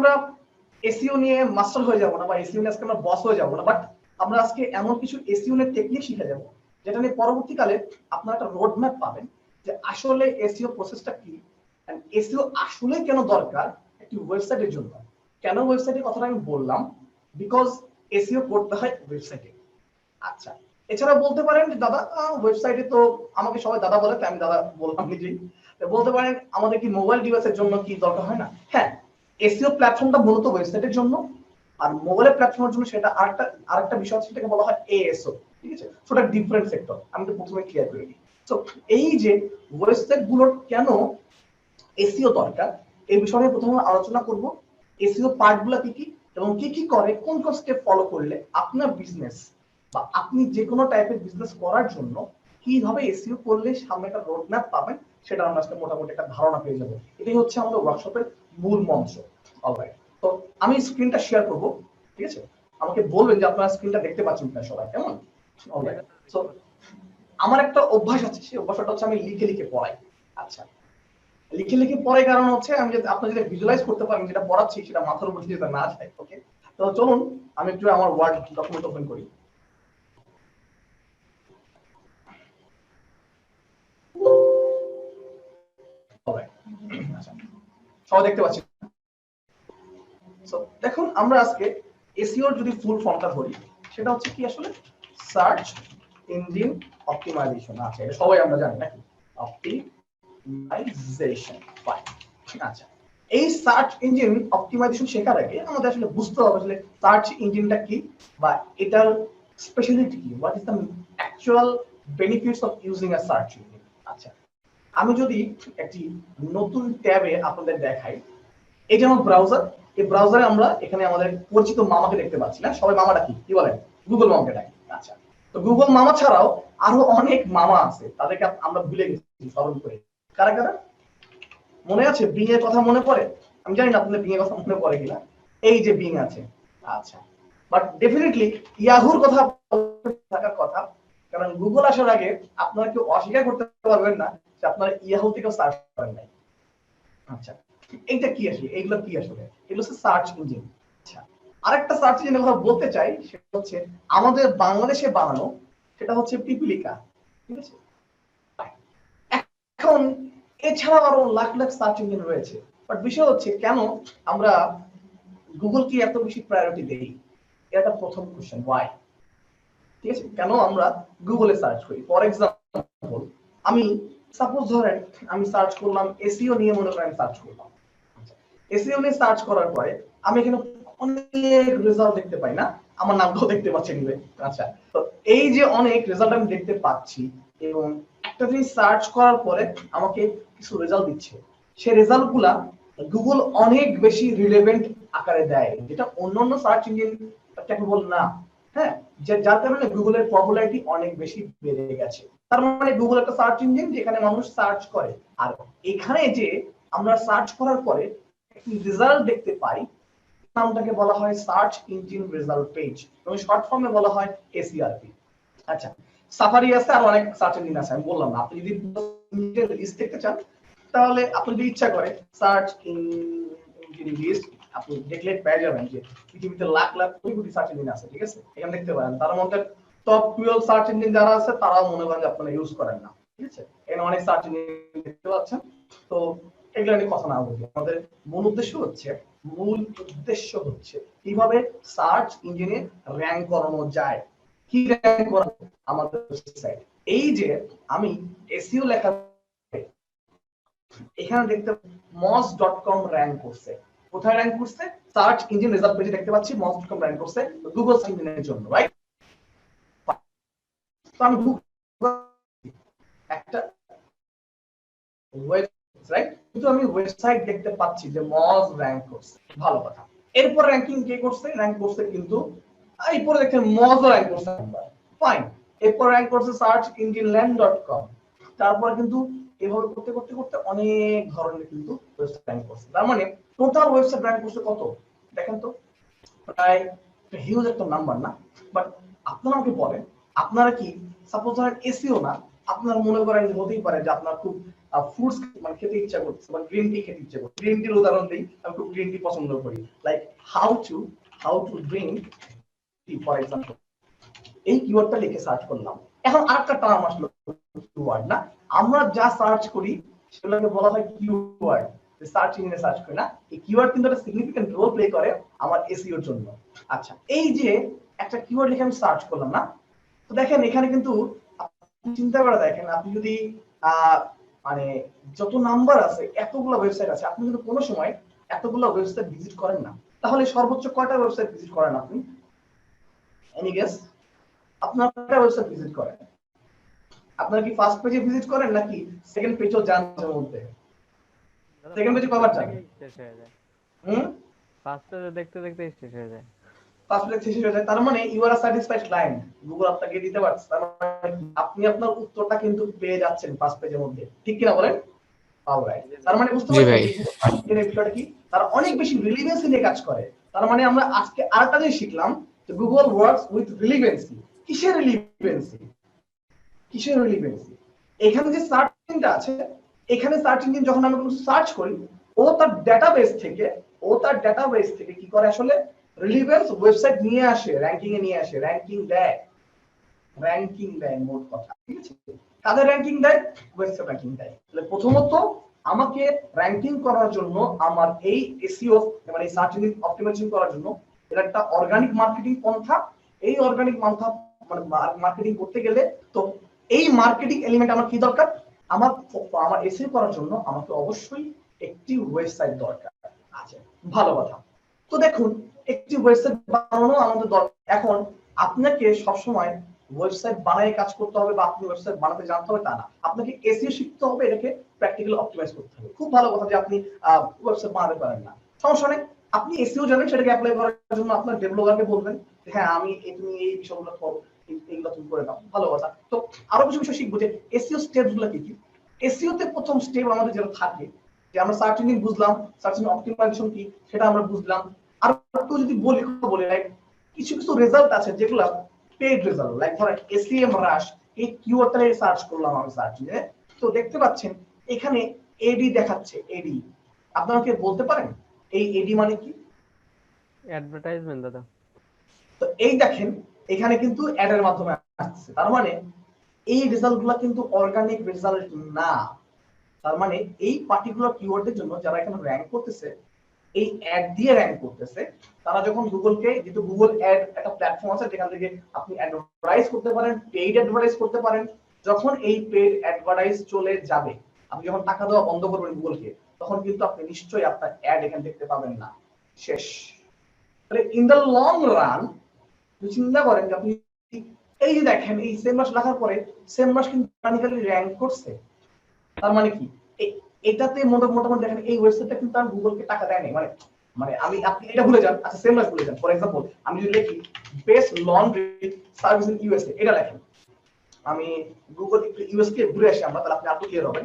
আমরা এসইও নিয়ে মাস্টার হয়ে যাব না বা এসইও নিয়ে আজকে আমরা বস হয়ে যাব না, বাট আমরা আজকে এমন কিছু এসইও এর টেকনিক শিখে যাব যেটা নিয়ে পরবর্তীকালে আপনারা একটা রোড ম্যাপ পাবেন যে আসলে এসইও প্রসেসটা কি, এন্ড এসইও আসলে কেন দরকার একটি ওয়েবসাইটের জন্য। কেন ওয়েবসাইটের কথাটা আমি বললাম, বিকজ এসইও করতে হয় ওয়েবসাইটে। আচ্ছা, এছাড়া বলতে পারেন যে দাদা ওয়েবসাইটে তো আমাকে সবাই দাদা বলে, তাই আমি দাদা বললাম নিজেই। বলতে পারেন আমাদের কি মোবাইল ডিভাইসের জন্য কি দরকার হয় না? হ্যাঁ, এসইও প্ল্যাটফর্মটা মূলত ওয়েবসাইটের জন্য, আর মোবাইলের প্ল্যাটফর্মের জন্য সেটা আরেকটা বিষয় আছে, সেটাকে বলা হয় এএসও। ঠিক আছে, সেটা ডিফারেন্ট সেক্টর, আমি তো প্রথমে ক্লিয়ার করে দিই। তো এই যে ওয়েবসাইট গুলোর কেন এসইও দরকার, এই বিষয়ে নিয়ে প্রথমে আলোচনা করব। এসইও পার্টগুলো কি কি এবং কি কি করে, কোন কোন স্টেপ ফলো করলে আপনার বিজনেস বা আপনি যে কোনো টাইপের বিজনেস করার জন্য কিভাবে এসইও করলে সামনে একটা রোড ম্যাপ পাবেন, সেটা আমরা আজকে মোটামুটি একটা ধারণা পেয়ে যাবো। এটাই হচ্ছে আমাদের ওয়ার্কশপের মূল মন্ত্র। অলরাইট, তো আমি স্ক্রিনটা শেয়ার করব। ঠিক আছে, আমাকে বলবেন যে আপনারা স্ক্রিনটা দেখতে পাচ্ছেন কিনা সবাই, কেমন? অলরাইট, সো আমার একটা অভ্যাস আছে, সেই অভ্যাসটা হচ্ছে আমি লিখে লিখে পড়াই। আচ্ছা, লিখে লিখে পড়াই কারণ হচ্ছে আমি যদি আপনি যেটা ভিজুয়ালাইজ করতে পারেন, যেটা পড়াচ্ছি সেটা মাথার উপর দিয়ে না যায়। ওকে, তো চলুন আমি একটু আমার ওয়ার্ড ডকুমেন্ট ওপেন করি। সবাই দেখতে পাচ্ছি? দেখুন, আমরা আজকে এসইওর যদি ফুল ফর্মটা ধরি, সেটা হচ্ছে কি আসলে সার্চ ইঞ্জিন অপটিমাইজেশন। আচ্ছা, এটা সবাই আমরা জানি নাকি, অপটিমাইজেশন। ফাইন। আচ্ছা, এই সার্চ ইঞ্জিন অপটিমাইজেশন শেখার আগে আমাদের আসলে বুঝতে হবে আসলে সার্চ ইঞ্জিনটা কি বা এটার স্পেশালিটি কি, what is the actual benefits of using a search engine. আচ্ছা, আমি যদি একটি নতুন ট্যাবে আপনাদের দেখাই, এই যে আমার ব্রাউজার, এই ব্রাউজারে আমরা এখানে আমাদের পরিচিত মামাকে দেখতে পাচ্ছি না? সবাই মামা ডাকি, কি বলেন? গুগল মামাকে ডাকি। আচ্ছা, তো গুগল মামা ছাড়াও আরো অনেক মামা আছে, তাদেরকে আমরা ভুলে গেছি স্মরণ করে। কারা কারা মনে আছে? বিং এর কথা মনে পড়ে? আমি জানি না আপনাদের বিং এর কথা মনে পড়ে কিনা। এই যে বিং আছে। আচ্ছা, বাট ডেফিনেটলি ইয়াহুর কথা থাকার কথা, কারণ গুগল আসার আগে আপনারা কেউ অস্বীকার করতে পারবেন না যে আপনারা ইয়াহু থেকে সার্চ করেন নাই। আচ্ছা, এইটা কি আসলে, এইগুলো কি আসলে? এগুলো হচ্ছে সার্চ ইঞ্জিন। আচ্ছা, আরেকটা সার্চ ইঞ্জিনের কথা বলতে চাই, সেটা হচ্ছে আমাদের বাংলাদেশে বানানো, সেটা হচ্ছে পিপিলিকা। ঠিক আছে, এখন এছাড়া আরো লাখ লাখ সার্চ ইঞ্জিন রয়েছে, বাট বিষয় হচ্ছে কেন আমরা গুগল কি এত বেশি প্রায়োরিটি দেই? এটা প্রথম কোশ্চেন, ওয়াই। ঠিক আছে, কেন আমরা গুগলে সার্চ করি? ফর এক্সাম্পল, আমি সাপোজ ধরেন আমি সার্চ করলাম এসইও নিয়ে, মনে করেন সার্চ করলাম। এসইও নিয়ে সার্চ করার পরে আমি এখানে অনেক রেজাল্ট দেখতে পাই না? আমার নামটাও দেখতে পাচ্ছেন নিবে। আচ্ছা, তো এই যে অনেক রেজাল্ট আমি দেখতে পাচ্ছি এবং একটা জিনিস সার্চ করার পরে আমাকে কিছু রেজাল্ট দিচ্ছে, সেই রেজাল্ট গুলা গুগল অনেক বেশি রিলেভেন্ট আকারে দেয়, যেটা অন্যান্য সার্চ ইঞ্জিন ক্যাপেবল না। হ্যাঁ, যার কারণে গুগলের পপুলারিটি অনেক বেশি বেড়ে গেছে। তার মানে গুগল একটা সার্চ ইঞ্জিন যেখানে মানুষ সার্চ করে, আর এখানে যে আমরা সার্চ করার পরে রেজাল্ট দেখতে পাই, নামটাকে বলা হয় সার্চ ইঞ্জিন রেজাল্ট পেজ, এবং শর্ট ফর্মে বলা হয় এসইআরপি। আচ্ছা, সাফারি আছে আর অনেক সার্চ ইঞ্জিন আছে, আমি বললাম না। আপনি যদি লিস্ট দেখতে চান, তাহলে আপনি যদি ইচ্ছা করে সার্চ ইঞ্জিন লিস্ট আপনি দেখলে পেয়ে যাবেন যে পৃথিবীতে লাখ লাখ কোটি কোটি সার্চ ইঞ্জিন আছে। ঠিক আছে, এখানে দেখতে পারেন তার মধ্যে টপ 12 সার্চ ইঞ্জিন যারা আছে তারাও মনে করেন যে আপনারা ইউজ করেন না। ঠিক আছে, এখানে অনেক সার্চ ইঞ্জিন দেখতে পাচ্ছেন। তো এগুলো নিয়ে কথা না বলি, আমাদের মূল উদ্দেশ্য হচ্ছে কিভাবে সার্চ ইঞ্জিনে র‍্যাঙ্ক করানো যায়। কি র‍্যাঙ্ক করানো? আমাদের সাইট, এই যে আমি এসইও লেখা এখানে দেখতে moz.com র‍্যাঙ্ক করছে। কোথায় র‍্যাঙ্ক করছে? সার্চ ইঞ্জিন রেজাল্ট পেজে দেখতে পাচ্ছি moz.com র‍্যাঙ্ক করছে গুগল সার্চ ইঞ্জিনের জন্য, রাইট? তো আমি একটা রাইট, কিন্তু আমি ওয়েবসাইট দেখতে পাচ্ছি যে মজ র‍্যাঙ্ক করছে, ভালো কথা। এরপর র‍্যাঙ্কিং কে করছে? র‍্যাঙ্ক করছে কিন্তু এরপর দেখেন মজ র‍্যাঙ্ক করছে, ফাইন। এরপর র‍্যাঙ্ক করছে সার্চ ইঞ্জিন ল্যান্ড.কম। তারপর কিন্তু এভাবে করতে করতে করতে অনেক ধরনের কিন্তু ওয়েবসাইট র‍্যাঙ্ক করছে। তার মানে টোটাল ওয়েবসাইট র‍্যাঙ্ক করছে কত দেখেন তো, প্রায় হিউজ একটা নাম্বার না? বাট আপনারা আমাকে বলেন, আপনারা কি সাপোজ ধরেন এসইও না, আপনারা মনে করেন হতেই পারে যে আপনার খুব ফ্রুটস মানে খেতে ইচ্ছা করছে বা গ্রিন টি খেতে ইচ্ছা করছে, গ্রিন টির উদাহরণ দিই, আমি খুব গ্রিন টি পছন্দ করি, like how to drink T for example, এই কিওয়ার্ডটা লিখে সার্চ করলাম। এখন আরেকটা টার্ম আসলো কিওয়ার্ড, না আমরা যা সার্চ করি সেগুলোকে বলা হয় কিওয়ার্ড, সার্চ ইঞ্জিনে সার্চ করি না, এই কিওয়ার্ড কিন্তু একটা সিগনিফিকেন্ট রোল প্লে করে আমার এসইওর জন্য। আচ্ছা, এই যে একটা কিওয়ার্ড লিখে আমি সার্চ করলাম না, তো দেখেন এখানে কিন্তু আপনি চিন্তা করে দেখেন, আপনি যদি মানে যত নাম্বার আছে, এতগুলো ওয়েবসাইট আছে, আপনি কিন্তু কোনো সময় এতগুলো ওয়েবসাইট ভিজিট করেন না, তাহলে সর্বোচ্চ কয়টা ওয়েবসাইট ভিজিট করেন আপনি? Any guess? আপনার কয়টা ওয়েবসাইট ভিজিট করেন? আপনারা কি ফার্স্ট পেজে ভিজিট করেন নাকি সেকেন্ড পেজও যান মাঝে মধ্যে? সেকেন্ড পেজে কবার যান? শেষ হয়ে যায়। ফার্স্ট পেজে দেখতে দেখতে শেষ হয়ে যায়। ফার্স্ট পেজ শেষ হয়ে যায়, তার মানে you are satisfied client, Google আপনাকে দিতে পারছে, তার মানে আপনি আপনার উত্তরটা কিন্তু পেয়ে যাচ্ছেন ফার্স্ট পেজের মধ্যে, ঠিক কি না বলেন? অলরাইট, তার মানে বুঝতে পারছেন এই বিষয়টা কি, তারা অনেক বেশি রিলেভেন্সি নিয়ে কাজ করে। তার মানে আমরা আজকে আরেকটা জিনিস শিখলাম যে গুগল ওয়ার্কস উইথ রিলেভেন্সি। কিসের রিলেভেন্সি? কিসের রিলেভেন্সি? এখানে যে সার্চ ইঞ্জিনটা আছে, এখানে সার্চ ইঞ্জিন যখন আমরা কোনো সার্চ করি, ও তার ডেটাবেস থেকে কি করে আসলে রিলেভেন্স ওয়েবসাইট নিয়ে আসে, র‍্যাঙ্কিং এ নিয়ে আসে, র‍্যাঙ্কিং দেয় মোট কথা, ঠিক আছে? কাদের র‍্যাঙ্কিং দেয়? ওয়েবসাইট র‍্যাঙ্কিং দেয়। তাহলে প্রথমত আমাকে র‍্যাঙ্কিং করার জন্য আমার এই এসইও মানে এই সার্চ ইঞ্জিন অপটিমাইজেশন করার জন্য এটা একটা অর্গানিক মার্কেটিং পন্থা। এই অর্গানিক পন্থা মানে মার্কেটিং করতে গেলে তো এই মার্কেটিং এলিমেন্ট আমার কি দরকার? আমার এসইও করার জন্য আমাকে অবশ্যই একটি ওয়েবসাইট দরকার আছে। ভালো কথা। তো দেখুন, একটি ওয়েবসাইট বানানো আমাদের দরকার। এখন আপনাকে সবসময় ওয়েবসাইট বানায় কাজ করতে হবে বা আপনি ওয়েবসাইট বানাতে জানতে হবে তা না, আপনাকে এসইও শিখতে হবে, এটাকে প্র্যাকটিক্যালি অপটিমাইজ করতে হবে। খুব ভালো কথা যে আপনি ওয়েবসাইট বানাতে পারেন না, সমস্যা নেই, আপনি এসইও জানেন, সেটাকে অ্যাপ্লাই করার জন্য আপনার ডেভেলপারকে বলবেন হ্যাঁ আমি তুমি এই বিষয়গুলো করো, এইগুলো তুমি করে দাও, ভালো কথা। তো আরো কিছু বিষয় শিখবো যে এসইও স্টেপগুলো কি কি। এসইও তে প্রথম স্টেপ আমাদের যেটা থাকে যে আমরা সার্চ ইঞ্জিন বুঝলাম, সার্চ ইঞ্জিন অপটিমাইজেশন কি সেটা আমরা বুঝলাম। আর একটু যদি বলি লাইক কিছু কিছু রেজাল্ট আছে যেগুলো পেইড রেজাল্ট, লাইক ধরেন এসইএম রাশ, এই কিওয়ার্ডটা সার্চ করলাম আমি সার্চ ইঞ্জিনে, তো দেখতে পাচ্ছেন এখানে এডি দেখাচ্ছে, এডি। আপনারা কি বলতে পারেন এই এডি মানে কি? অ্যাডভার্টাইজমেন্ট দাদা। তো এই দেখেন এখানে কিন্তু অ্যাড এর মাধ্যমে আসছে, তার মানে এই রেজাল্টগুলো কিন্তু অর্গানিক রেজাল্ট না। তার মানে এই পার্টিকুলার কিওয়ার্ডের জন্য যারা এখানে র‍্যাঙ্ক করতেছে, এই অ্যাড দিয়ে র‍্যাঙ্ক করতেছে, তারা যখন গুগলকে, যেহেতু গুগল অ্যাড একটা প্ল্যাটফর্ম আছে যেখান থেকে আপনি অ্যাডভার্টাইজ করতে পারেন, পেইড অ্যাডভার্টাইজ করতে পারেন, যখন এই পেইড অ্যাডভার্টাইজ চলে যাবে, আপনি যখন টাকা দেওয়া বন্ধ করবেন গুগলকে, তখন কিন্তু আপনি নিশ্চয়ই আপনার অ্যাড এখানে দেখতে পাবেন না, শেষ। তাহলে ইন দ্য লং রান চিন্তা করেন যে আপনি এই যে দেখেন এই সেম মাস লেখার পরে সেম মাস কিন্তু অর্গানিক্যালি র‍্যাঙ্ক করছে, তার মানে কি এটাতে মোটামুটি দেখেন এই ওয়েবসাইটটা কিন্তু আর গুগলকে টাকা দেয় নাই, মানে মানে আপনি এটা ভুলে যান, আচ্ছা সেম মাস ভুলে যান। ফর এক্সাম্পল আমি যদি লিখি best laundry service in USA, এটা লেখেন, আমি গুগল ইউএস কে ঘুরে আসি আমরা, তাহলে আপনি আরো ক্লিয়ার হবেন।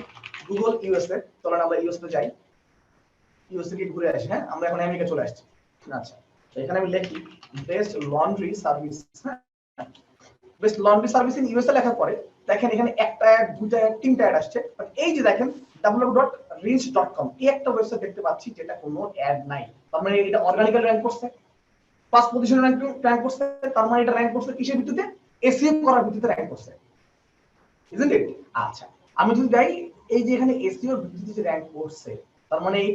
গুগল ইউএসএ, চলেন আমরা ইউএসএ যাই, ইউএসএ কে ঘুরে আসি। হ্যাঁ, আমরা এখন আমেরিকা চলে আসছি। আচ্ছা, এখানে আমি লিখি best laundry service, best laundry service in USA লেখার পরে দেখেন এখানে একটা অ্যাড, দুইটা অ্যাড, তিনটা অ্যাড আসছে। বাট এই যে দেখেন www.reach.com এই একটা ওয়েবসাইট দেখতে পাচ্ছি যেটা কোনো অ্যাড নাই, তার মানে এটা অর্গানিক্যালি র‍্যাঙ্ক করছে, ফার্স্ট পজিশনে র‍্যাঙ্ক করছে, তার মানে এটা র‍্যাঙ্ক করছে কিসের ভিত্তিতে? এসইও করার ভিত্তিতে র‍্যাঙ্ক করছে, ইজন্ট ইট? আচ্ছা, আমি যদি যাই এই যে এখানে এসইও ভিত্তিতে র‍্যাঙ্ক করছে, তার মানে এই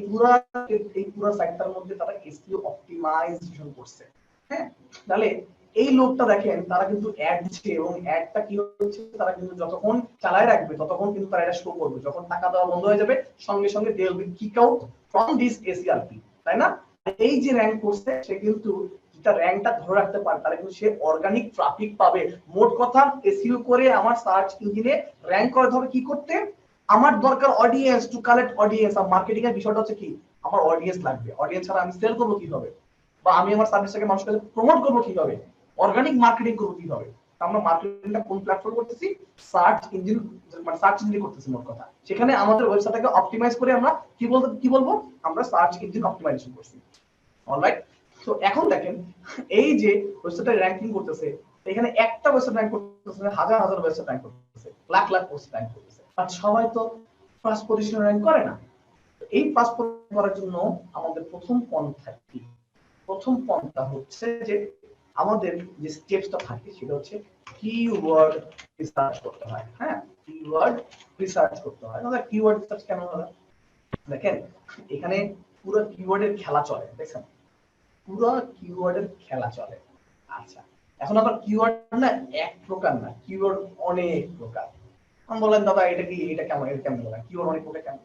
পুরো সাইটটার মধ্যে তারা এসইও অপটিমাইজেশন করছে। হ্যাঁ, তাহলে এই লোকটা দেখেন তারা কিন্তু অ্যাড দিচ্ছে, এবং অ্যাডটা কি হচ্ছে, তারা কিন্তু যতক্ষণ চালায় রাখবে ততক্ষণ কিন্তু তারা এটা শো করবে, যখন টাকা দেওয়া বন্ধ হয়ে যাবে সঙ্গে সঙ্গে they will be kick out from this SERP, তাই না? এই যে র‍্যাঙ্ক করছে সে কিন্তু যেটা র‍্যাঙ্কটা ধরে রাখতে পারে, তাহলে কিন্তু সে অর্গানিক ট্রাফিক পাবে। মোট কথা এসইও করে আমার সার্চ ইঞ্জিনে র‍্যাঙ্ক করতে হবে কি করতে? আমার দরকার অডিয়েন্স, টু কালেক্ট অডিয়েন্স। আর মার্কেটিং এর বিষয়টা হচ্ছে কি, আমার অডিয়েন্স লাগবে, অডিয়েন্স ছাড়া আমি সেল করব কিভাবে, বা আমি আমার সার্ভিসটাকে মানুষের কাছে প্রমোট করব কিভাবে, অর্গানিক মার্কেটিং করব কিভাবে? আমরা মার্কেটিংটা কোন প্ল্যাটফর্ম করতেছি? সার্চ ইঞ্জিন, মানে সার্চ ইঞ্জিন করতেছি মোট কথা। সেখানে আমাদের ওয়েবসাইটটাকে অপটিমাইজ করে আমরা কি বলবো, আমরা সার্চ ইঞ্জিন অপটিমাইজেশন করছি। অলরাইট, তো এখন দেখেন এই যে ওয়েবসাইটে র‍্যাঙ্কিং করতেছে, এখানে একটা ওয়েবসাইট র‍্যাঙ্ক করতেছে, হাজার হাজার ওয়েবসাইট র‍্যাঙ্ক করতেছে, লাখ লাখ ওয়েবসাইট র‍্যাঙ্ক করতেছে, আর সবাই তো ফার্স্ট পজিশনে র্যাঙ্ক করে না। এই ফার্স্ট পজিশন করার জন্য আমাদের প্রথম পন্থা কি? প্রথম পন্থা হচ্ছে যে আমাদের যে স্টেপসটা থাকে সেটা হচ্ছে কিওয়ার্ড রিসার্চ করতে হয়। হ্যাঁ, কিওয়ার্ড রিসার্চ করতে হয়। তাহলে কিওয়ার্ড রিসার্চ কেন হবে? দেখেন এখানে পুরো কিওয়ার্ডের খেলা চলে, দেখছেন পুরো কিওয়ার্ডের খেলা চলে। আচ্ছা, এখন আবার কিওয়ার্ড না এক প্রকার না, কিওয়ার্ড অনেক প্রকার। আমি বলেন দাদা এটা কি, এটা কেমন, এটা কেমন বলেন কিওয়ার্ড অনেক প্রকার কেমন?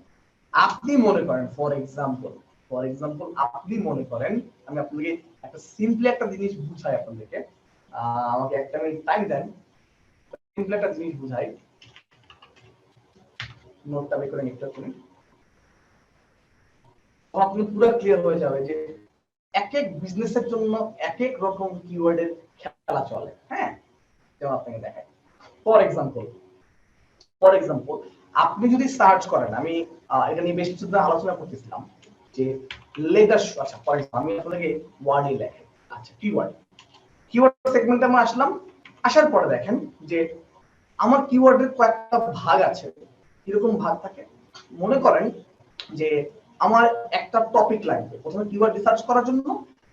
আপনি মনে করেন ফর এক্সাম্পল আপনি মনে করেন, আমি আপনাকে একটা সিম্পলি একটা জিনিস বুঝাই আপনাদেরকে, আমাকে একটা মিনিট টাইম দেন, সিম্পলি একটা জিনিস বুঝাই, নোটটা বের করে নিতে করুন, আপনি পুরো ক্লিয়ার হয়ে যাবে যে এক এক বিজনেসের জন্য এক এক রকম কিওয়ার্ডের খেলা চলে। হ্যাঁ, যেমন আপনাকে দেখাই, ফর এক্সাম্পল আপনি যদি সার্চ করেন, আমি এটা নিয়ে বেশ কিছুদিন আলোচনা করতেছিলাম যে লেদার শু। আচ্ছা, ফর এক্সাম্পল আমি আপনাকে ওয়ার্ডে লেখে, আচ্ছা কিওয়ার্ড সেগমেন্টে আমরা আসলাম, আসার পরে দেখেন যে আমার কিওয়ার্ডের কয়েকটা ভাগ আছে। কিরকম ভাগ থাকে? মনে করেন যে আমার একটা টপিক লাগবে, প্রথমে কিওয়ার্ড রিসার্চ করার জন্য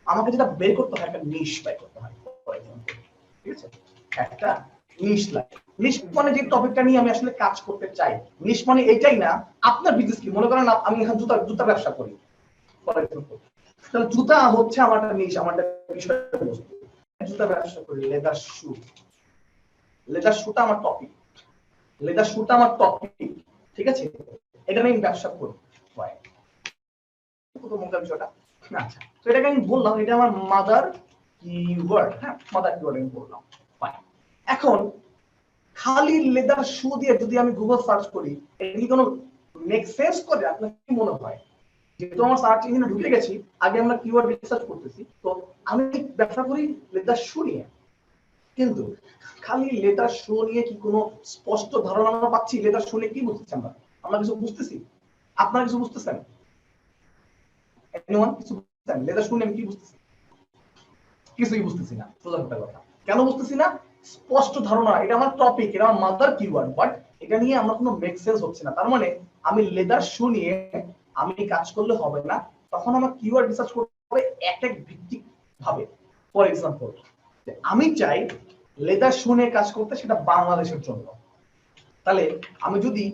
আমাকে যেটা বের করতে হয় একটা নিশ বের করতে হয়, ফর এক্সাম্পল, ঠিক আছে, একটা নিশ লাগে। নিশ মানে যে টপিকটা নিয়ে আমি আসলে কাজ করতে চাই। নিশ মানে এটাই না আপনার বিজনেস কি, মনে করেন আমি এখন জুতা ব্যবসা করি, ফর এক্সাম্পল, তাহলে জুতা হচ্ছে আমার একটা নিশ, আমার একটা বিষয়বস্তু। জুতা ব্যবসা করি, লেদার শুটা আমার টপিক, ঠিক আছে, এটা নিয়ে ব্যবসা করি। কত মজার বিষয়টা। আচ্ছা, তো এটাকে আমি বললাম এটা আমার মাদার কিওয়ার্ড। হ্যাঁ, মাদার কিওয়ার্ড আমি বললাম। এখন খালি লেদার শু দিয়ে যদি আমি গুগল সার্চ করি, এটা কি কোনো মেক সেন্স করে? আপনার কি মনে হয়? যেহেতু আমার সার্চ ইঞ্জিনে ঢুকে গেছি, আগে আমরা কিওয়ার্ড রিসার্চ করতেছি, তো আমি ব্যবসা করি লেদার শু নিয়ে, কিন্তু খালি লেদার শু নিয়ে কি কোনো স্পষ্ট ধারণা আমরা পাচ্ছি? লেদার শু নিয়ে কি বুঝতেছি আমরা কিছু বুঝতেছি? আপনারা কিছু বুঝতেছেন? এনিওয়ান কিছু বুঝতেছেন? লেদার শু নিয়ে আমি কি বুঝতেছি? কিছুই বুঝতেছি না। সোজা কথা, কেন বুঝতেছি না? স্পষ্ট ধারণা, এটা আমার টপিক, এটা আমার মাদার কিওয়ার্ড, বাট এটা নিয়ে আমার কোনো মেক সেন্স হচ্ছে না। তার মানে আমি লেদার শু নিয়ে আমি কাজ করলে হবে না, তখন আমার কিওয়ার্ড রিসার্চ করতে হবে এক ভিত্তিক ভাবে। ফর এক্সাম্পল, আমি চাই লেদার শু নিয়ে কাজ করতে, সেটা বাংলাদেশের জন্য। তাহলে আমি যদি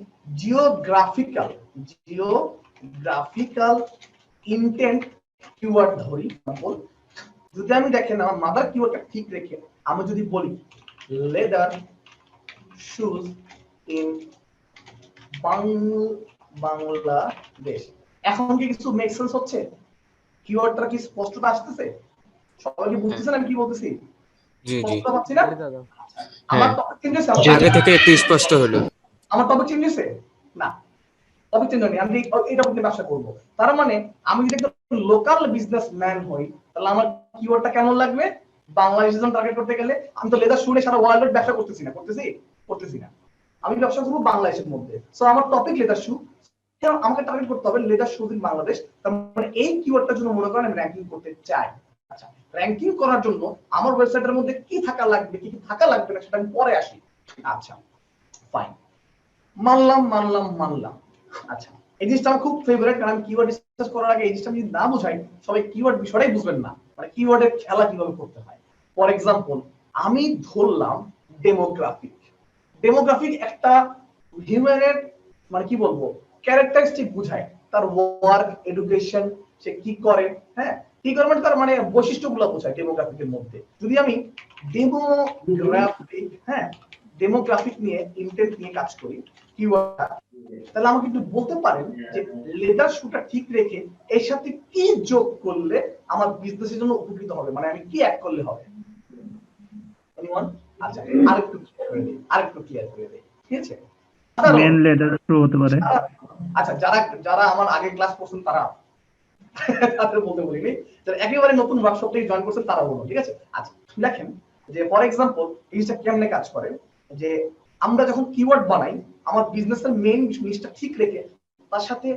জিওগ্রাফিক্যাল ইন্টেন্ট কিওয়ার্ড ধরি, যদি আমি দেখেন আমার মাদার কিওয়ার্ডটা ঠিক রেখে আমি যদি বলি লেদার শুজ ইন বাংলাদেশ, এখন কি কিছু মেক সেন্স হচ্ছে? কিওয়ার্ডটা কি স্পষ্টতা আসতেছে? সবাই কি বুঝতেছেন আমি কি বলতেছি? জি জি, স্পষ্ট পাচ্ছি না? জি দাদা। আমার টপিক চেঞ্জ হয়েছে? আগে থেকে একটু স্পষ্ট হলো। আমার টপিক চেঞ্জ হয়েছে না? টপিক চেঞ্জ হয়নি, আমি এই টপিক নিয়ে ব্যবসা করবো। তার মানে আমি যদি একটা লোকাল বিজনেসম্যান হই, তাহলে আমার কিওয়ার্ডটা কেমন লাগবে? বাংলাদেশের জন্য টার্গেট করতে গেলে আমি তো লেদার শুনে সারা ওয়ার্ল্ডের ব্যবসা করতেছি না, আমি ব্যবসা করবো বাংলাদেশের মধ্যে। সো আমার টপিক লেদার শু, আমাকে টার্গেট করতে হবে লেদার শুজ ইন বাংলাদেশ। তার মানে এই কিওয়ার্ডটার জন্য মনে করেন আমি র্যাঙ্কিং করতে চাই। আচ্ছা, র্যাঙ্কিং করার জন্য আমার ওয়েবসাইটের মধ্যে কি থাকা লাগবে, কি থাকা লাগবে না, সেটা আমি পরে আসি। আচ্ছা ফাইন, মানলাম। আচ্ছা, এই জিনিসটা আমার খুব ফেভারিট, কারণ কিওয়ার্ড রিসার্চ করার আগে এই জিনিসটা যদি না বুঝাই, সবাই কিওয়ার্ড বিষয়টাই বুঝবেন না, মানে কিওয়ার্ডের খেলা কিভাবে করতে হয়। ফর এক্সাম্পল, আমি ধরলাম ডেমোগ্রাফিক একটা হিউম্যানের, মানে কি বলবো, ক্যারেক্টারিস্টিক বুঝায়, তার ওয়ার্ক, এডুকেশন, সে কি করে। হ্যাঁ, কি করে মানে তার মানে বৈশিষ্ট্যগুলো বোঝায় ডেমোগ্রাফিকের মধ্যে। যদি আমি ডেমোগ্রাফিক নিয়ে ইন্টেন্ট নিয়ে কাজ করি কিওয়ার্ড, তাহলে আমাকে একটু বলতে পারেন যে লেদার শুটা ঠিক রেখে এর সাথে কি যোগ করলে আমার বিজনেসের জন্য উপকৃত হবে, মানে আমি কি অ্যাড করলে হবে? এনিওয়ান? আচ্ছা, আরেকটু ক্লিয়ার করে দেই, ঠিক আছে? মেন লেদার শু হতে পারে। আচ্ছা, যারা আমার আগে ক্লাস করছেন তারা তাদের বলতে বলিনি, যারা একেবারে নতুন ওয়ার্কশপ থেকে জয়েন করছেন তারা বলুন, ঠিক আছে? আচ্ছা, দেখেন যে ফর এক্সাম্পল এই জিনিসটা কেমনে কাজ করে, যে আমরা যখন কিওয়ার্ড বানাই, আমার বিজনেসের মেইন জিনিসটা ঠিক রেখে তার সাথে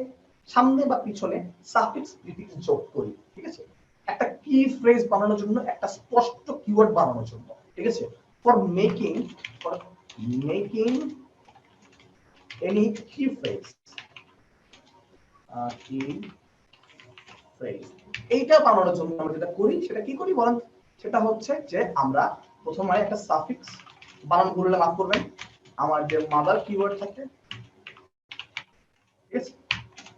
সামনে বা পিছনে সাফিক্স প্রিফিক্স যোগ করি, ঠিক আছে, একটা কি ফ্রেজ বানানোর জন্য, একটা স্পষ্ট কিওয়ার্ড বানানোর জন্য, ঠিক আছে? ফর মেকিং এনি কি ফ্রেজ, কি ফ্রেজ। এইটা বানানোর জন্য আমরা যেটা করি সেটা কি করি বলেন? সেটা হচ্ছে যে আমরা প্রথমে একটা সাফিক্স বানান করলে মাফ করবেন, আমার যে মাদার কিওয়ার্ড থাকে, ঠিক আছে,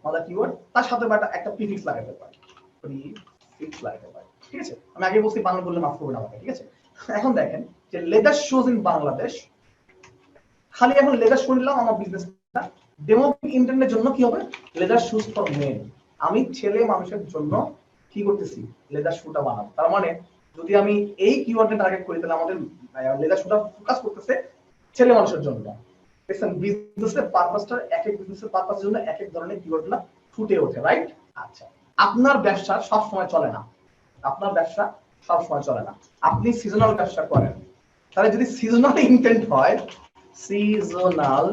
মাদার কিওয়ার্ড তার সাথে একটা প্রিফিক্স লাগাতে পারি, প্রিফিক্স লাগাতে পারি, ঠিক আছে। আমি আগে বলছি বানান করলে মাফ করবেন আমাকে, ঠিক আছে। এখন দেখেন যে লেদার শুজ ইন বাংলাদেশ, খালি এখন লেদার শু নিলাম, আমার বিজনেসটা ডেমো ইন্টারনেটের জন্য কি হবে? Leather shoes for men. আমি ছেলে মানুষের জন্য কি করতেছি? লেদার শুটা বানাবো। তার মানে যদি আমি এই কিওয়ার্ডে টার্গেট করি তাহলে আমাদের লেদার শুটা ফোকাস করতেছে ছেলে মানুষের জন্য। দেখছেন বিজনেসের পারপাসটা এক এক বিজনেসের পারপাসের জন্য এক এক ধরনের কিওয়ার্ডগুলো ফুটে ওঠে, রাইট? আচ্ছা, আপনার ব্যবসা সব সময় চলে না, আপনার ব্যবসা সব সময় চলে না, আপনি সিজনাল ব্যবসা করেন। তাহলে যদি সিজনাল ইনটেন্ট হয়, সিজনাল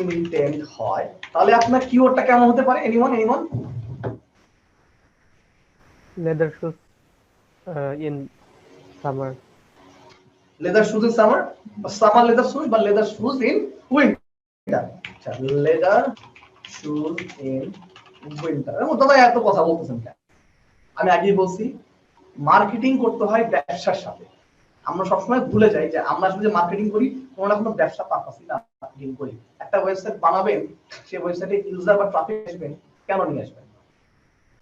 ইনটেন্ট হয়, তাহলে আপনার কিওয়ার্ডটা কেমন হতে পারে? Anyone leather shoes in summer. leather shoes in summer, or summer leather shoes, বা leather shoes in winter। আচ্ছা, leather shoes in winter। দাদা এত কথা বলতেছেন কেন? আমি আগেই বলছি মার্কেটিং করতে হয় ব্যবসার সাথে। আমরা সবসময় ভুলে যাই যে আমরা আসলে যে মার্কেটিং করি কোনো না কোনো ব্যবসা পারপাসে না মার্কেটিং করি। একটা ওয়েবসাইট বানাবেন, সেই ওয়েবসাইটে ইউজার বা ট্রাফিক আসবেন, কেন নিয়ে আসবেন?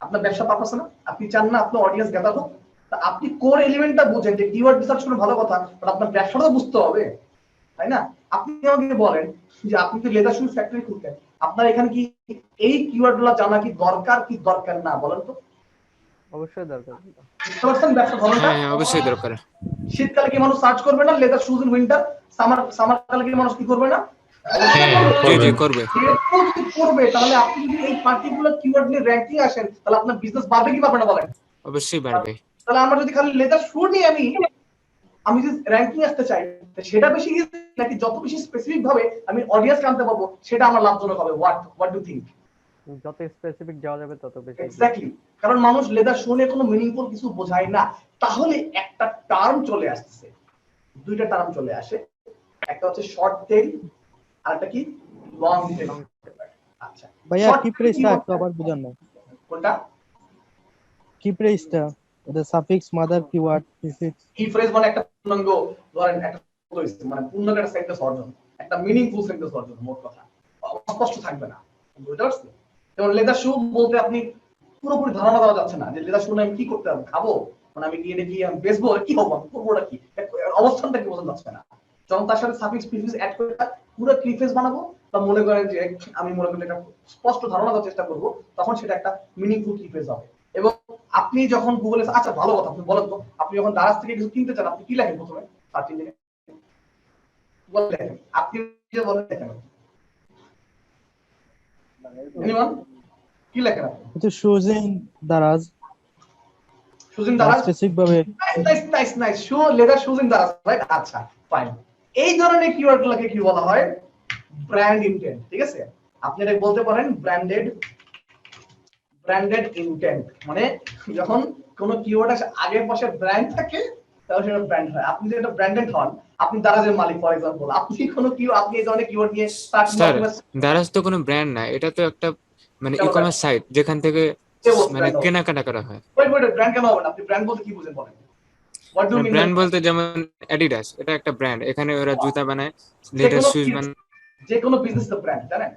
আপনার ব্যবসা পারপাসে না? আপনি চান না আপনার অডিয়েন্স গ্যাদার হোক? তা আপনি কোর এলিমেন্টটা বুঝেন যে কিওয়ার্ড রিসার্চ করে ভালো কথা, বাট আপনার ব্যবসাটাও বুঝতে হবে, তাই না? আপনি আমাকে বলেন যে আপনি তো লেদার শুজ ফ্যাক্টরি খুলতেন, আপনার এখানে কি এই কিওয়ার্ডগুলো জানা কি দরকার কি দরকার না বলেন তো? অবশ্যই দরকার। ব্যবসা ধরনটা হ্যাঁ অবশ্যই দরকার। শীতকালে কি মানুষ সার্চ করবে না leather shoes in winter? Summer কালে কি মানুষ কি করবে না? হ্যাঁ জি করবে। করবে। তাহলে আপনি যদি এই পার্টিকুলার কিওয়ার্ড নিয়ে র্যাঙ্কিং আসেন তাহলে আপনার বিজনেস বাড়বে কি পারবে না বলেন? অবশ্যই বাড়বে। তাহলে আমরা যদি খালি লেদার শু নিয়ে আমি যদি র্যাঙ্কিং আসতে চাই, সেটা বেশি নাকি যত বেশি স্পেসিফিক ভাবে আমি অডিয়েন্স আনতে পারবো সেটা আমার লাভজনক হবে? What do think? যত স্পেসিফিক যাওয়া যাবে তত বেশি। এক্স্যাক্টলি, কারণ মানুষ লেদার শু নিয়ে কোনো মিনিংফুল কিছু বোঝায় না। তাহলে একটা টার্ম চলে আসছে, দুইটা টার্ম চলে আসে, একটা হচ্ছে শর্ট টেইল আর একটা কি লং টেইল। আচ্ছা ভাইয়া কি প্রেসটা একটু আবার বুঝান না। কোনটা কি প্রেসটা? এটা সাফিক্স মাদার কিওয়ার্ড প্রিফিক্স। কি ফ্রেজ মানে একটা পূর্ণাঙ্গ, ধরেন একটা মানে পূর্ণাঙ্গ একটা সেন্টেন্স অর্জন, একটা মিনিংফুল সেন্টেন্স অর্জন, মোট কথা অস্পষ্ট থাকবে না, বুঝতে পারছেন? যেমন লেদার শু বলতে আপনি পুরোপুরি ধারণা দেওয়া যাচ্ছে না যে লেদার শু আমি কি করতে হবে, খাবো, মানে আমি কি এটা কি আমি বেচবো, কি হবো, আমি করবোটা কি, অবস্থানটা কি বোঝা যাচ্ছে না। যখন তার সাথে সাফিক্স প্রিফিক্স অ্যাড করে পুরো প্রিফেস বানাবো, তা মনে করেন যে আমি মনে করি একটা স্পষ্ট ধারণা দেওয়ার চেষ্টা করবো, তখন সেটা একটা মিনিংফুল প্রিফেস হবে। এবং আপনি যখন গুগলে, আচ্ছা ভালো কথা, আপনি বলেন তো আপনি যখন দারাজ থেকে কিছু কিনতে চান আপনি কি লেখেন প্রথমে সার্চ ইঞ্জিনে? বলেন আপনি যে বলেন দেখেন এনিওয়ান কি লেখেন আপনি? এটা শুজিং দারাজ, শুজিং দারাজ স্পেসিফিক ভাবে। নাইস শু লেদার শুজিং দারাজ, রাইট? আচ্ছা ফাইন। এই ধরনের কিওয়ার্ডগুলোকে কি বলা হয়? ব্র্যান্ড ইনটেন্ট, ঠিক আছে? আপনি এটা বলতে পারেন ব্র্যান্ডেড ইনটেন্ট। মানে যখন কোন কিওয়ার্ড আসে আগের পাশে ব্র্যান্ড থাকে তাহলে সেটা ব্র্যান্ড হয়। আপনি যদি একটা ব্র্যান্ডেড হন, আপনি দারাজের মালিক ফর এক্সাম্পল, আপনি কোনো আপনি এই ধরনের কিওয়ার্ড নিয়ে স্যার দারাজ তো কোনো ব্র্যান্ড না, এটা তো একটা মানে ই-কমার্স সাইট যেখান থেকে মানে কেনাকাটা করা হয়। ব্র্যান্ড কেন হবে না? আপনি ব্র্যান্ড বলতে কি বুঝেন বলেন? What do mean? ব্র্যান্ড বলতে যেমন অ্যাডিডাস, এটা একটা ব্র্যান্ড, এখানে ওরা জুতা বানায়, লেদার শুজ বানায়। যে কোনো বিজনেস এর ব্র্যান্ড, জানেন?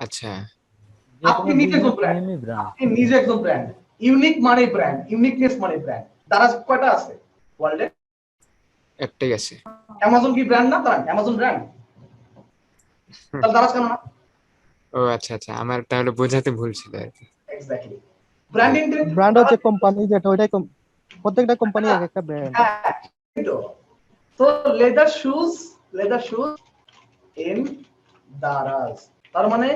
আচ্ছা আপনি নিজে একজন ব্র্যান্ড, আপনি নিজে একজন ব্র্যান্ড। ইউনিক মানে ব্র্যান্ড, ইউনিকনেস মানে ব্র্যান্ড। দারাজ কয়টা আছে ওয়ার্ল্ডে? একটাই আছে। অ্যামাজন কি ব্র্যান্ড না? তারা অ্যামাজন ব্র্যান্ড, তাহলে দারাজ কেন না? ও আচ্ছা আচ্ছা, আমার তাহলে বোঝাতে ভুল ছিল আর কি। Exactly, brand intent. ব্র্যান্ড হচ্ছে কোম্পানি, যেটা ওইটাই প্রত্যেকটা কোম্পানি এক একটা ব্র্যান্ড। হ্যাঁ তো লেদার শুজ ইন দারাজ, তার মানে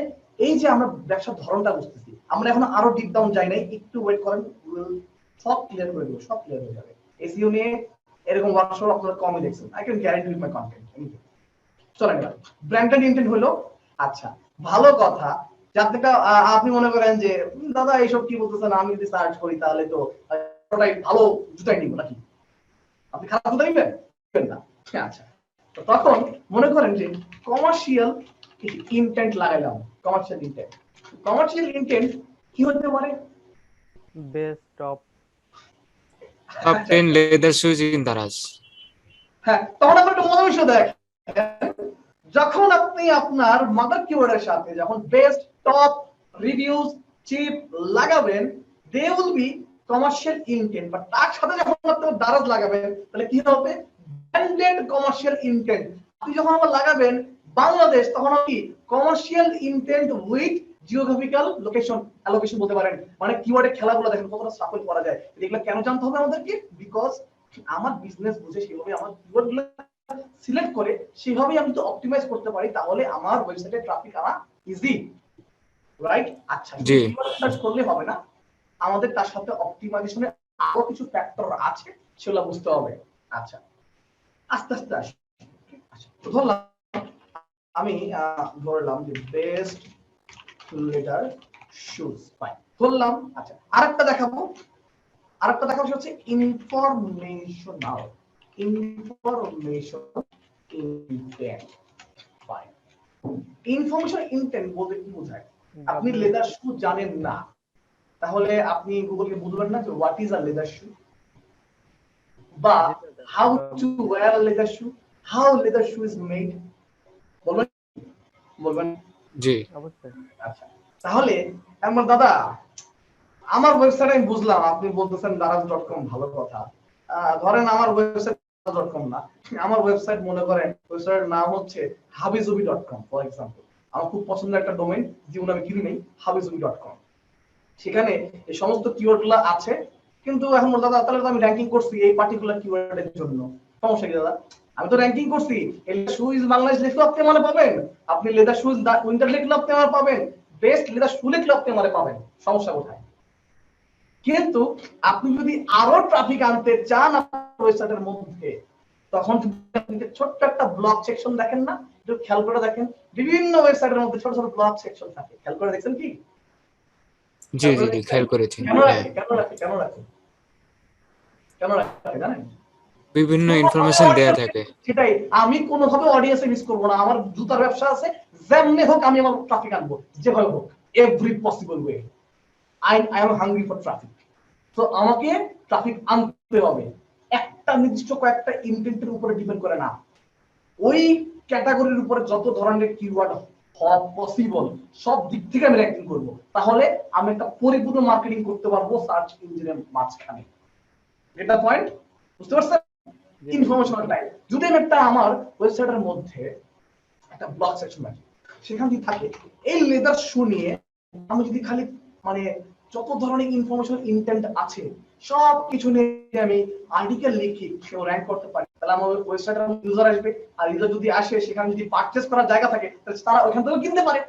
এই যে আমরা ব্যবসার ধরনটা বুঝতেছি, আমরা এখন আরো ডিপ ডাউন যাই নাই, একটু ওয়েট করেন, সব ক্লিয়ার করে দেবো, সব ক্লিয়ার হয়ে যাবে। এসইও নিয়ে এরকম ওয়ার্কশপ আপনারা কমই দেখছেন, I can guarantee with my content. চলেন এবার ব্র্যান্ডেড ইনটেন্ট হলো। আচ্ছা ভালো কথা যে আপনি মনে করেন যে দাদা এইসব কি বলতেছেন, আমি যদি সার্চ করি তাহলে তো ওটাই ভালো জুতাই নিব নাকি? আপনি খারাপ জুতা নিবেন না? আচ্ছা, তো তখন মনে করেন যে কমার্শিয়াল ইনটেন্ট লাগাইলাম, কমার্শিয়াল ইনটেন্ট। কমার্শিয়াল ইন্টেন্ট কি হতে পারে? Best top top 10 leather shoes in Daraz. হ্যাঁ, তখন আবার একটা মজার বিষয় দেখ, যখন আপনি আপনার মাদার কিওয়ার্ডের সাথে যখন বেস্ট, টপ, রিভিউজ, চিপ লাগাবেন, they will be commercial intent. But তার সাথে যখন আপনি দারাজ লাগাবেন তাহলে কি হবে? Branded commercial intent. আপনি যখন আবার লাগাবেন বাংলাদেশ, তখন কি commercial intent with geographical location allocation বলতে পারেন। মানে কিওয়ার্ডের খেলাগুলো দেখেন কতটা সাফল করা যায়। এগুলো কেন জানতে হবে আমাদেরকে? বিকজ আমার বিজনেস বুঝে সেভাবে আমার কিওয়ার্ডগুলো সিলেক্ট করে সেভাবেই আমি তো অপটিমাইজ করতে পারি, তাহলে আমার ওয়েবসাইটে ট্রাফিক আনা ইজি, রাইট? আচ্ছা, জি। সার্চ করলে হবে না, আমাদের তার সাথে অপটিমাইজেশনে আরো কিছু ফ্যাক্টর আছে, সেগুলো বুঝতে হবে। আচ্ছা, আস্তে আস্তে আসি। আচ্ছা, ধরলাম আমি ধরলাম যে বেস্ট লেদার শুজ, ফাইন ধরলাম। আচ্ছা, আরেকটা দেখাবো হচ্ছে informational intent. Fine, information intent বলতে কি বোঝায়? আপনি লেদার শু জানেন না, তাহলে আপনি গুগলকে বলবেন না যে হোয়াট ইজ আ লেদার শু, বা how to wear a leather shoe, how leather shoe is made, বলবেন? জি অবশ্যই। আচ্ছা, তাহলে আমার দাদা আমার ওয়েবসাইট আমি বুঝলাম, আপনি বলতেছেন daraz.com, ভালো কথা। ধরেন আমার ওয়েবসাইট daraz.com না, আমার ওয়েবসাইট মনে করেন ওয়েবসাইটের নাম হচ্ছে habizubi.com ফর এক্সাম্পল। আমার খুব পছন্দের একটা ডোমেইন, জীবনে আমি কিনি নেই, habizubi.com। সেখানে এই সমস্ত কিওয়ার্ডগুলো আছে, কিন্তু এখন দাদা তাহলে তো আমি র্যাঙ্কিং করছি এই পার্টিকুলার কিওয়ার্ডের জন্য, সমস্যা কি দাদা? আমি তো র্যাঙ্কিং করছি, শুজ বাংলাদেশ লিখলেও আপনি মানে পাবেন, আপনি লেদার শুজ উইন্টার লিখলেও আপনি আমার পাবেন, বেস্ট লেদার শু লিখলেও আপনি মানে পাবেন, সমস্যা কোথায়? কিন্তু আপনি যদি আরো ট্রাফিক আনতে চান আপনার ওয়েবসাইটের মধ্যে, তখন আপনি ছোট্ট একটা ব্লগ সেকশন দেখেন না, একটু খেয়াল করে দেখেন, বিভিন্ন ওয়েবসাইটের মধ্যে ছোট ছোট ব্লগ সেকশন থাকে, খেয়াল করে দেখছেন কি? জি জি জি খেয়াল করেছি। কেন হ্যাঁ, রাখে জানেন? বিভিন্ন ইনফরমেশন দেয়া থাকে। সেটাই, আমি কোনোভাবে অডিয়েন্সে মিস করবো না, আমার জুতার ব্যবসা আছে, যেমনি হোক আমি আমার ট্রাফিক আনবো, যেভাবে হোক, every possible way. I am hungry for traffic. তো আমাকে ট্রাফিক আনতে হবে, একটা নির্দিষ্ট কয়েকটা ইন্টেন্টের উপরে ডিপেন্ড করে না, ওই ক্যাটাগরির উপরে যত ধরনের কিওয়ার্ড হওয়া পসিবল সব দিক থেকে আমি র্যাঙ্কিং করব, তাহলে আমি একটা পরিপূর্ণ মার্কেটিং করতে পারবো সার্চ ইঞ্জিনের মাঝখানে। এটা পয়েন্ট, বুঝতে পারছেন? Informational type. যদি আমি একটা আমার ওয়েবসাইটের মধ্যে একটা ব্লগ সেকশন আছে, সেখান থেকে থাকে এই লেদার শু নিয়ে, আমি যদি খালি মানে যত ধরনের ইনফরমেশন ইন্টেন্ট আছে সব কিছু নিয়ে আমি আর্টিকেল লিখি, সেও র্যাঙ্ক করতে পারি, তাহলে আমার ওয়েবসাইটের ইউজার আসবে, আর ইউজার যদি আসে সেখানে যদি পারচেজ করার জায়গা থাকে তাহলে তারা ওখান থেকে কিনতে পারে।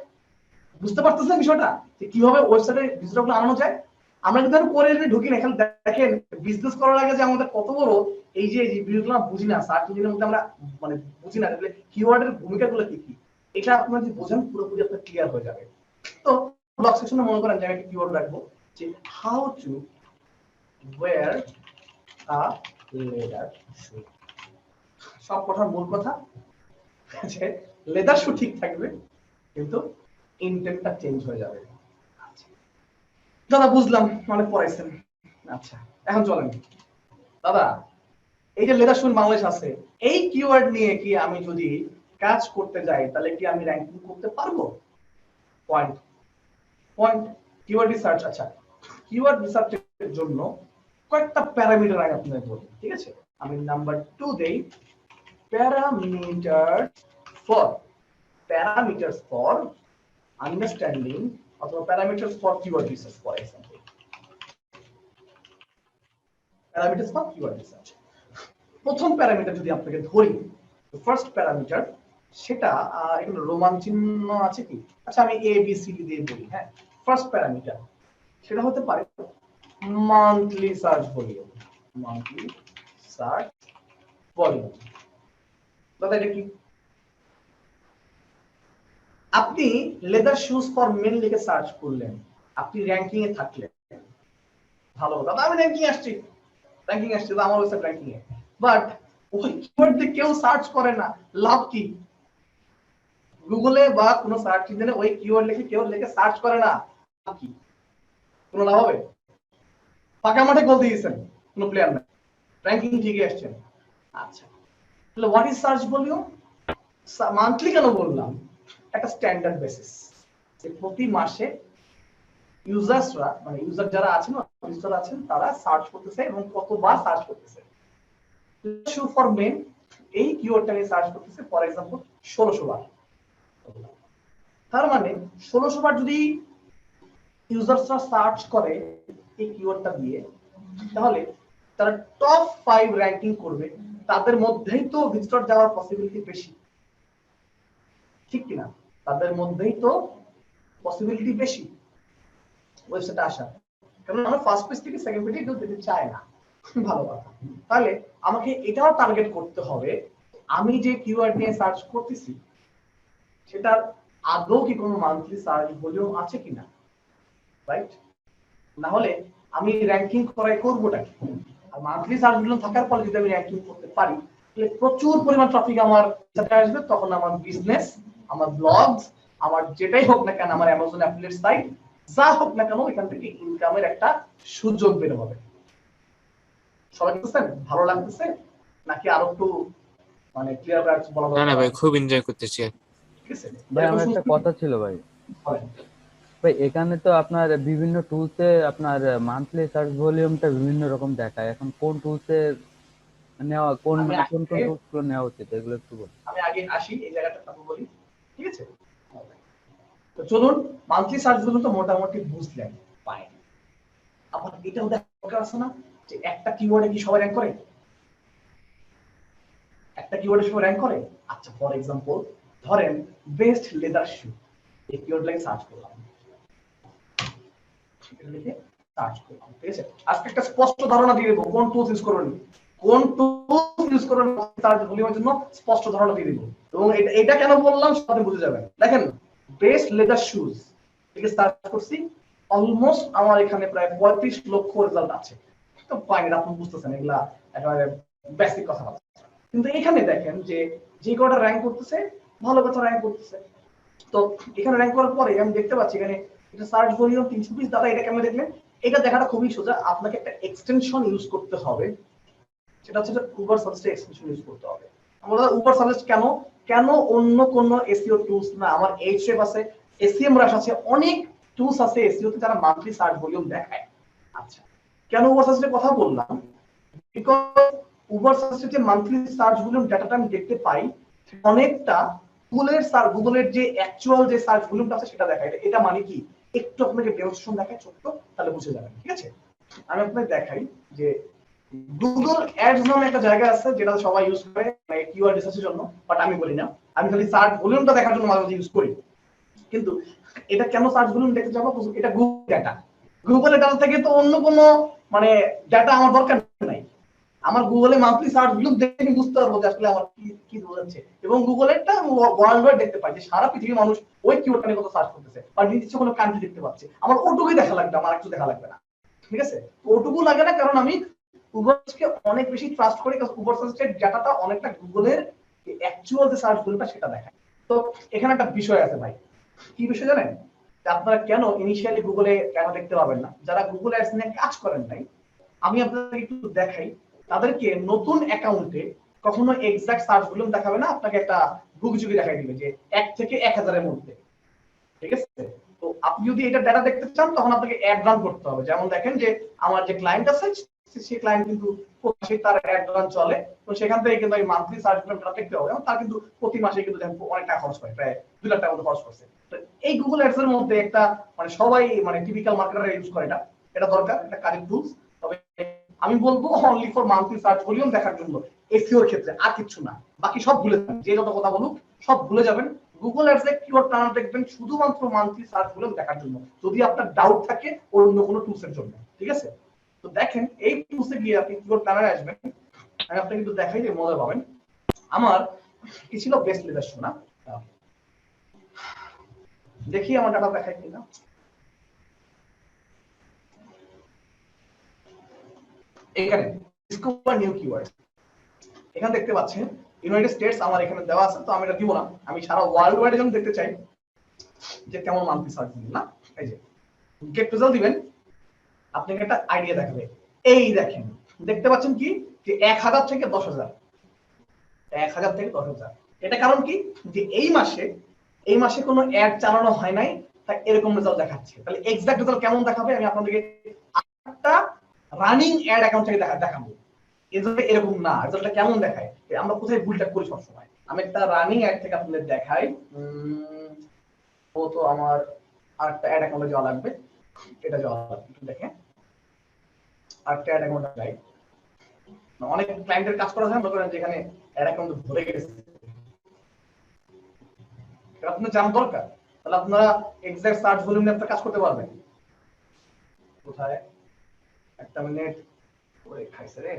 বুঝতে পারতেছেন বিষয়টা যে কিভাবে ওয়েবসাইটে ভিজিটরগুলো আনানো যায়? আমরা কিন্তু করে ঢুকি না, এখানে দেখেন বিজনেস করার আগে যে আমাদের কত বড় এই যে ভিডিওগুলো বুঝি না, সার্চ ইঞ্জিনের মধ্যে আমরা মানে বুঝি না কিওয়ার্ডের ভূমিকাগুলো কি কি, এটা আপনারা যদি বোঝেন পুরোপুরি আপনার ক্লিয়ার হয়ে যাবে। তো ব্লগ সেকশনে মনে করেন যে আমি একটা কিওয়ার্ড রাখবো যে how to wear a leather shoe. সব কথার মূল কথা যে লেদার শু ঠিক থাকবে, কিন্তু ইন্টেন্টটা চেঞ্জ হয়ে যাবে। আচ্ছা দাদা বুঝলাম, অনেক পড়াইছেন। আচ্ছা এখন চলেন দাদা, এই যে লেদার শু বাংলাদেশ আছে, এই কিওয়ার্ড নিয়ে কি আমি যদি কাজ করতে যাই তাহলে কি আমি র্যাঙ্কিং করতে পারবো? Point keyword research. আচ্ছা, কিওয়ার্ড রিসার্চের জন্য কয়েকটা প্যারামিটার আমি আপনাদের বলি, ঠিক আছে? আমি নাম্বার 2 দেই, প্যারামিটারস ফর আন্ডারস্ট্যান্ডিং, অথবা parameters for keyword research for example. Parameters for keyword research, প্রথম প্যারামিটার যদি আপনাকে ধরি, ফার্স্ট প্যারামিটার, সেটা এখানে রোমান চিহ্ন আছে কি? আচ্ছা আমি এ বি সি ডি দিয়ে বলি। হ্যাঁ, ফার্স্ট প্যারামিটার সেটা হতে পারে monthly search volume. Monthly search volume, দাদা এটা কি? আপনি লেদার শুজ ফর মেন লিখে সার্চ করলেন, আপনি র‍্যাঙ্কিং এ থাকলেন, ভালো দাদা আমি র‍্যাঙ্কিং আসছি তো আমার ওয়েবসাইট র‍্যাঙ্কিং এ, বাট ওই কিওয়ার্ড দিয়ে কেউ সার্চ করে না, লাভ কি? গুগলে বা কোনো সার্চ ইঞ্জিনে ওই কিওয়ার্ড লিখে কেউ লিখে সার্চ করে না, কি কোনো লাভ হবে? ফাঁকা মাঠে গোল দিয়েছেন, কোনো প্লেয়ার নাই, র্যাঙ্কিং ঠিকই আসছেন। আচ্ছা, তাহলে what is search volume? Monthly কেন বললাম? একটা স্ট্যান্ডার্ড বেসিস, যে প্রতি মাসে ইউজার্সরা মানে ইউজার যারা আছেন তারা সার্চ করতেছে এবং কতবার সার্চ করতেছে। ফর মেন এই কিওয়ার্ডটা নিয়ে সার্চ করতেছে ফর এক্সাম্পল 1600 বার। তার মানে 1600 বার যদি ইউজার্সরা সার্চ করে এই কিওয়ার্ডটা দিয়ে, তাহলে তারা টপ 5 র‍্যাঙ্কিং করবে, তাদের মধ্যেই তো ভিজিটর যাওয়ার পসিবিলিটি বেশি, ঠিক কিনা? তাদের মধ্যেই তো পসিবিলিটি বেশি ওয়েবসাইটে আসা, কারণ আমরা ফার্স্ট পেজ থেকে সেকেন্ড পেজে কেউ যেতে চায় না। ভালো কথা। তাহলে আমাকে এটাও টার্গেট করতে হবে, আমি যে কিওয়ার্ড নিয়ে সার্চ করতেছি সেটার আদৌ কি কোনো মান্থলি সার্চ ভলিউম আছে কিনা, রাইট? না হলে আমি র‍্যাঙ্কিং করাই করবোটা কি? আর মান্থলি সার্চ ভলিউম থাকার পরে যদি আমি র‍্যাঙ্কিং করতে পারি, তাহলে প্রচুর পরিমাণ ট্রাফিক আমার সাথে আসবে, তখন আমার বিজনেস, আমার ব্লগস, আমার যেটাই হোক না কেন, আমার অ্যামাজন অ্যাফিলিয়েট সাইট যা হোক না কেন, এখান থেকে ইনকামের একটা সুযোগ বের হবে। সবাই বুঝছেন? ভালো লাগতেছে নাকি আরো একটু মানে ক্লিয়ার করে বলা না না ভাই, খুব এনজয় করতেছি। ঠিক আছে ভাই, আমার একটা কথা ছিল ভাই। ভাই, এখানে তো আপনার বিভিন্ন টুলসে আপনার মান্থলি সার্চ ভলিউমটা বিভিন্ন রকম দেখায়। এখন কোন টুলসে নেওয়া, কোন কোন টুলসগুলো নেওয়া উচিত, এগুলো একটু বলুন। আমি আগে আসি এই জায়গাটা কথা বলি, ঠিক আছে? তো চলুন, মান্থলি সার্চ ভলিউম তো মোটামুটি বুঝলেন, ফাইন। আবার এটাও দরকার আছে না যে একটা কিওয়ার্ডে কি সবাই র‍্যাঙ্ক করে? একটা কিওয়ার্ডে সবাই র‍্যাঙ্ক করে? আচ্ছা, ফর এক্সাম্পল ধরেন বেস্ট লেদার শু, এই কিওয়ার্ড লাইন সার্চ করলাম, এটা লিখে সার্চ করলাম, ঠিক আছে? আজকে একটা স্পষ্ট ধারণা দিয়ে দেব কোন টুলস ইউজ করবেন, কোন টুলস ইউজ করবেন সার্চ ভলিউমের জন্য স্পষ্ট ধারণা দিয়ে দেব। এবং এটা কেন বললাম সবাই বুঝে যাবেন। দেখেন, বেস্ট লেদার শুজ থেকে সার্চ করছি, অলমোস্ট আমার এখানে প্রায় 35 লক্ষ রেজাল্ট আছে। তো ফাইন, আপনি বুঝতেছেন এগুলা একেবারে বেসিক কথা। কিন্তু এখানে দেখেন যে কটা র‍্যাঙ্ক করতেছে, ভালো কথা র‍্যাঙ্ক করতেছে। তো এখানে র‍্যাঙ্ক করার পরে আমি দেখতে পাচ্ছি এখানে এটা সার্চ ভলিউম 320। দাদা এটা কেমন দেখলেন? এটা দেখাটা খুবই সোজা, আপনাকে একটা এক্সটেনশন ইউজ করতে হবে, সেটা হচ্ছে উবার সাজেস্ট এক্সটেনশন ইউজ করতে হবে। আমরা উবার সাজেস্ট কেন অন্য কোন এসইও টুলস না? আমার এইচএফ আছে, এসইএমরাশ আছে, অনেক টুলস আছে এসইও তে যারা মান্থলি সার্চ ভলিউম দেখায়। আচ্ছা, কেন উবার সাজেস্টের কথা বললাম? বিকজ উবার সাজেস্টে মান্থলি সার্চ ভলিউম ডাটাটা আমি দেখতে পাই অনেকটা গুগলের যে অ্যাকচুয়াল যে সার্চ ভলিউমটা আছে সেটা দেখায়। এটা মানে কি, একটু আপনাকে ডেমনস্ট্রেশন দেখায় ছোট্ট, তাহলে বুঝে যাবেন, ঠিক আছে? আমি আপনাকে দেখাই যে গুগল অ্যাডস নামে একটা জায়গা আছে যেটা সবাই ইউজ করে মানে কিওয়ার্ড রিসার্চের জন্য, বাট আমি বলি না, আমি খালি সার্চ ভলিউমটা দেখার জন্য মাঝে মাঝে ইউজ করি। কিন্তু এটা কেন সার্চ ভলিউম দেখতে যাবো? এটা গুগল ডাটা, গুগলের ডাটা থেকে তো অন্য কোনো মানে ডাটা আমার দরকার নাই। আমার গুগলে মান্থলি সার্চ ভলিউম দেখে বুঝতে পারবো যে আসলে আমার কি বোঝাচ্ছে, এবং গুগলেরটা ওয়ার্ল্ড ওয়াইড দেখতে পাই যে সারা পৃথিবীর মানুষ ওই কিওয়ার্ডটা নিয়ে কত সার্চ করতেছে, বা নির্দিষ্ট কোনো কান্ট্রি দেখতে পাচ্ছে। আমার ওটুকুই দেখা লাগবে, আমার কিছু দেখা লাগবে না, ঠিক আছে? ওটুকু লাগে না, কারণ আমি উবারকে অনেক বেশি ট্রাস্ট করি, কারণ উবার সাজেস্টেড ডাটাটা অনেকটা গুগলের অ্যাকচুয়াল যে সার্চ ভলিউমটা সেটা দেখায়। তো এখানে একটা বিষয় আছে ভাই, কি বিষয় জানেন? আপনারা কেন ইনিশিয়ালি গুগলে কেন দেখতে পাবেন না? যারা গুগল অ্যাডস নিয়ে কাজ করেন নাই, আমি আপনাদের একটু দেখাই, তাদেরকে নতুন অ্যাকাউন্টে কখনো এক্সাক্ট সার্চ ভলিউম দেখাবে না, আপনাকে একটা বুকযুগি দেখাই দিবে যে 1 থেকে 1000 এর মধ্যে, ঠিক আছে? তো আপনি যদি এটা ডাটা দেখতে চান তখন আপনাকে অ্যাড রান করতে হবে। যেমন দেখেন যে আমার যে ক্লায়েন্ট আছে সেই ক্লায়েন্ট কিন্তু প্রতি তার অ্যাড রান চলে, তো সেখান থেকে কিন্তু আমি মান্থলি সার্চ ভলিউমটা দেখতে হবে, এবং তার কিন্তু প্রতি মাসে কিন্তু দেখেন অনেক টাকা খরচ করে, প্রায় 2 লাখ টাকা মতো খরচ করছে। তো এই গুগল অ্যাডস এর মধ্যে একটা মানে সবাই মানে টিপিক্যাল মার্কেটাররা ইউজ করে এটা দরকার, এটা কারেক্ট টুলস। তবে আমি বলবো only for monthly search volume দেখার জন্য, এসইও এর ক্ষেত্রে আর কিছু না। বাকি সব ভুলে যাবেন, যে যত কথা বলুক সব ভুলে যাবেন। গুগল অ্যাডস এ কিওয়ার্ড টানা দেখবেন শুধুমাত্র মান্থলি সার্চ ভলিউম দেখার জন্য, যদি আপনার ডাউট থাকে অন্য কোনো টুলসের জন্য, ঠিক আছে? তো দেখেন এই টুলসে গিয়ে আপনি কিওয়ার্ড টানায় আসবেন, আমি আপনাকে একটু দেখাই যে মজা পাবেন। আমার কি ছিল, বেস্ট লেদার শু না, দেখি আমার ডাটা দেখাই কিনা। এখানে ডিসকভার নিউ কিওয়ার্ড, এখানে দেখতে পাচ্ছেন ইউনাইটেড স্টেটস আমার এখানে দেওয়া আছে, তো আমি এটা দিব না, আমি সারা ওয়ার্ল্ড ওয়াইড জন্য দেখতে চাই যে কেমন মান্থলি সার্চ দিন না। এই যে গেট রেজাল্ট দিবেন, আপনাকে একটা আইডিয়া দেখাবে। এই দেখেন, দেখতে পাচ্ছেন কি যে 1000 থেকে 10000, 1000 থেকে 10000। এটা কারণ কি যে এই মাসে কোনো অ্যাড চালানো হয় নাই, তাই এরকম রেজাল্ট দেখাচ্ছে। তাহলে এক্সাক্ট রেজাল্ট কেমন দেখাবে আমি আপনাদেরকে একটা রানিং অ্যাড অ্যাকাউন্ট থেকে দেখাবো। এরকম না, রেজাল্টটা কেমন দেখায়, আমরা কোথায় ভুলটা করি সবসময়। আমি একটা রানিং অ্যাড থেকে আপনাদের দেখাই। ও তো আমার আরেকটা অ্যাড অ্যাকাউন্টে যাওয়া লাগবে, এটা যাওয়া লাগবে, একটু দেখেন আরেকটা অ্যাড অ্যাকাউন্ট যাই। অনেক ক্লায়েন্টের কাজ করা হয়, মনে করেন যেখানে অ্যাড অ্যাকাউন্ট ভরে গেছে, আপনার জানা দরকার, তাহলে আপনারা এক্সাক্ট সার্চ ভলিউম নিয়ে একটা কাজ করতে পারবেন। কোথায় একটা মিনিট ওরে খাইছে রে,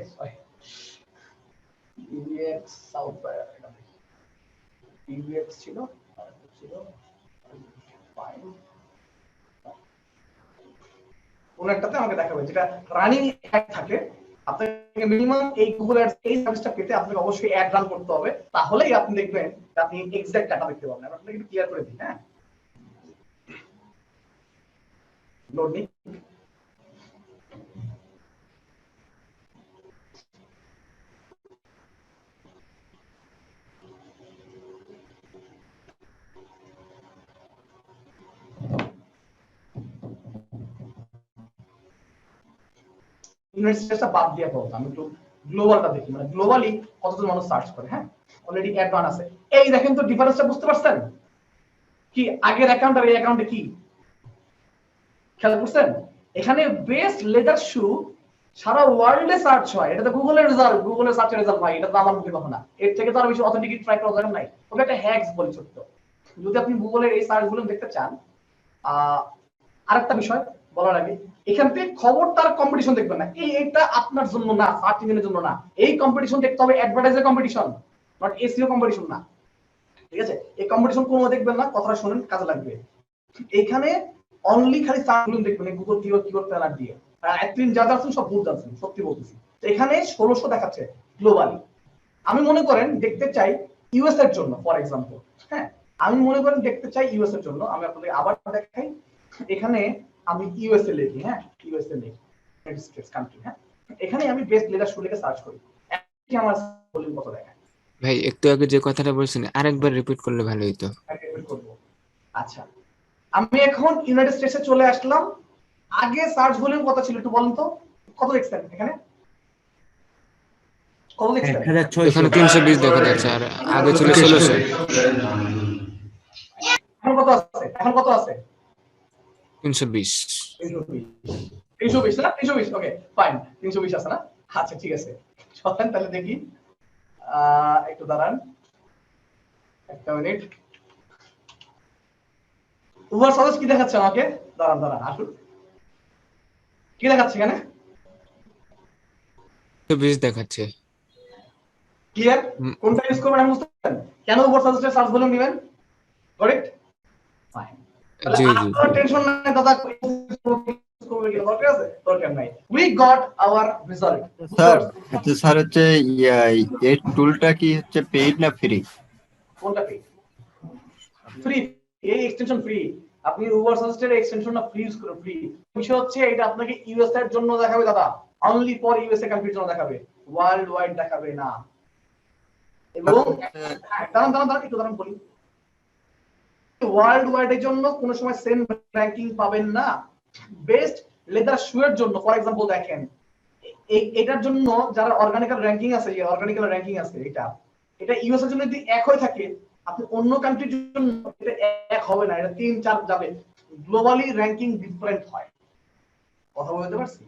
ইভিএক্স সাউথ বায়ার, এটা ইভিএক্স ছিল আর ছিল ফাইন, কোন একটাতে আমাকে দেখাবে যেটা রানিং অ্যাড থাকে। আপনাকে মিনিমাম এই গুগল অ্যাডস এই সার্ভিসটা পেতে আপনাকে অবশ্যই অ্যাড রান করতে হবে, তাহলেই আপনি দেখবেন যে আপনি এক্সাক্ট ডাটা দেখতে পাবেন। আপনাকে একটু ক্লিয়ার করে দিই। হ্যাঁ, লোডিং ইউনাইটেড স্টেটসটা বাদ দিয়ে পাবো, আমি একটু গ্লোবালটা দেখি, মানে গ্লোবালি কতজন মানুষ সার্চ করে। হ্যাঁ, অলরেডি অ্যাড রান আছে। এই দেখেন তো ডিফারেন্সটা বুঝতে পারছেন কি, আগের অ্যাকাউন্ট আর এই অ্যাকাউন্টে কি খেয়াল করছেন? এখানে বেস্ট লেদার শু সারা ওয়ার্ল্ডে সার্চ হয়, এটা তো গুগলের রেজাল্ট, গুগলের সার্চের রেজাল্ট ভাই, এটা তো আমার মুখে কথা না। এর থেকে তো আরো বেশি অথেন্টিকেট ট্রাই করা দরকার নাই। তবে একটা হ্যাকস বলি ছোট্ট, যদি আপনি গুগলের এই সার্চগুলো দেখতে চান, আরেকটা বিষয় বলার আগে, এখান থেকে খবর তার কম্পিটিশন দেখবেন না, এইটা আপনার জন্য না, সার্চ ইঞ্জিনের জন্য না। এই কম্পিটিশন দেখতে হবে advertiser competition, not SEO competition না। ঠিক আছে, এই কম্পিটিশন কোনো দেখবেন না, কথাটা শুনেন, কাজে লাগবে। এখানে অনলি খালি সার্চগুলো দেখবেন গুগল কিওয়ার্ড প্ল্যানার দিয়ে। আর এতদিন যা যাচ্ছেন সব ভুল যাচ্ছেন, সত্যি বলতেছি। তো এখানে 1600 দেখাচ্ছে গ্লোবালি। আমি মনে করেন দেখতে চাই ইউএস এর জন্য, ফর এক্সাম্পল। হ্যাঁ, আমি মনে করেন দেখতে চাই ইউএস এর জন্য, আমি আপনাদের আবার দেখাই। এখানে আমি ইউএসএ লিখি, হ্যাঁ ইউএসএ লিখি, ইউনাইটেড স্টেটস কান্ট্রি। হ্যাঁ, এখানে আমি বেস্ট লেদার শু লিখে সার্চ করি, কি আমার ভলিউম কত দেখায়। ভাই একটু আগে যে কথাটা বলছেন আরেকবার রিপিট করলে ভালো হতো। আচ্ছা, আমি এখন ইউনাইটেড স্টেটসে চলে আসলাম। আগে সার্চ ভলিউম কত ছিল একটু বলুন তো, কত দেখছেন এখানে? কত দেখছেন? এখানে 320 দেখা যাচ্ছে, আর আগে ছিল 1600। এখন কত আছে? এখন কত আছে? 320। 320 না? 320, ওকে ফাইন, 320 আছে না? আচ্ছা ঠিক আছে, চলেন তাহলে দেখি। একটু দাঁড়ান, একটা মিনিট। উবার সাজেস্ট কি দেখাচ্ছে আমাকে? দাঁড়ান দাঁড়ান, আসুন, কি দেখাচ্ছে এখানে? 320 দেখাচ্ছে। ক্লিয়ার? কোনটা ইউজ করবেন আমি বুঝতে পারছেন কেন উবার সাজেস্টের সার্চ ভলিউম নেবেন। Correct, fine. জি জি, আপনার টেনশন নাই দাদা, করবে কি দরকার আছে? দরকার নাই। We got our result. Sir আচ্ছা স্যার হচ্ছে এই টুলটা কি হচ্ছে পেইড না ফ্রি? কোনটা পেইড? ফ্রি, এই এক্সটেনশন ফ্রি। আপনি উবার সাজেস্টের এক্সটেনশনটা ফ্রি ইউজ করুন, ফ্রি। বিষয় হচ্ছে এটা আপনাকে ইউএস এর জন্য দেখাবে দাদা, অনলি ফর ইউএসএ কান্ট্রির জন্য দেখাবে, ওয়ার্ল্ড ওয়াইড দেখাবে না। এবং দাঁড়ান দাঁড়ান দাঁড়ান একটু দাঁড়ান বলি, ওয়ার্ল্ড ওয়াইড এর জন্য কোনো সময় সেম র‍্যাঙ্কিং পাবেন না। বেস্ট লেদার শু এর জন্য ফর एग्जांपल দেখেন, এটার জন্য যারা অর্গানিক্যাল র‍্যাঙ্কিং আছে, এই অর্গানিক্যাল র‍্যাঙ্কিং আছে, এটা ইউএস এর জন্য যদি এক হয়ে থাকে, আপনি অন্য কান্ট্রির জন্য এটা এক হবে না, এটা 3-4 যাবে। গ্লোবালি র‍্যাঙ্কিং ডিফারেন্ট হয়, কথা বলতে পারছি?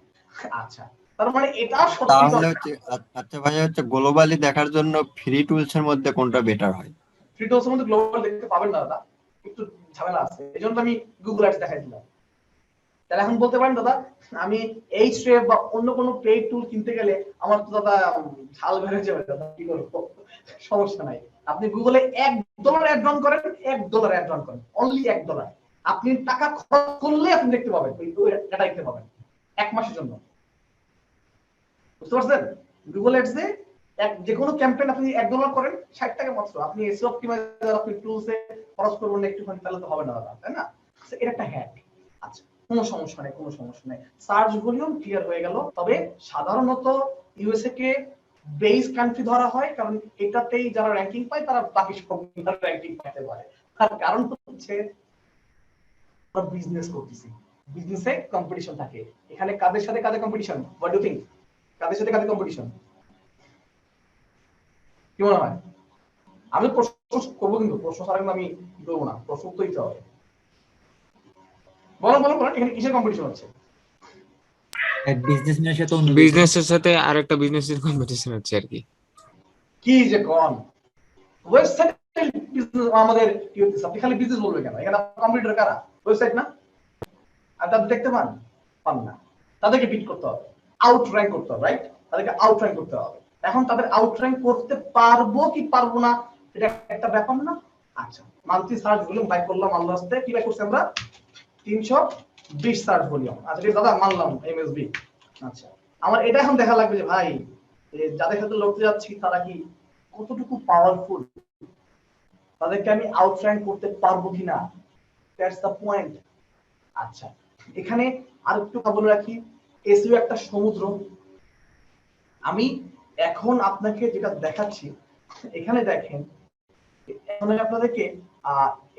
আচ্ছা, তার মানে এটা সত্যি। তাহলে হচ্ছে আচ্ছা ভাই, হচ্ছে গ্লোবালি দেখার জন্য ফ্রি টুলস এর মধ্যে কোনটা বেটার হয়? ফ্রি টুলস এর মধ্যে গ্লোবাল দেখতে পাবেন না দাদা, একটু ঝামেলা আছে, এজন্য আমি গুগল অ্যাডস দেখাই দিলাম। তাহলে এখন বলতে পারেন দাদা, আমি এইচরেফ বা অন্য কোনো পেইড টুল কিনতে গেলে আমার তো দাদা ঝাল বেড়ে যাবে দাদা, কি করব? সমস্যা নাই, আপনি গুগলে $1 অ্যাড রান করেন, $1 অ্যাড রান করেন, অনলি $1। আপনি টাকা খরচ করলে আপনি দেখতে পাবেন, ওই ডাটা দেখতে পাবেন 1 মাসের জন্য। বুঝতে পারছেন? গুগল অ্যাডসে যে কোনো ক্যাম্পেইন আপনি $1 করেন 60 টাকা মাত্র। আপনি এসইও অপটিমাইজার আপনি টুলসে খরচ করবেন একটুখানি, তাহলে তো হবে না দাদা, তাই না? এটা একটা হ্যাক। আচ্ছা, কোনো সমস্যা নেই, কোনো সমস্যা নেই। সার্চ ভলিউম ক্লিয়ার হয়ে গেল। তবে সাধারণত ইউএসএ কে বেস কান্ট্রি ধরা হয়, কারণ এটাতেই যারা র্যাঙ্কিং পায় তারা বাকি সব র্যাঙ্কিং পাইতে পারে। তার কারণ হচ্ছে আমরা বিজনেস করতেছি, বিজনেসে কম্পিটিশন থাকে। এখানে কাদের সাথে কাদের কম্পিটিশন? What do think? কাদের সাথে কাদের কম্পিটিশন? কি মনে হয়? আমি প্রশ্ন করবো, কিন্তু প্রশ্ন ছাড়া কিন্তু আমি দেবো না, প্রশ্ন উত্তর দিতে হবে। বলো বলো বলো, এখানে কিসের কম্পিটিশন হচ্ছে? এক বিজনেসম্যানের সাথে অন্য বিজনেসের সাথে আরেকটা বিজনেসের কম্পিটিশন হচ্ছে আর কি। কি যে কোন ওয়েবসাইট বিজনেস আমাদের কি হচ্ছে? আপনি খালি বিজনেস বলবে কেন? এখানে কম্পিউটার কারা? ওয়েবসাইট না? আর তাদের দেখতে পান পান না, তাদেরকে বিট করতে হবে, আউট র্যাঙ্ক করতে হবে, রাইট? তাদেরকে আউট র্যাঙ্ক করতে হবে। এখন তাদের আউট র্যাঙ্ক করতে পারবো কি পারবো না, এটা একটা ব্যাপার না? আচ্ছা, মান্থলি সার্চ ভলিউম বাই করলাম আল্লাহ রাস্তে, কি বাই করছি আমরা? 320 সার্চ ভলিউম। আচ্ছা ঠিক দাদা, মানলাম এমএসবি। আচ্ছা, আমার এটা এখন দেখা লাগবে যে ভাই যাদের সাথে লড়তে যাচ্ছি তারা কি কতটুকু পাওয়ারফুল, তাদেরকে আমি আউট র্যাঙ্ক করতে পারবো কিনা, দ্যাটস দ্য পয়েন্ট। আচ্ছা, এখানে আরেকটু বলে রাখি, এসইও একটা সমুদ্র। আমি এখন আপনাকে যেটা দেখাচ্ছি, এখানে দেখেন, এখন আমি আপনাদেরকে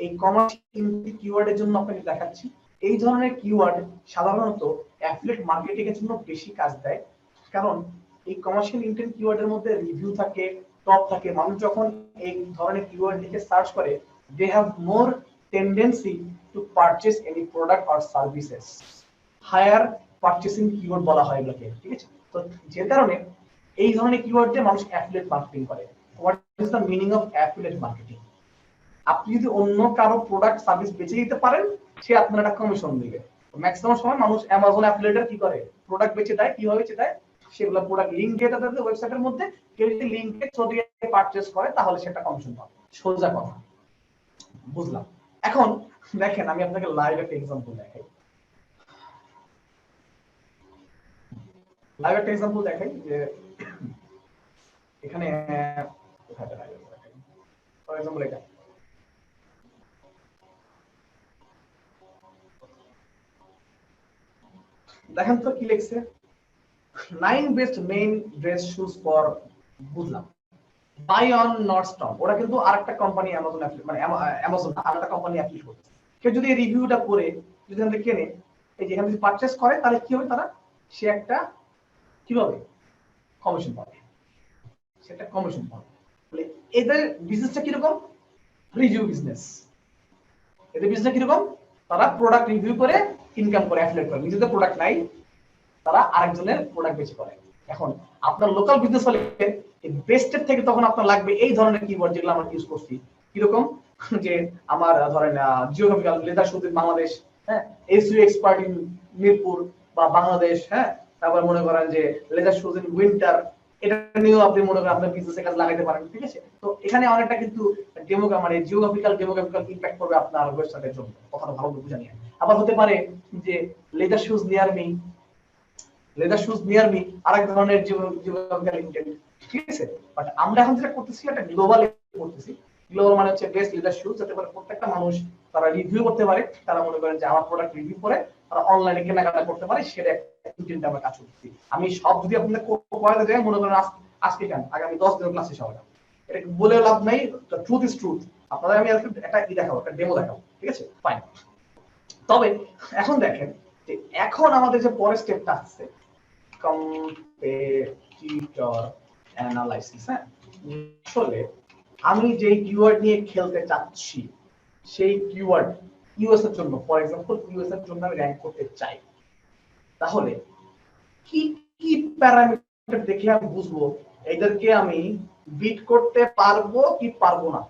এই কমার্শিয়াল কিওয়ার্ডের জন্য আপনাকে দেখাচ্ছি। এই ধরনের কিওয়ার্ড সাধারণত অ্যাফিলিয়েট মার্কেটিং এর জন্য বেশি কাজ দেয়, কারণ এই কমার্শিয়াল ইন্টেন্ট কিওয়ার্ডের মধ্যে রিভিউ থাকে, টপ থাকে। মানুষ যখন এই ধরনের কিওয়ার্ড লিখে সার্চ করে, they have more tendency to purchase any product or services. Higher purchasing keyword বলা হয় এগুলোকে, ঠিক আছে? তো যে কারণে এই ধরনের কিওয়ার্ড দিয়ে মানুষ অ্যাফিলিয়েট মার্কেটিং করে। What is the meaning of affiliate marketing? আপনি যদি অন্য কারো প্রোডাক্ট সার্ভিস বেচে দিতে পারেন, সে আপনার একটা কমিশন দিবে। ম্যাক্সিমাম সময় মানুষ অ্যামাজন অ্যাফিলিয়েটর কি করে, প্রোডাক্ট বেচে দেয়। কিভাবে বেচে দেয়? সেগুলো প্রোডাক্ট লিংক দিয়ে তাদের ওয়েবসাইটের মধ্যে, কেউ যদি লিংকে থ্রু দিয়ে পারচেজ করে তাহলে সেটা কমিশন পাবে। সোজা কথা, বুঝলাম। এখন দেখেন, আমি আপনাকে লাইভ একটা এক্সাম্পল দেখাই। লাইভ একটা এক্সাম্পল দেখাই যে এখানে ফর এক্সাম্পল এটা দেখেন তো কি লিখছে, 9 best main dress shoes for, বুঝলাম, বাই অন নর্থস্টর্ম। ওরা কিন্তু আরেকটা কোম্পানি, অ্যামাজন মানে অ্যামাজন আরেকটা কোম্পানি অ্যাপ্লিকেট করতেছে। কেউ যদি এই রিভিউটা করে যদি আমাদের কেনে, এই যে এখানে যদি পারচেজ করে, তাহলে কি হবে? তারা সে একটা কিভাবে কমিশন পাবে, সেটা কমিশন পাবে। বলে এদের বিজনেসটা কিরকম? Review business. এদের বিজনেসটা কিরকম? তারা প্রোডাক্ট রিভিউ করে ইনকাম করে, অ্যাফিলিয়েট করে। নিজেদের প্রোডাক্ট নাই, তারা আরেকজনের প্রোডাক্ট বেচে করে। এখন আপনার লোকাল বিজনেস হলে এই বেস্টের থেকে তখন আপনার লাগবে এই ধরনের কিওয়ার্ড যেগুলো আমরা ইউজ করছি। কিরকম? যে আমার ধরেন geographical leather shoes in Bangladesh, হ্যাঁ, এসইও এক্সপার্ট ইন মিরপুর বা বাংলাদেশ, হ্যাঁ, তারপর মনে করেন যে লেদার শুজ ইন উইন্টার, এটা নিয়েও আপনি মনে করেন আপনার বিজনেসে কাজ লাগাইতে পারেন, ঠিক আছে? তো এখানে অনেকটা কিন্তু মানে জিওগ্রাফিক্যাল ইমপ্যাক্ট করবে আপনার ওয়েবসাইটের জন্য, কথাটা ভালো করে বুঝে নিয়ে। আবার হতে পারে যে leather shoes near me, leather shoes near me আরেক ধরনের জিওগ্রাফিক্যাল ইন্টেন্ট, ঠিক আছে? বাট আমরা এখন যেটা করতেছি এটা গ্লোবাল করতেছি। গ্লোবাল মানে হচ্ছে বেস্ট লেদার শুজ, যাতে করে প্রত্যেকটা মানুষ তারা রিভিউ করতে পারে, তারা মনে করেন যে আমার প্রোডাক্ট রিভিউ করে তারা অনলাইনে কেনাকাটা করতে পারে, সেটা ইন্টেন্ট আমরা কাজ করতেছি। আমি সব যদি আপনাদের কয়েকটা জায়গায় মনে করেন আজকে কেন আগামী 10 দিনের ক্লাসে সবাই, এটা বলে লাভ নাই, ট্রুথ ইজ ট্রুথ। আপনাদের আমি একটা দেখাবো, একটা ডেমো দেখাবো, ঠিক আছে? ফাইন। তবে এখন দেখেন যে এখন আমাদের যে পরের স্টেপটা আসছে, কম্পিটিটর অ্যানালাইসিস। হ্যাঁ, আসলে আমি যে কিওয়ার্ড নিয়ে খেলতে চাচ্ছি, সেই কিওয়ার্ড ইউএস এর জন্য, ফর এক্সাম্পল ইউএস এর জন্য আমি র‍্যাঙ্ক করতে চাই, তাহলে কি কি প্যারামিটার দেখে আমি বুঝবো এদেরকে আমি বিট করতে পারবো কি পারবো না?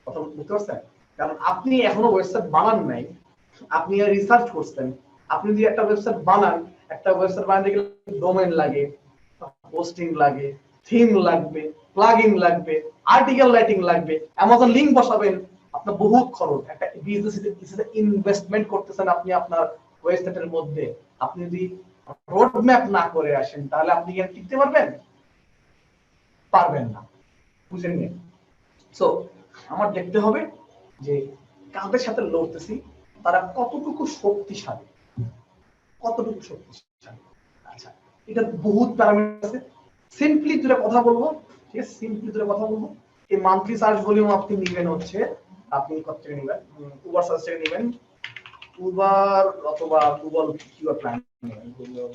কথা বুঝতে পারছেন? কারণ আপনি এখনো ওয়েবসাইট বানান নাই, আপনি রিসার্চ করছেন। আপনি যদি একটা ওয়েবসাইট বানান, একটা ওয়েবসাইট বানাতে গেলে ডোমেইন লাগে, হোস্টিং লাগে, থিম লাগবে, প্লাগইন লাগবে, আর্টিকেল রাইটিং লাগবে, অ্যামাজন লিংক বসাবেন, আপনার বহুত খরচ। একটা বিজনেস ইনভেস্টমেন্ট করতেছেন আপনি আপনার ওয়েবসাইটের মধ্যে। আপনি যদি রোড ম্যাপ না করে আসেন, তাহলে আপনি কি টিকতে পারবেন? পারবেন না, বুঝে নিয়ে। সো আমার দেখতে হবে যে কাদের সাথে লড়তেছি তারা কতটুকু শক্তিশালী, কতটুকু শক্তিশালী। আচ্ছা, এটা বহুত প্যারামিটার আছে, সিম্পলি দুটো কথা বলবো, ঠিক আছে, সিম্পলি দুটো কথা বলবো। এই মান্থলি সার্চ ভলিউম আপনি নেবেন হচ্ছে, আপনি কত থেকে নেবেন, উবার সার্চ থেকে নেবেন, উবার অথবা গুগল কিওয়ার্ড প্ল্যান নেবেন, গুগল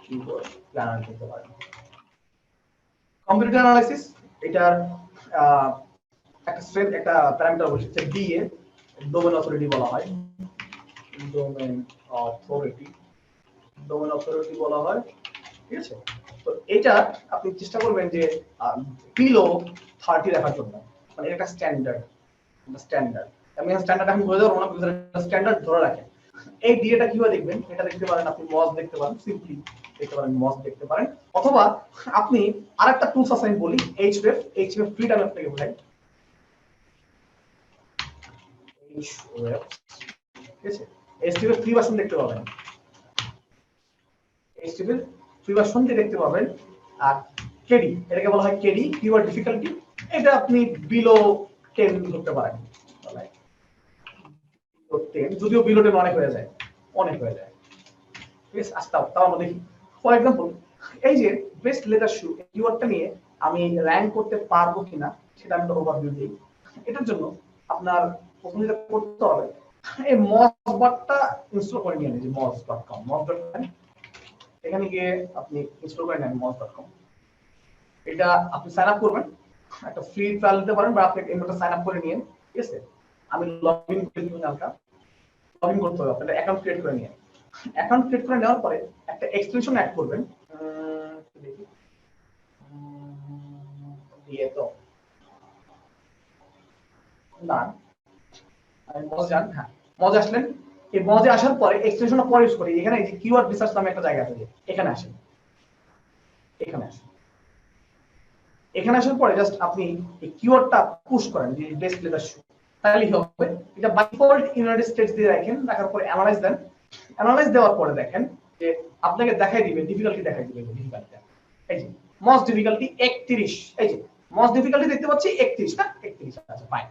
কিওয়ার্ড প্ল্যান করতে পারেন। কম্পিউটার অ্যানালাইসিস এটার একটা স্ট্রেংথ, একটা প্যারামিটার বলছে ডিএ, ডোমেন অথরিটি বলা হয়, ডোমেন অথরিটি, ডোমেন অথরিটি বলা হয়, ঠিক আছে। তো এটা আপনি চেষ্টা করবেন যে বিলো 30 রাখার জন্য, মানে এটা একটা স্ট্যান্ডার্ড, স্ট্যান্ডার্ড আমি স্ট্যান্ডার্ড এখন বলে দেবো না, স্ট্যান্ডার্ড ধরে রাখেন। এই ডিএটা কিভাবে দেখবেন, এটা দেখতে পারেন আপনি মজ দেখতে পারেন, সিম্পলি দেখতে পারেন মজ দেখতে পারেন, অথবা আপনি আরেকটা টুলস আছে আমি বলি, এইচরেফ, এইচরেফ ফ্রিটা আমি আপনাকে বলাই, এইচরেফ, ঠিক আছে, এইচরেফ ফ্রি ভার্সন দেখতে পাবেন, এইচরেফ ফ্রি ভার্সনটি দেখতে পাবেন। আর কেডি, এটাকে বলা হয় কেডি, কিওয়ার্ড ডিফিকাল্টি, এটা আপনি বিলো 10 ধরতে পারেন, যদিও বিলো 10 অনেক হয়ে যায়, অনেক হয়ে যায়, ঠিক আছে। আচ্ছা, তাও আমরা দেখি ফর এক্সাম্পল এই যে বেস্ট লেদার শু কিওয়ার্ডটা নিয়ে আমি র্যাঙ্ক করতে পারবো কিনা সেটা আমি ওভারভিউ দিই। এটার জন্য আপনার প্রথমে যেটা করতে হবে, এই মজবাটটা ইনস্টল করে নিয়ে নিন, যে mos.com, mos.com, এখানে গিয়ে আপনি ইনস্টল করে নেন mos.com। এটা আপনি সাইন আপ করবেন, একটা ফ্রি ট্রায়াল দিতে পারেন, বা আপনি এমনিতে সাইন আপ করে নিন, ঠিক আছে। আমি লগইন করে নিব, হালকা লগইন করতে হবে, আপনার অ্যাকাউন্ট ক্রিয়েট করে নিন। অ্যাকাউন্ট ক্রিয়েট করে নেওয়ার পরে একটা এক্সটেনশন অ্যাড করবেন, দেখি দিয়ে তো না, আমি মজ যান, হ্যাঁ মজ আসলেন। এই মজে আসার পরে এক্সটেনশনটা পরে ইউজ করি, এখানে এই যে কিওয়ার্ড রিসার্চ নামে একটা জায়গা আছে, এখানে আসেন, এখানে আসেন, এখানে আসার পরে জাস্ট আপনি এই কিওয়ার্ডটা পুশ করেন, যে বেস্ট লেদার শু, তাহলেই হবে। এটা বাই ডিফল্ট ইউনাইটেড স্টেটস দিয়ে রাখেন, রাখার পরে অ্যানালাইজ দেন, অ্যানালাইজ দেওয়ার পরে দেখেন যে আপনাকে দেখাই দিবে, ডিফিকাল্টি দেখাই দিবে, ডিফিকাল্টি এই যে মস্ট ডিফিকাল্টি 31, এই যে মস্ট ডিফিকাল্টি দেখতে পাচ্ছি 31 না, 31 আচ্ছা ফাইন।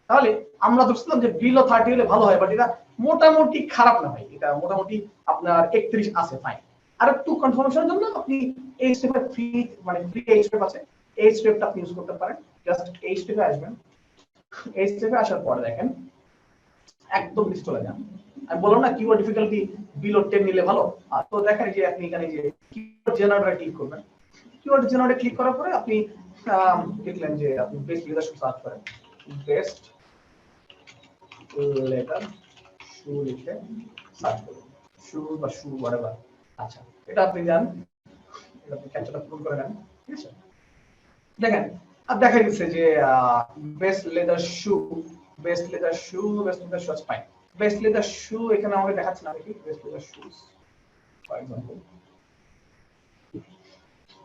তাহলে আমরা ধরছিলাম যে বিলো 30 হলে ভালো হয়, বাট এটা মোটামুটি খারাপ না ভাই, এটা মোটামুটি আপনার 31 আছে, ফাইন। আর একটু কনফার্মেশনের জন্য আপনি এই স্টেপের ফ্রি, মানে ফ্রি এই স্টেপ আছে, এই স্টেপটা আপনি ইউজ করতে পারেন। জাস্ট এই স্টেপে আসবেন, এই স্টেপে আসার পরে দেখেন একদম নিচে চলে যান, আমি বললাম না কিওয়ার্ড ডিফিকাল্টি বিলো 10 নিলে ভালো। তো দেখেন যে আপনি এখানে যে কিওয়ার্ড জেনারেটরে ক্লিক করবেন, কিওয়ার্ড জেনারেটরে ক্লিক করার পরে আপনি দেখলেন যে আপনি বেস্ট লেদার শু সার্চ করেন, বেস্ট লেদার শু লিখে সার্চ করুন, শু বা শু whatever। আচ্ছা, এটা আপনি জান, এটা আপনি ক্যাপচারটা পূরণ করে নেন, ঠিক আছে। দেখেন আর দেখা গেছে যে বেস্ট লেদার শু, বেস্ট লেদার শু, বেস্ট লেদার শু ফাইন, বেস্ট লেদার শু এখানে আমাকে দেখাচ্ছে না, দেখি best leather shoes for example.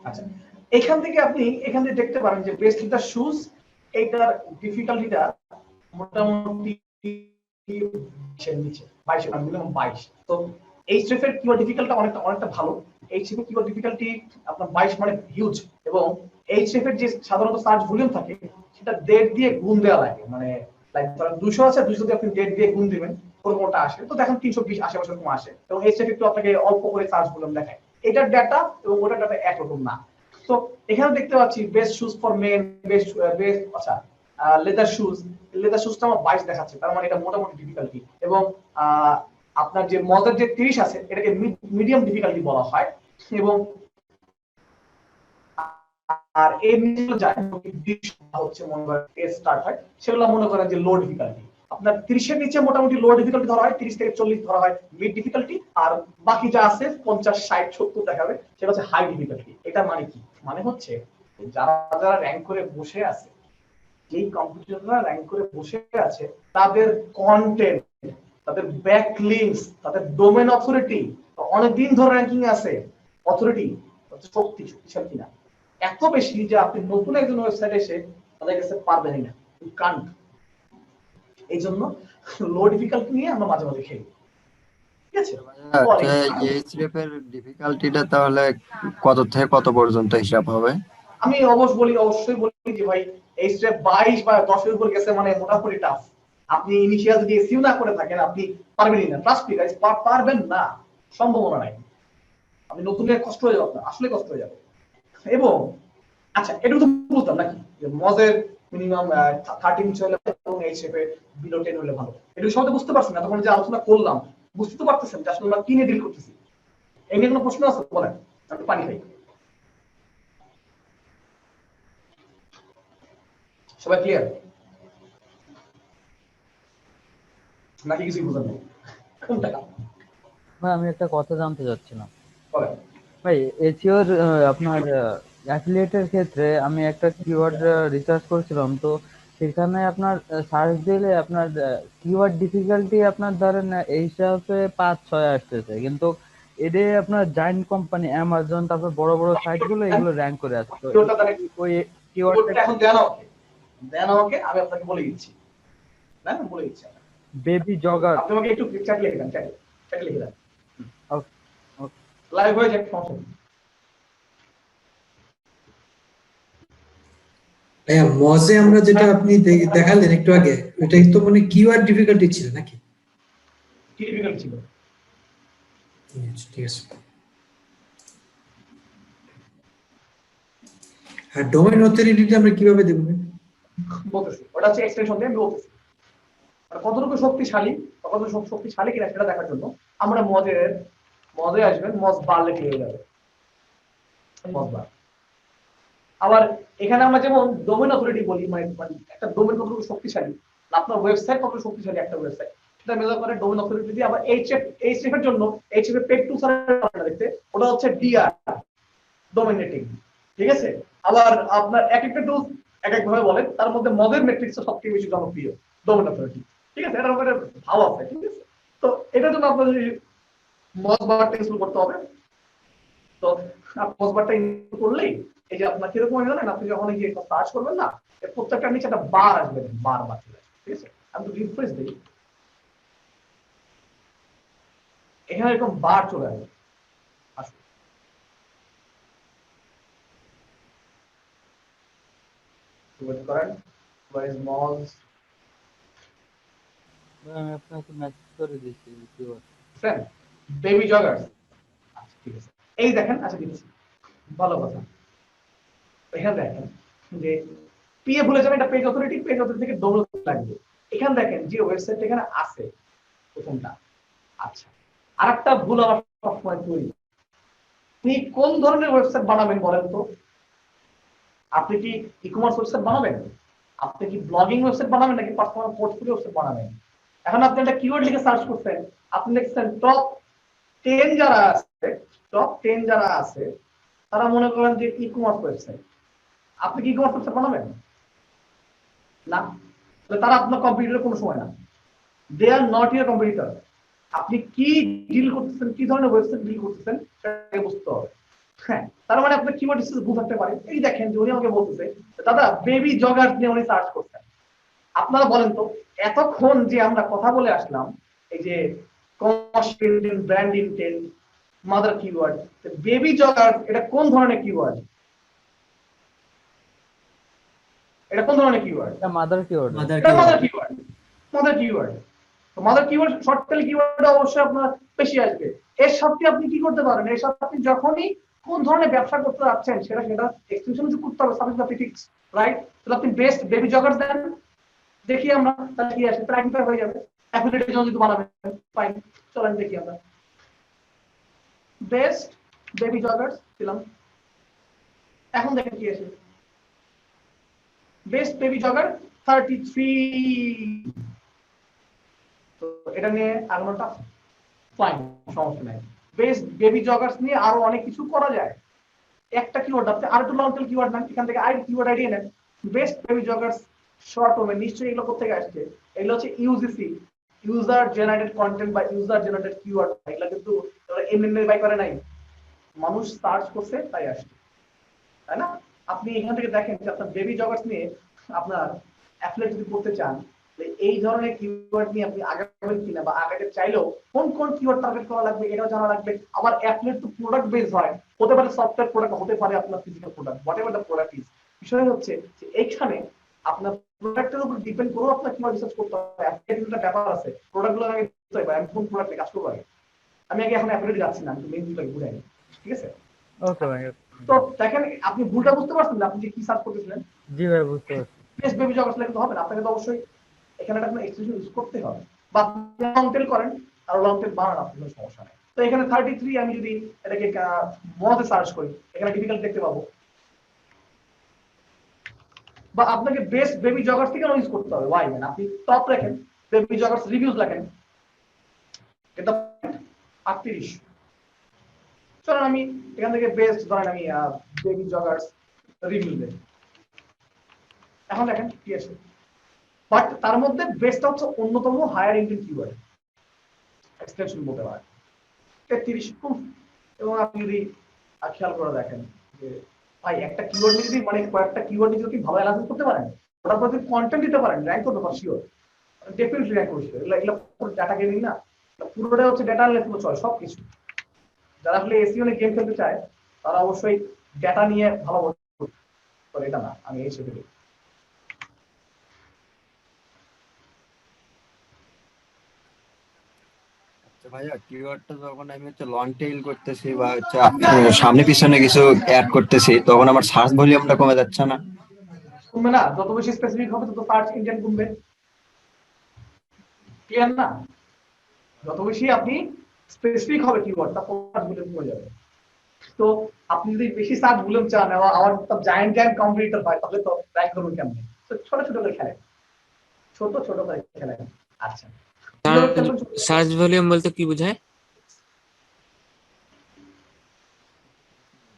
আচ্ছা, এখান থেকে আপনি এখান থেকে দেখতে পারেন যে বেস্ট লেদার শুজ এইটার ডিফিকাল্টিটা মোটামুটি 20 এর নিচে, 22 মিনিমাম 22। তো এই স্ট্রেফের কিওয়ার্ড ডিফিকাল্টি অনেকটা ভালো, এই স্ট্রেফের কিওয়ার্ড ডিফিকাল্টি আপনার 22 মানে হিউজ, এবং এই স্ট্রেফের যে সাধারণত সার্চ ভলিউম থাকে সেটা 1.5 দিয়ে গুণ দেওয়া লাগে, মানে লাইক ধরেন 200 আছে, 200 দিয়ে আপনি 1.5 দিয়ে গুণ দিবেন, কোনটা আসে তো দেখেন 320 আশেপাশে এরকম আসে, এবং এই স্ট্রেফ একটু আপনাকে অল্প করে সার্চ ভলিউম দেখায়, এটার ডাটা এবং ওটার ডাটা একরকম না। তো এখানে দেখতে পাচ্ছি best shoes for men, best আচ্ছা লেদার শুজ, লেদার শুজটা আমার 22 দেখাচ্ছে, তার মানে এটা মোটামুটি ডিফিকাল্টি। এবং আপনার যে মজের যে 30 আছে এটাকে মিডিয়াম ডিফিকাল্টি বলা হয়, এবং আর এই নিচে যায় হচ্ছে মনে করেন এস স্টার্ট হয়, সেগুলো মনে করেন যে লো ডিফিকাল্টি। আপনার 30 এর নিচে মোটামুটি লো ডিফিকাল্টি ধরা হয়, 30 থেকে 40 ধরা হয় মিড ডিফিকাল্টি, আর বাকি যা আছে 50 60 70 দেখাবে সেটা হচ্ছে হাই ডিফিকাল্টি। এটা মানে কি, মানে হচ্ছে যারা যারা র্যাঙ্ক করে বসে আছে, যেই কম্পিটিটররা র্যাঙ্ক করে বসে আছে, তাদের কন্টেন্ট, তাদের ব্যাকলিংকস, তাদের ডোমেন অথরিটি অনেকদিন ধরে র্যাঙ্কিং আছে, অথরিটি শক্তিশালী কিনা এত বেশি যে আপনি নতুন একজন ওয়েবসাইটে এসে তাদের কাছে পারবেনই না, ইউ কান্ট। এই জন্য লো ডিফিকাল্টি নিয়ে আমরা মাঝে মাঝে খেলি। ঠিক আছে? আচ্ছা, এইচএফ এর ডিফিকাল্টিটা তাহলে কত থেকে কত পর্যন্ত হিসাব হবে? আমি অবশ্যই বলি যে ভাই এই স্টেপ 22 বা 10 এর উপর গেছে মানে মোটামুটি টাফ। আপনি ইনিশিয়াল যদি এসইউ না করে থাকেন আপনি পারবেনই না, ট্রাস্ট মি গাইস, পারবেন না, সম্ভাবনা নাই। আপনি নতুনের কষ্ট হয়ে যাবে, আসলে কষ্ট হয়ে যাবে। এবং আচ্ছা, এটুকু তো বুঝলাম নাকি যে মজের মিনিমাম 13 ইঞ্চ হলে এবং এইচএফ এ বিলো 10 হলে ভালো। এটুকু সবাই বুঝতে পারছেন? তখন যে আলোচনা করলাম বুঝতে তো পারতেছেন যে আসলে আমরা কি নিয়ে ডিল করতেছি? এই নিয়ে কোনো প্রশ্ন আছে? বলেন, আমি পানি খাই। সবাই ক্লিয়ার নাকি কিছু বুঝেন নাই? কোনটা ভাই আমি একটা কথা জানতে চাচ্ছিলাম বলেন। ভাই, এসইওর আপনার অ্যাফিলিয়েটের ক্ষেত্রে আমি একটা কিওয়ার্ড রিসার্চ করছিলাম, তো সেখানে আপনার সার্চ দিলে আপনার কিওয়ার্ড ডিফিকাল্টি আপনার ধরেন এই হিসাবে 5-6 আসতেছে, কিন্তু এদের আপনার জায়ান্ট কোম্পানি অ্যামাজন, তারপর বড় বড় সাইট গুলো এগুলো র্যাঙ্ক করে আছে। তো ওই কিওয়ার্ডটা এখন দেন আমাকে, আমি আপনাকে বলে দিচ্ছি। না বলে দিচ্ছি, বেবি জগার। আপনি আমাকে একটু চ্যাট লিখে দেন, চ্যাট লিখে দেন, ওকে। লাইভ হয়ে যাক, সমস্যা নেই। ভাইয়া মজে আমরা যেটা আপনি দেখালেন একটু আগে, এটা তো মানে কিওয়ার্ড ডিফিকাল্টি ছিল নাকি? কি ডিফিকাল্ট ছিল? ঠিক আছে। আর ডোমেইন অথরিটিটা আমরা কিভাবে দেব? বলতেছি, ওটা হচ্ছে এক্সটেনশন দিয়ে আমি বলতেছি কতটুকু শক্তিশালী, কতটুকু শক্তিশালী কিনা সেটা দেখার জন্য আমরা মজে আসবেন, মজ বার লিখে হয়ে যাবে, মজ বার। আবার এখানে আমরা যেমন ডোমেইন অথরিটি বলি, মানে একটা ডোমেইন কতটুকু শক্তিশালী, আপনার ওয়েবসাইট কতটুকু শক্তিশালী একটা ওয়েবসাইট, সেটা মেজার করে ডোমেইন অথরিটি দিয়ে। আবার এইচএফ এর জন্য এইচএফ এর পেড টুলস আপনারা দেখতে, ওটা হচ্ছে ডিআর, ডোমিনেটিং। ঠিক আছে? আবার আপনার এক একটা টুলস এক এক ভাবে বলেন, তার মধ্যে মজের মেট্রিক্সটা সবথেকে বেশি জনপ্রিয়, ডোমেইন অথরিটি। ঠিক আছে? এটার উপরে ভাও আছে। ঠিক আছে? তো এটার জন্য আপনাদের মজ বারটা ইনস্টল করতে হবে। তো মজ বারটা ইনস্টল করলেই এই যে আপনার কিরকম হয়ে জানেন, আপনি যখন এই যে সার্চ করবেন না, প্রত্যেকটার নিচে একটা বার আসবে, বার চলে আসবে। ঠিক আছে? আমি তো রিফ্রেশ দিই, এখানে এরকম বার চলে আসবে। আসবে ওয়েট করেন, where is Moz? আমি আপনাকে মেসেজ করে দিচ্ছি কিওয়ার্ড। Friend baby joggers. আচ্ছা ঠিক আছে, এই দেখেন, আচ্ছা দিচ্ছি, ভালো কথা। এখানে দেখেন যে পিএ ভুলে যাবেন, এটা পেজ অথরিটি থেকে ডাউনলোড লাগবে। এখানে দেখেন যে ওয়েবসাইট এখানে আছে প্রথমটা। আচ্ছা, আরেকটা ভুল আমার সবসময় তৈরি, আপনি কোন ধরনের ওয়েবসাইট বানাবেন বলেন তো? আপনি কি ই কমার্স ওয়েবসাইট বানাবেন, আপনি কি ব্লগিং ওয়েবসাইট বানাবেন, নাকি পার্সোনাল পোর্টফোলিও ওয়েবসাইট বানাবেন? এখন আপনি একটা কিওয়ার্ড লিখে সার্চ করছেন, আপনি দেখছেন টপ 10 যারা আছে তারা মনে করেন যে ই কমার্স ওয়েবসাইট। আপনি কি ই কমার্স ওয়েবসাইট বানাবেন না? তাহলে তারা আপনার কম্পিটিটর কোনো সময় না, দে আর নট ইউর কম্পিটিটর। আপনি কি ডিল করতেছেন, কি ধরনের ওয়েবসাইট ডিল করতেছেন সেটা বুঝতে হবে। হ্যাঁ, তার মানে আপনার কিওয়ার্ড স্পেসিফিক ভুল থাকতে পারে। এই দেখেন যে উনি আমাকে বলতেছে দাদা বেবি জগার নিয়ে উনি সার্চ করছেন। আপনারা বলেন তো, এতক্ষণ যে আমরা কথা বলে আসলাম এই যে commercial intent, brand intent, mother keyword, baby jogger এটা কোন ধরনের কিওয়ার্ড? এটা কোন ধরনের কিওয়ার্ড? এটা মাদার কিওয়ার্ড। Mother keyword. তো মাদার কিওয়ার্ড শর্টকাট কিওয়ার্ড অবশ্যই আপনার বেশি আসবে। এর সাথে আপনি কি করতে পারেন, এর সাথে আপনি যখনই কোন ধরনের ব্যবসা করতে যাচ্ছেন সেটা এক্সটেনশন যোগ করতে হবে, সাবজেক্ট প্রিফিক্স, রাইট? তাহলে আপনি বেস্ট বেবি জগার্স দেন, দেখি আমরা তাহলে কি আসে, প্রাইমটা হয়ে যাবে। অ্যাফিলিয়েটের জন্য যদি বানাবেন ফাইন, চলেন দেখি আমরা বেস্ট বেবি জগার্স দিলাম। এখন দেখেন কি আসে, বেস্ট বেবি জগার 33। তো এটা নিয়ে আগানোটা ফাইন, সমস্যা নাই। বেস্ট বেবি জগার্স নিয়ে আরো অনেক কিছু করা যায়। একটা কিওয়ার্ড আপনি আর একটু লং টেল কিওয়ার্ড নেন, এখান থেকে আইডি কিওয়ার্ড আইডিয়া নেন, বেস্ট বেবি জগার্স শর্ট হবে। নিশ্চয়ই এগুলো কোথা থেকে আসছে? এগুলো হচ্ছে ইউজিসি, ইউজার জেনারেটেড কন্টেন্ট বা ইউজার জেনারেটেড কিওয়ার্ড। এগুলো কিন্তু এমনি বাই করে নাই, মানুষ সার্চ করছে তাই আসছে, তাই না? আপনি এখান থেকে দেখেন যে আপনার বেবি জগার্স নিয়ে আপনার অ্যাফিলিয়েট যদি করতে চান, এই ধরনের কিওয়ার্ড নিয়ে আপনি আগাবেন কিনা বা আগাতে চাইলেও কোন কোন কিওয়ার্ড টার্গেট করা লাগবে এটাও জানা লাগবে। আবার অ্যাপলেট তো প্রোডাক্ট বেস হয়, হতে পারে সফটওয়্যার প্রোডাক্ট, হতে পারে আপনার physical product, whatever the product is. বিষয় হচ্ছে যে এইখানে আপনার প্রোডাক্টের উপর ডিপেন্ড করেও আপনার কিওয়ার্ড রিসার্চ করতে হবে। একটা ব্যাপার আছে, প্রোডাক্টগুলো আগে বুঝতে হবে আমি কোন প্রোডাক্ট নিয়ে কাজ করবো আগে। আমি আগে এখন অ্যাপলেটে যাচ্ছি না, আমি মেইন জিনিসটাকে বুঝাই নি, ঠিক আছে? ওকে ভাই। তো দেখেন আপনি ভুলটা বুঝতে পারছেন না, আপনি যে কি সার্চ করতেছিলেন। জি ভাই বুঝতে পারছি। বেস্ট বেবি জগস লিখে তো হবে না, আপনাকে তো অবশ্যই এখানে একটা এক্সটেনশন ইউজ করতে হবে। বা লং টেল করেন আর লং টেল বানান, আপনার কোনো সমস্যা নেই। তো এখানে 33 আমি যদি এটাকে মতে সার্চ করি এখানে ডিফিকাল্ট দেখতে পাবো। বা আপনাকে বেস্ট বেবি জগার্স থেকে ইউজ করতে হবে। ওয়াই মানে আপনি টপ রাখেন, বেবি জগার্স রিভিউজ লেখেন, এটা 38। চলুন আমি এখান থেকে বেস্ট ধরেন আমি বেবি জগার্স রিভিউ দেই। এখন দেখেন কি আছে, বাট তার মধ্যে বেস্ট হচ্ছে অন্যতম হায়ার ইন্টেন্ট কিওয়ার্ড এক্সটেনশন বলতে পারেন 33। এবং আপনি যদি খেয়াল করে দেখেন যে ভাই একটা কিওয়ার্ড নিয়ে যদি মানে কয়েকটা কিওয়ার্ড নিয়ে যদি ভালো অ্যানালাইসিস করতে পারেন, ওটার প্রতি কন্টেন্ট দিতে পারেন, র্যাঙ্ক করতে পারেন শিওর, ডেফিনেটলি র্যাঙ্ক করবে। এগুলো পুরো ডাটা গেমিং না, পুরোটা হচ্ছে ডেটা অ্যানালাইসিস চলে সবকিছু। যারা আসলে এসইও নিয়ে গেম খেলতে চায় তারা অবশ্যই ডেটা নিয়ে ভালো করে, এটা না আমি এই সেটা ভাইয়া কিওয়ার্ডটা যখন আমি হচ্ছে লং টেইল করতেছি বা হচ্ছে সামনে পিছনে কিছু অ্যাড করতেছি, তখন আমার সার্চ ভলিউমটা কমে যাচ্ছে না? কমবে না, যত বেশি স্পেসিফিক হবে তত সার্চ ইঞ্জিন কমবে। ক্লিয়ার না? যত বেশি আপনি স্পেসিফিক হবে কিওয়ার্ড তত সার্চ ভলিউম কমে যাবে। তো আপনি যদি বেশি সার্চ ভলিউম চান এবং আমার সব জায়ান্ট কম্পিটিটর হয় তাহলে তো ট্রাই করুন কেমনে। তো ছোট ছোট করে খেলেন, ছোট ছোট করে খেলেন। আচ্ছা, সার্চ ভলিউম বলতে কি বোঝায়?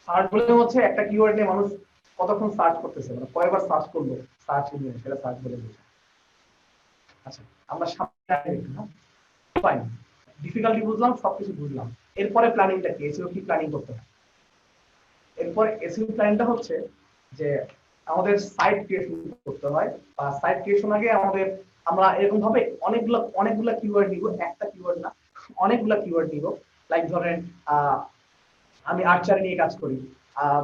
সার্চ ভলিউম হচ্ছে একটা কিওয়ার্ড নিয়ে মানুষ কতক্ষণ সার্চ করতেছে, মানে কয়বার সার্চ করলো সার্চ ইঞ্জিন, সেটা সার্চ ভলিউম। আচ্ছা আমরা সামনে একটু না ফাইন, ডিফিকাল্টি বুঝলাম, সবকিছু বুঝলাম। এরপরে প্ল্যানিংটা কি, এসইও কি প্ল্যানিং করতে হয়? এরপরে এসইও প্ল্যানটা হচ্ছে যে আমাদের সাইট ক্রিয়েশন করতে হয়, বা সাইট ক্রিয়েশন আগে আমাদের আমরা এরকম ভাবে অনেকগুলা কিওয়ার্ড নিব, একটা কিওয়ার্ড না অনেকগুলা কিওয়ার্ড নিব। লাইক ধরেন আমি আর্চারি নিয়ে কাজ করি,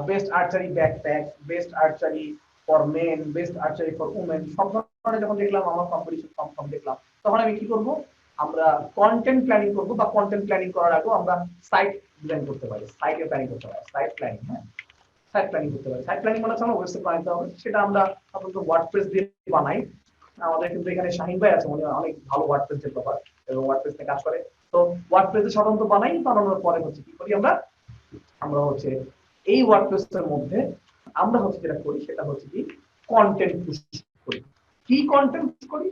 best archery backpack, best archery for men, best archery for women, সব ধরনের যখন দেখলাম আমার কম্পিটিশন কম দেখলাম, তখন আমি কি করব, আমরা কন্টেন্ট প্ল্যানিং করব। বা কন্টেন্ট প্ল্যানিং করার আগে আমরা সাইট ডিজাইন করতে পারি, সাইটের প্ল্যানিং করতে পারি, সাইট প্ল্যানিং। হ্যাঁ, সাইট প্ল্যানিং করতে পারি। সাইট প্ল্যানিং মানে হচ্ছে আমরা ওয়েবসাইট বানাতে হবে, সেটা আমরা সাধারণত ওয়ার্ডপ্রেস দিয়ে বানাই। আমাদের কিন্তু এখানে শাহিন ভাই আছে, উনি অনেক ভালো ওয়ার্ডপ্রেস ডেভেলপার এবং ওয়ার্ডপ্রেস নিয়ে কাজ করে। তো ওয়ার্ডপ্রেসে সাধারণত বানাই, বানানোর পরে হচ্ছে কি করি আমরা হচ্ছে এই ওয়ার্ডপ্রেসের মধ্যে আমরা হচ্ছে যেটা করি সেটা হচ্ছে কি কন্টেন্ট পুশ করি। কি কন্টেন্ট পুশ করি?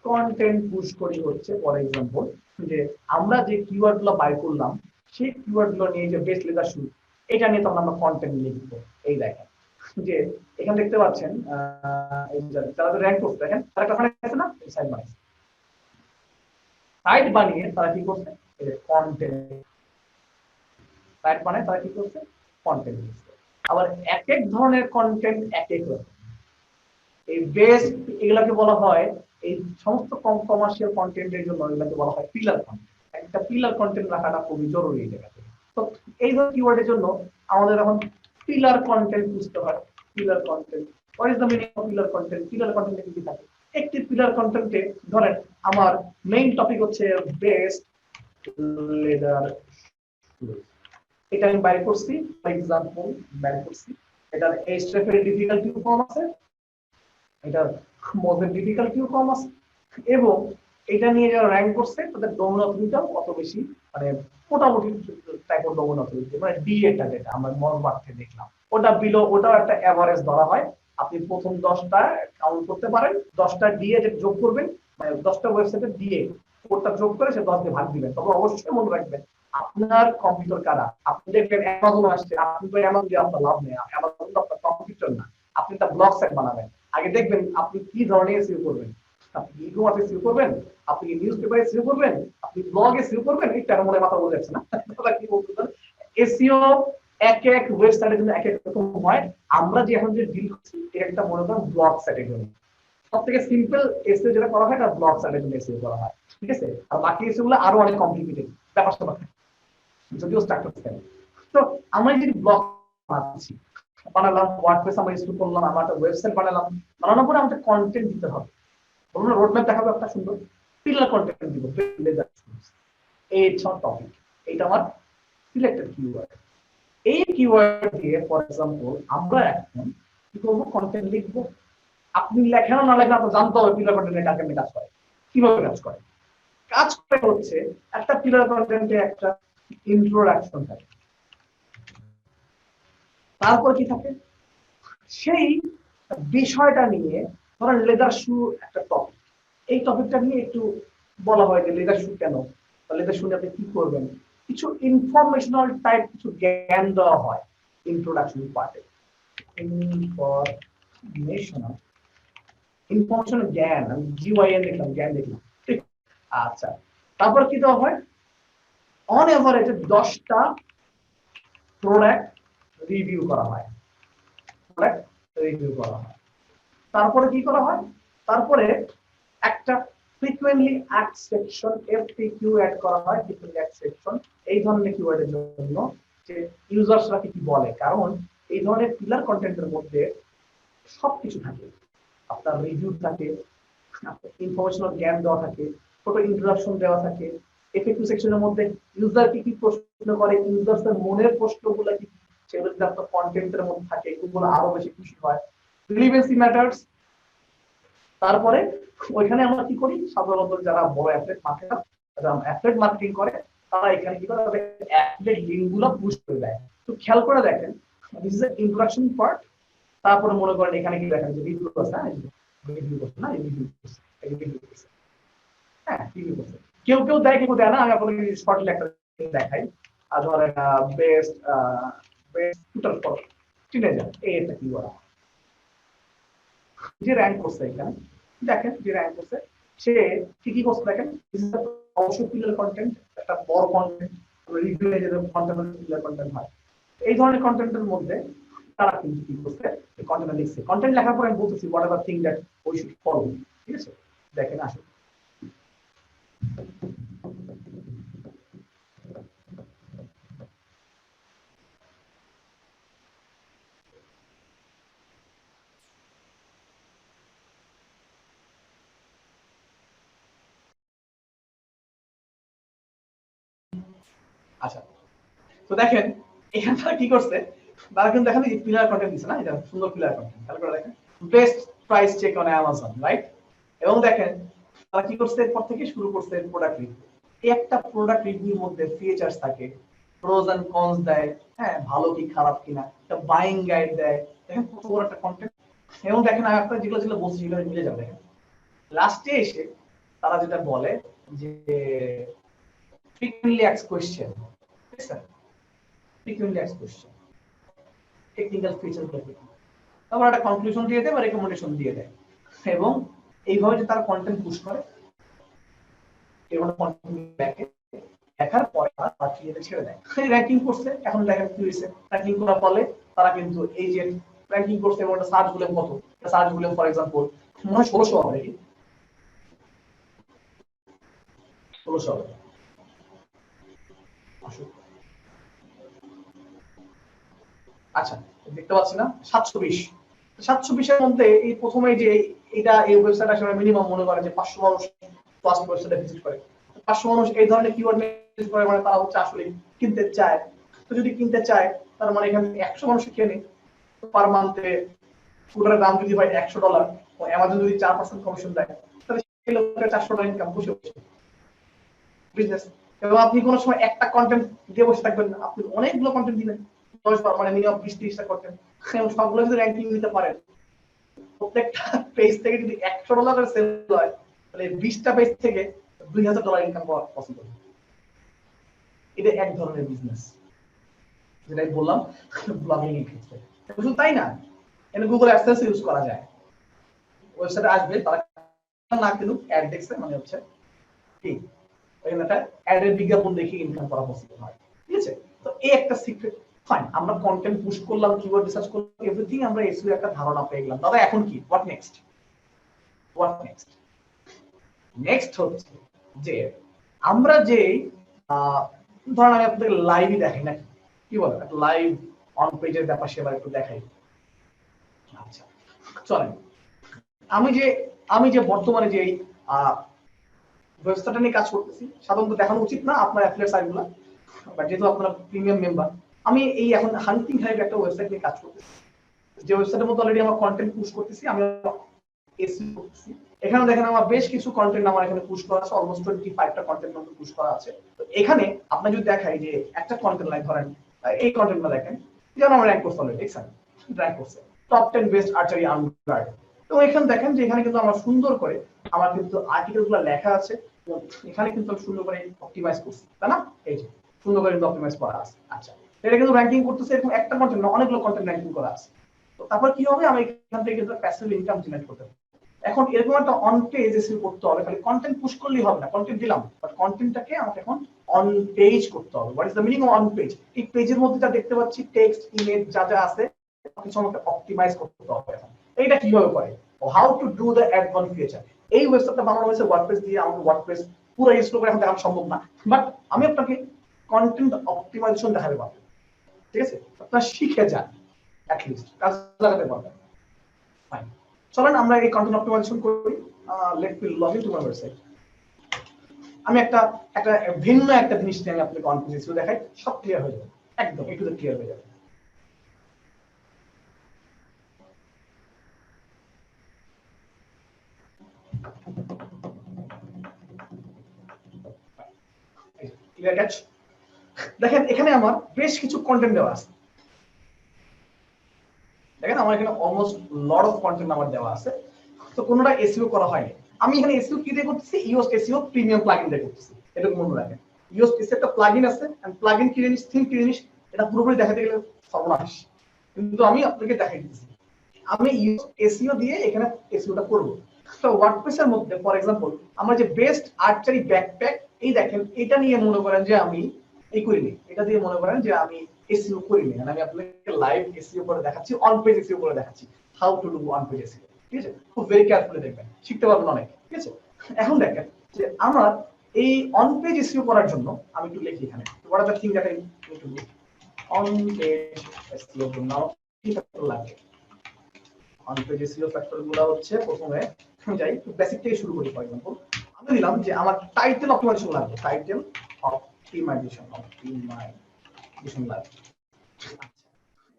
কন্টেন্ট পুশ করি হচ্ছে ফর এক্সাম্পল যে আমরা যে কিওয়ার্ড গুলো বাই করলাম সেই কিওয়ার্ড গুলো নিয়ে যে বেস্ট লেদার শু, এটা নিয়ে তখন আমরা কন্টেন্ট লিখবো। এই দেখেন যে এখানে দেখতে পাচ্ছেন যারা র্যাঙ্ক করছে, দেখেন তারা একটা বানাইছে না, সাইট বানাইছে। সাইট বানিয়ে তারা কি করছে, এই যে কন্টেন্ট সাইট বানায়, তারা কি করছে কন্টেন্ট লিখছে। আবার এক এক ধরনের কন্টেন্ট এক এক রকম। এই বেস্ট এগুলাকে বলা হয়, এই সমস্ত কমার্শিয়াল কন্টেন্টের জন্য এগুলাকে বলা হয় পিলার কন্টেন্ট। একটা পিলার কন্টেন্ট রাখাটা খুবই জরুরি এই জায়গাতে। তো এই ধরনের কিওয়ার্ডের জন্য আমাদের এখন পিলার কন্টেন্ট বুঝতে হয়। Pillar content, what is the meaning of pillar content? Pillar কন্টেন্টে কি থাকে? একটি পিলার কন্টেন্টে ধরেন আমার মেইন টপিক হচ্ছে বেস্ট লেদার শুজ, এটা আমি বাইর করছি, ফর এক্সাম্পল বাইর করছি। এটার এইচটিএফ এর ডিফিকাল্টিও কম আছে, এটার মোজের ডিফিকাল্টিও কম আছে, এবং এটা নিয়ে যারা র্যাঙ্ক করছে তাদের ডোমেন অথরিটিটাও অত বেশি, মানে মোটামুটি টাইপের ডোমেন অথরিটি, মানে ডিএটা যেটা আমরা মর্মার্কে দেখলাম ওটা বিলো, ওটাও একটা এভারেজ ধরা হয়। আপনি প্রথম 10টা কাউন্ট করতে পারেন, 10টা ডিএ যেটা যোগ করবেন, মানে 10টা ওয়েবসাইটে ডিএ কোডটা যোগ করে সে 10 দিয়ে ভাগ দিবেন। তবে অবশ্যই মনে রাখবেন আপনার কম্পিউটার কারা। আপনি দেখবেন অ্যামাজন আসছে, আপনি তো অ্যামাজন দিয়ে আপনার লাভ নেই, অ্যামাজন তো আপনার কম্পিউটার না। আপনি একটা ব্লগ সাইট বানাবেন, আগে দেখবেন আপনি কি ধরনের এসইও করবেন। আপনি ই কমার্সে এসইও করবেন, আপনি নিউজ পেপারে এসইও করবেন, আপনি ব্লগে এসইও করবেন, এটা মনে মাথা বোঝা যাচ্ছে না কি বলতে। এসইও এক এক ওয়েবসাইটের জন্য এক এক রকম হয়। আমরা যে এখন যে ডিল করছি এটা একটা মনে করেন ব্লগ সাইটের জন্য, সবথেকে সিম্পল এসইও যেটা করা হয় এটা ব্লগ সাইটের জন্য এসইও করা হয়, ঠিক আছে? আর বাকি এসইও গুলো আরো অনেক কমপ্লিকেটেড ব্যাপার স্যাপার থাকে, যদিও স্ট্রাকচার থাকে। তো আমরা যদি ব্লগ বানালাম, ওয়ার্ডপ্রেস আমরা ইনস্টল করলাম, আমরা একটা ওয়েবসাইট বানালাম, বানানোর পরে আমাদের কন্টেন্ট দিতে হবে। আমরা রোডম্যাপ দেখাবো একটা সুন্দর পিলার কন্টেন্ট দিব, এই টপিক, এইটা আমার সিলেক্টেড কিওয়ার্ড। এই কিওয়ার্ড দিয়ে ফর এক্সাম্পল আমরা এখন কি করবো, কন্টেন্ট লিখবো। আপনি লেখেন না লেখেন আপনার জানতে হবে পিলার কন্টেন্টে কাকে কাজ করে, কিভাবে কাজ করে। কাজ করে হচ্ছে একটা পিলার কন্টেন্টে একটা ইন্ট্রোডাকশন থাকে, তারপর কি থাকে সেই বিষয়টা নিয়ে, ধরেন লেদার শু একটা টপিক, এই টপিকটা নিয়ে একটু বলা হয় যে লেদার শু কেন, লেদার শু আপনি কি করবেন, কিছু ইনফরমেশনাল টাইপ কিছু জ্ঞান দেওয়া হয় ইন্ট্রোডাকশন পার্টে। ইনফরমেশনাল জ্ঞান, আমি জিওআইএন দেখলাম, জ্ঞান দেখলাম, ঠিক। আচ্ছা, তারপর কি দেওয়া হয়, অন এভারেজ 10টা প্রোডাক্ট রিভিউ করা হয়, তারপরে কি করা হয়, তারপরে একটা ফ্রিকোয়েন্টলি অ্যাড সেকশন এফটিকিউ অ্যাড করা হয়, ফ্রিকোয়েন্টলি অ্যাড সেকশন এই ধরনের কিওয়ার্ডের জন্য যে ইউজার্সরা কি বলে, কারণ এই ধরনের পিলার কন্টেন্টের মধ্যে সবকিছু থাকে, আপনার রিভিউ থাকে, ইনফরমেশনাল জ্ঞান দেওয়া থাকে, ছোট ইন্ট্রোডাকশন দেওয়া থাকে, এফএকিউ সেকশনের মধ্যে ইউজার কি প্রশ্ন করে, ইউজার্সের মনের প্রশ্নগুলো কি, সেগুলো যদি আপনার কন্টেন্টের মধ্যে থাকে, এগুলো আরো বেশি খুশি হয়। Relevancy matters. তারপরে ওইখানে আমরা কি করি, সাধারণত যারা বড় অ্যাফিলিয়েট মার্কেটার, যারা অ্যাফিলিয়েট মার্কেটিং করে, তারা এখানে কি করে, অ্যাফিলিয়েট লিংকগুলো পুশ করে দেয়। তো খেয়াল করে দেখেন, দিস ইজ ইন্ট্রোডাকশন পার্ট। তারপরে মনে করেন এখানে কি দেখেন যে রিভিউ আছে, রিভিউ করছে না, রিভিউ করছে, হ্যাঁ রিভিউ করছে। কেউ কেউ দেয়, কেউ দেয় না। আমি আপনাদের শর্টলি একটা দেখাই। আর ধরেন বেস্ট টোটাল ফর টিনেজার, এই একটা কি বলা, যে র্যাঙ্ক করছে এখানে দেখেন, যে র্যাঙ্ক করছে সে কি করছে দেখেন, অবশ্যই পিলার কন্টেন্ট, একটা বড় কন্টেন্ট, রিভিউ এ যে কন্টেন্ট পিলার কন্টেন্ট হয়, এই ধরনের কন্টেন্টের মধ্যে তারা কিন্তু কি করছে, কন্টেন্ট লিখছে। কন্টেন্ট লেখার পরে আমি বলতেছি what ever thing that we should follow, ঠিক আছে? দেখেন আসুন, আচ্ছা তো দেখেন এখানে তারা কি করছে, তারা কিন্তু দেখেন এই পিলার কন্টেন্ট দিচ্ছে না, এটা সুন্দর পিলার কন্টেন্ট, তাহলে করে দেখেন best price check on Amazon, right? এবং দেখেন তারা কি করছে, এরপর থেকে শুরু করছে প্রোডাক্ট রিভিউ। এই একটা প্রোডাক্ট রিভিউর মধ্যে ফিচার্স থাকে, প্রোজ এন্ড কনস দেয়, হ্যাঁ ভালো কি খারাপ কিনা, একটা বাইং গাইড দেয়, দেখেন কত বড় একটা কন্টেন্ট। এবং দেখেন আমি আপনাদের যেগুলো যেগুলো বলছি সেগুলো মিলে যাবে। দেখেন লাস্টে এসে তারা যেটা বলে যে frequently asked question, ঠিক আছে? frequently asked question, technical feature গুলো, তারপর একটা কনক্লুশন দিয়ে দেয় বা রেকমেন্ডেশন দিয়ে দেয়। এবং এইভাবে যে তারা কন্টেন্ট পুশ করে, এবং কন্টেন্ট দেখে, দেখার পরে তারা বাকিটা ছেড়ে দেয়। সেই র্যাঙ্কিং করছে, এখন দেখেন কি হয়েছে, র্যাঙ্কিং করার ফলে তারা কিন্তু এই যে র্যাঙ্কিং করছে এবং একটা সার্চ ভলিউম কত, সার্চ ভলিউম ফর এক্সাম্পল মনে হয় 1600 হবে, 1600 হবে। আচ্ছা দেখতে পাচ্ছি না 720, 720 এর মধ্যে এই প্রথমে যে এটা এই ওয়েবসাইট আসলে মিনিমাম মনে করে যে 500 মানুষ ফার্স্ট ওয়েবসাইটে ভিজিট করে, 500 মানুষ এই ধরনের কিওয়ার্ড ভিজিট করে, মানে তারা হচ্ছে আসলে কিনতে চায়। তো যদি কিনতে চায় তার মানে এখানে 100 মানুষ কেনে, পার মান্থে পুরোটার দাম যদি হয় $100, ও অ্যামাজন যদি 4% কমিশন দেয়, তাহলে সেই লোকের $400 ইনকাম বসে বসে বিজনেস। এবং আপনি কোনো সময় একটা কন্টেন্ট দিয়ে বসে থাকবেন না, আপনি অনেকগুলো কন্টেন্ট দিবেন, 10 মানে মিনিমাম 20-30টা কন্টেন্ট, এবং সবগুলো যদি র্যাঙ্কিং নিতে পারেন, প্রত্যেকটা পেজ থেকে যদি $100 সেল হয়, তাহলে 20টা পেজ থেকে $2000 ইনকাম করা পসিবল। এটা এক ধরনের বিজনেস, যেটা বললাম ব্লগিং এর ক্ষেত্রে। শুধু তাই না, এখানে গুগল অ্যাডসেন্স ইউজ করা যায়। ওয়েবসাইটে আসবে, তারা না কিনুক, অ্যাড দেখছে মানে হচ্ছে কি ওখানে একটা অ্যাডের বিজ্ঞাপন দেখে ইনকাম করা পসিবল হয়, ঠিক আছে? তো এই একটা সিক্রেট। ফাইন, আমরা কন্টেন্ট পুশ করলাম, কিওয়ার্ড রিসার্চ করলাম, এভরিথিং আমরা এসইও একটা ধারণা পেয়ে গেলাম। দাদা এখন কি, what next? What next? Next হচ্ছে যে আমরা যে ধরেন আমি আপনাদের লাইভই দেখাই নাকি, কি বলেন, লাইভ অন পেজের ব্যাপার সেবার একটু দেখাই। আচ্ছা চলেন, আমি যে বর্তমানে যে ওয়েবসাইটটা নিয়ে কাজ করতেছি, সাধারণত দেখানো উচিত না আপনার অ্যাফিলিয়েট সাইটগুলো, বাট যেহেতু আপনারা প্রিমিয়াম মেম্বার, আমি এই এখন হান্টিং হাইভ একটা ওয়েবসাইট নিয়ে কাজ করতেছি, যে ওয়েবসাইটের মধ্যে অলরেডি আমার কন্টেন্ট পুশ করতেছি, আমি এসইও করতেছি। এখানে দেখেন আমার বেশ কিছু কন্টেন্ট আমার এখানে পুশ করা আছে, অলমোস্ট 25টা কন্টেন্ট মতো পুশ করা আছে। তো এখানে আপনি যদি দেখাই যে একটা কন্টেন্ট লাইক ধরেন এই কন্টেন্টটা দেখেন, যেমন আমার র্যাঙ্ক করছে অলরেডি, দেখছেন র্যাঙ্ক করছে টপ 10 বেস্ট আর্চারি আনগার্ড। তো এখানে দেখেন যে এখানে কিন্তু আমার সুন্দর করে আমার কিন্তু আর্টিকেলগুলো লেখা আছে, এখানে কিন্তু আমি সুন্দর করে অপটিমাইজ করছি, তাই না? এই যে সুন্দর করে কিন্তু অপটিমাইজ করা আছে। আচ্ছা, এটা কিন্তু র্যাঙ্কিং করতেছে, এরকম একটা কন্টেন্ট না, অনেকগুলো কন্টেন্ট র্যাঙ্কিং করা আছে। তো তারপর কি হবে, আমি এখান থেকে কিন্তু প্যাসিভ ইনকাম জেনারেট করতে পারি। এখন এরকম একটা অন পেজ এসইও করতে হবে, খালি কন্টেন্ট পুশ করলেই হবে না, কন্টেন্ট দিলাম বাট কন্টেন্টটাকে আমাকে এখন অন পেজ করতে হবে। What is the meaning of on page? এই পেজের মধ্যে যা দেখতে পাচ্ছি টেক্সট, ইমেজ যা যা আছে কিছু আমাকে অপটিমাইজ করতে হবে। এখন এইটা কিভাবে করে, how to do the advance feature. এই ওয়েবসাইটটা বানানো হয়েছে ওয়ার্ডপ্রেস দিয়ে, আমাকে ওয়ার্ডপ্রেস পুরো ইনস্টল করে এখন দেখানো সম্ভব না, বাট আমি আপনাকে কন্টেন্ট অপটিমাইজেশন দেখাতে পারবো। ঠিক আছে, আপনারা শিখে যান, অ্যাট লিস্ট কাজ লাগাতে পারবেন। ফাইন, চলেন আমরা এই কন্টেন্ট অপটিমাইজেশন করি। Let me log in to my website. আমি একটা ভিন্ন একটা জিনিস নিয়ে আমি আপনাকে কনফিউজ দেখাই, সব ক্লিয়ার হয়ে যাবে, একদম একটু ক্লিয়ার হয়ে যাবে। Clear catch? দেখেন এখানে আমার বেশ কিছু কন্টেন্ট দেওয়া আছে, দেখেন আমার এখানে অলমোস্ট লট অফ কন্টেন্ট আমার দেওয়া আছে। তো কোনোটা এসইও করা হয়নি। আমি এখানে এসইও কি দিয়ে করতেছি? ইওস এসইও প্রিমিয়াম প্লাগইন দিয়ে করতেছি। এরকম মনে রাখেন, ইওস এসইও একটা প্লাগইন আছে, এন্ড প্লাগইন কি জিনিস, থিম কি জিনিস, এটা পুরোপুরি দেখাতে গেলে সর্বনাশ, কিন্তু আমি আপনাকে দেখাই দিচ্ছি। আমি ইওস এসইও দিয়ে এখানে এসইওটা করব। তো ওয়ার্ডপ্রেসের মধ্যে ফর এক্সাম্পল আমরা যে বেস্ট আর্চারি ব্যাকপ্যাক, এই দেখেন এটা নিয়ে মনে করেন যে আমি এই করিনি, এটা দিয়ে মনে করেন যে আমি এসইও করিনি, আমি আপনাকে লাইভ এসইও করে দেখাচ্ছি, অন পেজ এসইও করে দেখাচ্ছি, how to do on page SEO. ঠিক আছে, খুব ভেরি কেয়ারফুলি দেখবেন, শিখতে পারবেন অনেক। ঠিক আছে, এখন দেখেন যে আমার এই অন পেজ এসইও করার জন্য আমি একটু লিখি এখানে, what are the thing that I need to do on page SEO now. কি ফ্যাক্টর লাগে অন পেজ এসইও? ফ্যাক্টরগুলো হচ্ছে, প্রথমে যাই একটু বেসিক থেকে শুরু করি। ফর এক্সাম্পল আমি দিলাম যে আমার টাইটেল অপটিমাইজেশন লাগবে, টাইটেল অপটিমাইজেশন লাগবে।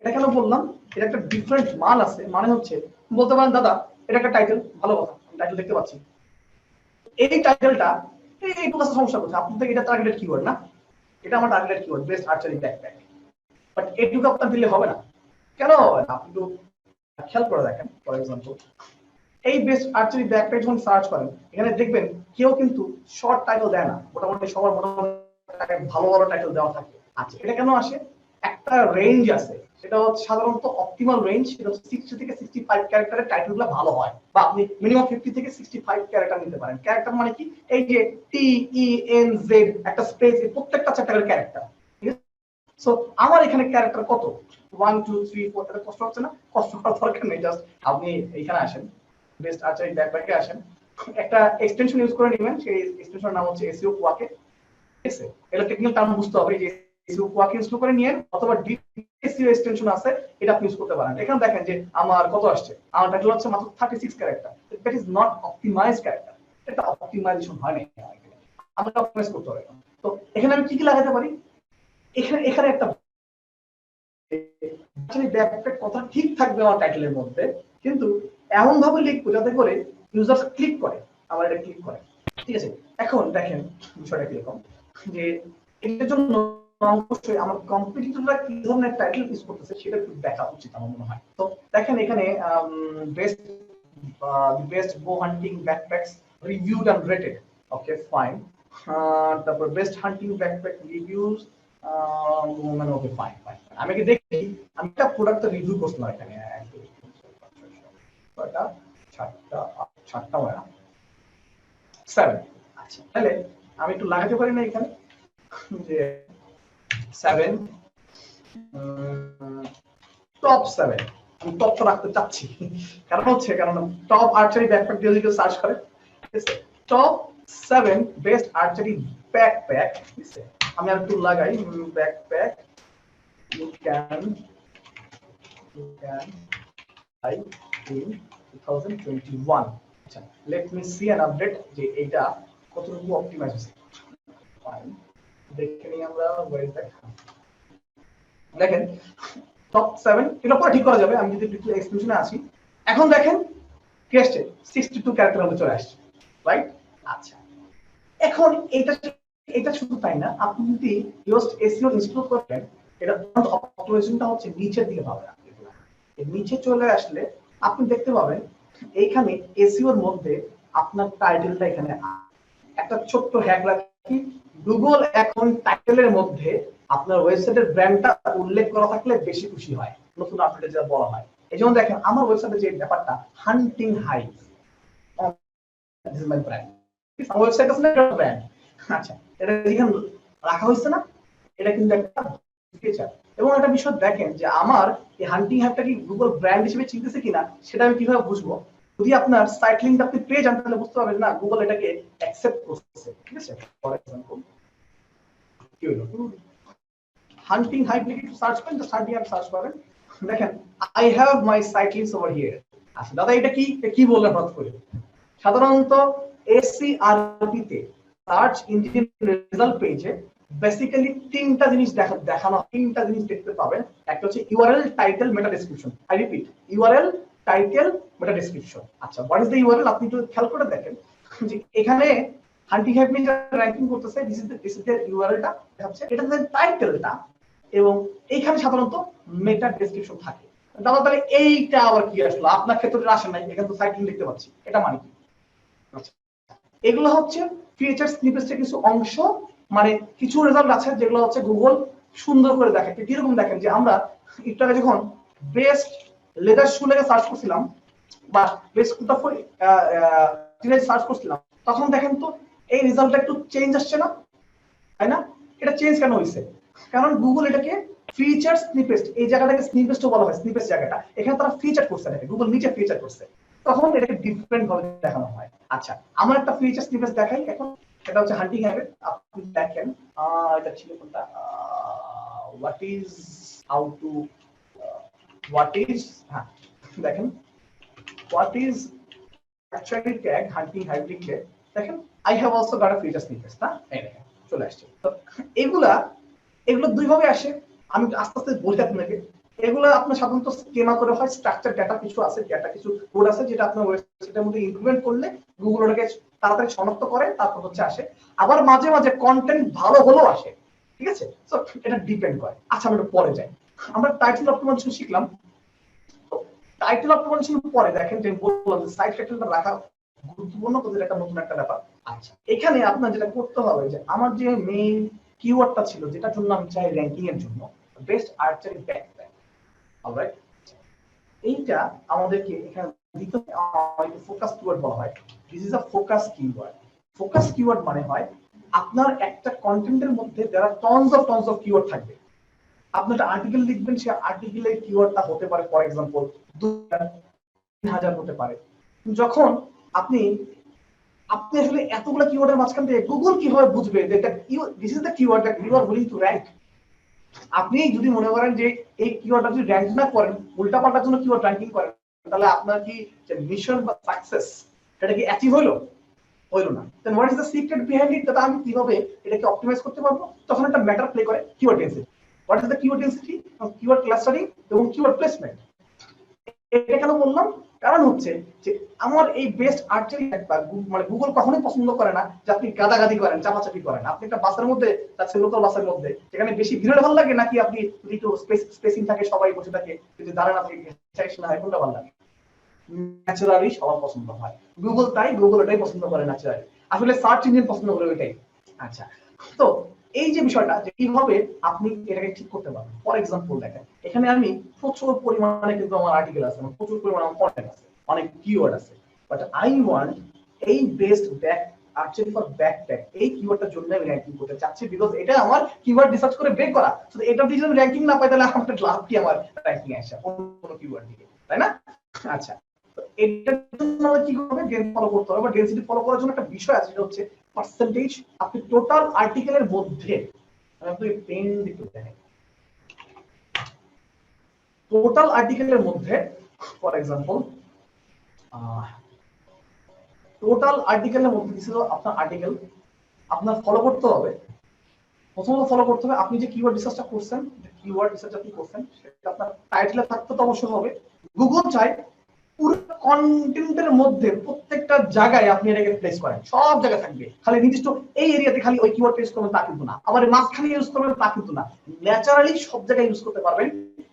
এটা কেন বললাম? এটা একটা ডিফারেন্ট মান আছে, মানে হচ্ছে বলতে পারেন দাদা এটা একটা টাইটেল, ভালো কথা, আমি টাইটেল দেখতে পাচ্ছি, এই টাইটেলটা একটু কাছে সমস্যা করছে, আপনি থেকে এটা টার্গেটেড কিওয়ার্ড না, এটা আমার targeted keyword best archery backpack, but এইটুকু আপনার দিলে হবে না। কেন হবে না? আপনি একটু খেয়াল করে দেখেন। ফর এক্সাম্পল এই বেস্ট আর্চারি ব্যাকপ্যাক যখন সার্চ করেন, এখানে দেখবেন কেউ কিন্তু শর্ট টাইটেল দেয় না, মোটামুটি সবার মোটামুটি ভালো ভালো টাইটেল দেওয়া থাকে। আচ্ছা, এটা কেন আসে? একটা রেঞ্জ আছে, সেটা হচ্ছে সাধারণত অপটিমাল রেঞ্জ, সেটা হচ্ছে 60 থেকে 65 ক্যারেক্টারের টাইটেলগুলো ভালো হয়, বা আপনি মিনিমাম 50 থেকে 65 ক্যারেক্টার নিতে পারেন। ক্যারেক্টার মানে কি? এই যে টি ই এন জেড একটা স্পেস, এই প্রত্যেকটা চ্যাপ্টারের ক্যারেক্টার। ঠিক আছে, সো আমার এখানে ক্যারেক্টার কত? 1 2 3 4। এটা কষ্ট হচ্ছে না? কষ্ট করার দরকার নেই, জাস্ট আপনি এইখানে আসেন, বেস্ট আর্চারি ব্যাকপ্যাকে আসেন, একটা এক্সটেনশন ইউজ করে নেবেন, সেই এক্সটেনশনের নাম হচ্ছে এসইও কোয়াকে। ঠিক আছে, এটা টেকনিক্যাল টার্ম বুঝতে হবে, যে এসইও কোয়াকে ইনস্টল করে নিয়ে, অথবা এসইও এক্সটেনশন আছে এটা আপনি ইউজ করতে পারেন। এখানে দেখেন যে আমার কত আসছে, আমার টাইটেল হচ্ছে মাত্র 36 character. That is not optimised character, এটা অপটিমাইজেশন হয় না, আমরা অপটিমাইজ করতে হবে। তো এখানে আমি কি কি লাগাতে পারি? এখানে একটা ব্যাকপ্যাক কথা ঠিক থাকবে আমার টাইটেলের মধ্যে, কিন্তু এমন ভাবে লিখবো যাতে করে ইউজার ক্লিক করে, আমার এটা ক্লিক করে। ঠিক আছে, এখন দেখেন বিষয়টা কিরকম, যে এটার জন্য অবশ্যই আমার কম্পিটিটররা কি ধরনের টাইটেল ইউজ করতেছে সেটা একটু দেখা উচিত আমার মনে হয়। তো দেখেন এখানে best bow hunting backpacks reviewed and rated, okay fine. তারপর বেস্ট হান্টিং ব্যাকপ্যাক রিভিউজ, মানে ওকে ফাইন ফাইন। আমি কি দেখি, আমি একটা প্রোডাক্ট রিভিউ করছিলাম এখানে, কয়টা? 7টা হয় না, 7। আচ্ছা, তাহলে আমি একটু লাগাতে পারি না এখানে যে 7 টপ 7। আমি তথ্য রাখতে চাচ্ছি, কারণ টপ আর্চারি ব্যাকপ্যাক দিয়ে যদি সার্চ করে, ঠিক আছে, টপ 7 বেস্ট আর্চারি ব্যাকপ্যাক, ঠিক আছে, আমি আর একটু লাগাই backpack you can buy in 2021. আচ্ছা, let me see an update যে এটা কতটুকু অপটিমাইজ হয়েছে। ফাইন, দেখে নিই আমরা ওয়েট দেখেন টপ 7 এটা পরে ঠিক করা যাবে, আমি যদি একটু এক্সটেনশনে আসি। এখন দেখেন কি আসছে 62 ক্যারেক্টার মধ্যে চলে আসছে, রাইট? আচ্ছা, এখন এটা শুধু তাই না, আপনি যদি Yoast SEO ইনস্টল করেন, এটা অপটিমাইজেশনটা হচ্ছে নিচের দিকে পাবেন। আপনি এই নিচে চলে আসলে আপনি দেখতে পাবেন এইখানে এসইও এর মধ্যে আপনার টাইটেলটা এখানে একটা ছোট্ট হ্যাক রাখি, গুগল এখন টাইটেলের মধ্যে আপনার ওয়েবসাইটের ব্র্যান্ডটা উল্লেখ করা থাকলে বেশি খুশি হয়, নতুন আপডেটে যেটা বলা হয়। এই যেমন দেখেন আমার ওয়েবসাইটে যে ব্যাপারটা hunting hive, this is my brand, আমার ওয়েবসাইট আছে না ব্র্যান্ড। আচ্ছা, এটা যেখানে রাখা হয়েছে না, এটা কিন্তু একটা ফিচার। এবং একটা বিষয় দেখেন যে আমার এই হান্টিং হাইভটা কি গুগল ব্র্যান্ড হিসেবে চিনতেছে কিনা সেটা আমি কিভাবে বুঝবো? যদি আপনার সাইট লিংকটা আপনি পেয়ে যান তাহলে বুঝতে পারবেন না গুগল এটাকে অ্যাকসেপ্ট করছে, ঠিক আছে? ফর এক্সাম্পল কি হলো, হান্টিং হাইভ লিখে একটু সার্চ করেন, তো হান্টিং হাইভ সার্চ করেন, দেখেন I have my site links over here. আচ্ছা দাদা, এটা কি বললেন হঠাৎ করে? সাধারণত এসসিআরপি তে সার্চ ইঞ্জিন রেজাল্ট পেজে বেসিক্যালি তিনটা জিনিস তিনটা জিনিস দেখতে পাবেন। একটা হচ্ছে URL, title, meta description. I repeat, URL, title, meta description. আচ্ছা, হোয়াট ইজ দ্য ইউআরএল? আপনি একটু খেয়াল করে দেখেন যে এখানে হান্টিং হাইভ নিয়ে র‍্যাঙ্কিং করতেছে, দিস ইজ দ্য ইউআরএলটা দেখাচ্ছে, এটা হচ্ছে টাইটেলটা, এবং এইখানে সাধারণত মেটা ডেসক্রিপশন থাকে। দাদা তাহলে এইটা আবার কি আসলো? আপনার ক্ষেত্রে আসে নাই, এখানে তো সাইট লিংক দেখতে পাচ্ছি, এটা মানে কি? আচ্ছা, এগুলো হচ্ছে ফিচার স্নিপেটসের কিছু অংশ, মানে কিছু রেজাল্ট আছে যেগুলো হচ্ছে গুগল সুন্দর করে দেখে। কিরকম দেখেন যে আমরা একটু আগে যখন বেস্ট লেদার শু লেগে সার্চ করছিলাম বা বেস্ট সার্চ করছিলাম, তখন দেখেন তো এই রেজাল্টটা একটু চেঞ্জ আসছে না, তাই না? এটা চেঞ্জ কেন হয়েছে? কারণ গুগল এটাকে ফিচার স্নিপেট, এই জায়গাটাকে স্নিপেটও বলা হয়, স্নিপেট জায়গাটা, এখানে তারা ফিচার করছে, এটাকে গুগল নিচে ফিচার করছে, তখন এটাকে ডিফারেন্ট ভাবে দেখানো হয়। আচ্ছা, আমার একটা ফিচার স্নিপেট দেখাই এখন, এটা হচ্ছে হান্টিং হাইভ। আপনি দেখেন এটা ছিল কোনটা, হোয়াট ইজ হ্যাঁ দেখেন what is actually tag hunting hive লিখলে দেখেন I have also got a feature snippet, না এই দেখেন চলে আসছে। তো এগুলো দুই ভাবে আসে, আমি আস্তে আস্তে বলতে আপনাকে। এগুলো আপনার সাধারণত স্কেমা করে হয়, স্ট্রাকচার ডেটা কিছু আছে, ডেটা কিছু কোড আছে যেটা আপনার ওয়েবসাইটের মধ্যে ইমপ্লিমেন্ট করলে গুগল ওটাকে তাড়াতাড়ি শনাক্ত করে, তারপর হচ্ছে আসে। আবার মাঝে মাঝে কন্টেন্ট ভালো হলেও আসে, ঠিক আছে? সো এটা ডিপেন্ড করে। আচ্ছা, আমরা পরে যাই, আমরা টাইটেল অপটিমাইজেশন শিখলাম। টাইটেল অপটিমাইজেশন পরে দেখেন যে বললাম যে সাইট টাইটেলটা রাখা গুরুত্বপূর্ণ, তো এটা নতুন একটা ব্যাপার। আচ্ছা, এখানে আপনার যেটা করতে হবে যে আমার যে মেইন কিওয়ার্ডটা ছিল যেটার জন্য আমি চাই র‍্যাঙ্কিং এর জন্য, বেস্ট আর্চারি ব্যাকপ্যাক, অলরাইট, এইটা আমাদেরকে এখানে দিতে হবে। ফোকাস কিওয়ার্ড বলা হয়, this is a focus keyword. Focus keyword মানে হয় আপনার একটা কন্টেন্টের মধ্যে দেয়ার আর টনস অফ কিওয়ার্ড থাকবে। আপনি একটা আর্টিকেল লিখবেন, সেই আর্টিকেলের কিওয়ার্ডটা হতে পারে ফর এক্সাম্পল 2000 হতে পারে। যখন আপনি আসলে এতগুলো কিওয়ার্ডের মাঝখান থেকে গুগল কিভাবে বুঝবে যে এটা this is the keyword that you are willing to rank? আপনি যদি মনে করেন যে এই কিওয়ার্ডটা যদি র‍্যাঙ্ক না করেন, উল্টাপাল্টার জন্য কিওয়ার্ড র‍্যাঙ্কিং করেন, তাহলে আপনার কি যে মিশন বা সাকসেস সেটা কি অ্যাচিভ হলো না? Then what is the secret behind it? দাদা আমি কিভাবে এটাকে অপটিমাইজ করতে পারবো? তখন একটা ম্যাটার প্লে করে keyword density. What is the keyword density? Keyword clustering এবং কিওয়ার্ড প্লেসমেন্ট। এটা কেন বললাম? কারণ হচ্ছে যে আমার এই বেস্ট আর্চারি মানে গুগল কখনোই পছন্দ করে না যে আপনি গাদাগাদি করেন, চাপাচাপি করেন। আপনি একটা বাসের মধ্যে যাচ্ছেন, লোকাল বাসের মধ্যে, যেখানে বেশি ভিড় ভালো লাগে নাকি আপনি যদি একটু স্পেসিং থাকে, সবাই বসে থাকে, যদি দাঁড়ানো থাকে না হয়, কোনটা ভালো লাগে? ন্যাচারালি সবার পছন্দ হয়। গুগল এটাই পছন্দ করে, ন্যাচারালি। আসলে সার্চ ইঞ্জিন পছন্দ করে ওইটাই। আচ্ছা, তো এই যে বিষয়টা যে কিভাবে আপনি এটাকে ঠিক করতে পারবেন, ফর এক্সাম্পল দেখেন এখানে আমি প্রচুর পরিমাণে কিন্তু আমার আর্টিকেল আছে, প্রচুর পরিমাণে আমার কন্টেন্ট আছে, অনেক কিওয়ার্ড আছে, বাট আই ওয়ান্ট এই best back archery for backpack এই কিওয়ার্ডটার জন্য আমি র‍্যাঙ্কিং করতে চাচ্ছি, বিকজ এটা আমার কিওয়ার্ড রিসার্চ করে বের করা। তো এটা যদি আমি র‍্যাঙ্কিং না পাই তাহলে আমার লাভ কি? আমার র‍্যাঙ্কিং আসে অন্য কিওয়ার্ড দিকে। তাই না? আচ্ছা, তো এটার জন্য কি করবে, ডেন্সিটি ফলো করতে হবে। বা ডেন্সিটি ফলো করার জন্য একটা বিষয় আছে, যেটা হচ্ছে পার্সেন্টেজ। আপনি টোটাল আর্টিকেলের মধ্যে, আমি আপনাকে পেন দিতে দেখাই, টোটাল আর্টিকেলের মধ্যে ফর এক্সাম্পল টোটাল আর্টিকেলের মধ্যে দিস আপনার আর্টিকেল, আপনার ফলো করতে হবে। প্রথমত ফলো করতে হবে আপনি যে কিওয়ার্ড রিসার্চটা করছেন, কিওয়ার্ড রিসার্চ আপনি করছেন সেটা আপনার টাইটেলে থাকতে তো অবশ্যই হবে। গুগল চাই পুরো কন্টেন্টের মধ্যে প্রত্যেকটা জায়গায় আপনি এটাকে প্লেস করেন, সব জায়গায় থাকবে। খালি নির্দিষ্ট এই এরিয়াতে খালি ওই কিওয়ার্ড প্লেস করবেন তা কিন্তু না, আবার মাঝখানে ইউজ করবেন তা কিন্তু না, ন্যাচারালি সব জায়গায় ইউজ করতে পারবেন।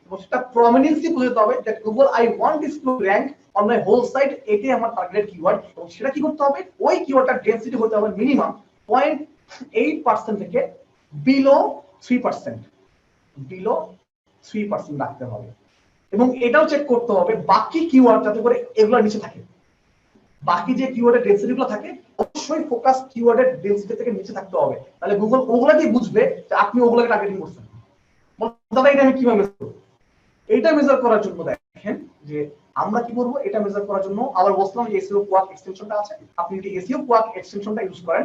এবং সেটা প্রমিনেন্সি বুঝতে হবে that Google I want this to rank on my whole site, এটাই আমার টার্গেট কিওয়ার্ড। এবং সেটা কি করতে হবে, ওই কিওয়ার্ডটার ডেনসিটি হতে হবে মিনিমাম 0.8% থেকে বিলো 3%, বিলো 3% রাখতে হবে। এবং এটাও চেক করতে হবে বাকি কিওয়ার্ড যাতে করে এগুলোর নিচে থাকে। বাকি যে কিওয়ার্ডের ডেনসিটি গুলো থাকে অবশ্যই ফোকাস কিওয়ার্ডের ডেনসিটি থেকে নিচে থাকতে হবে, তাহলে গুগল ওগুলাকে বুঝবে যে আপনি ওগুলাকে টার্গেটিং করছেন। দাদা এটা আমি কিভাবে মেজার করব? এটা মেজার করার জন্য দেখেন যে আমরা কি করব, এটা মেজার করার জন্য আবার বলছিলাম যে এসইও কোয়াক এক্সটেনশনটা আছে। আপনি যদি এসইও কোয়াক এক্সটেনশনটা ইউজ করেন,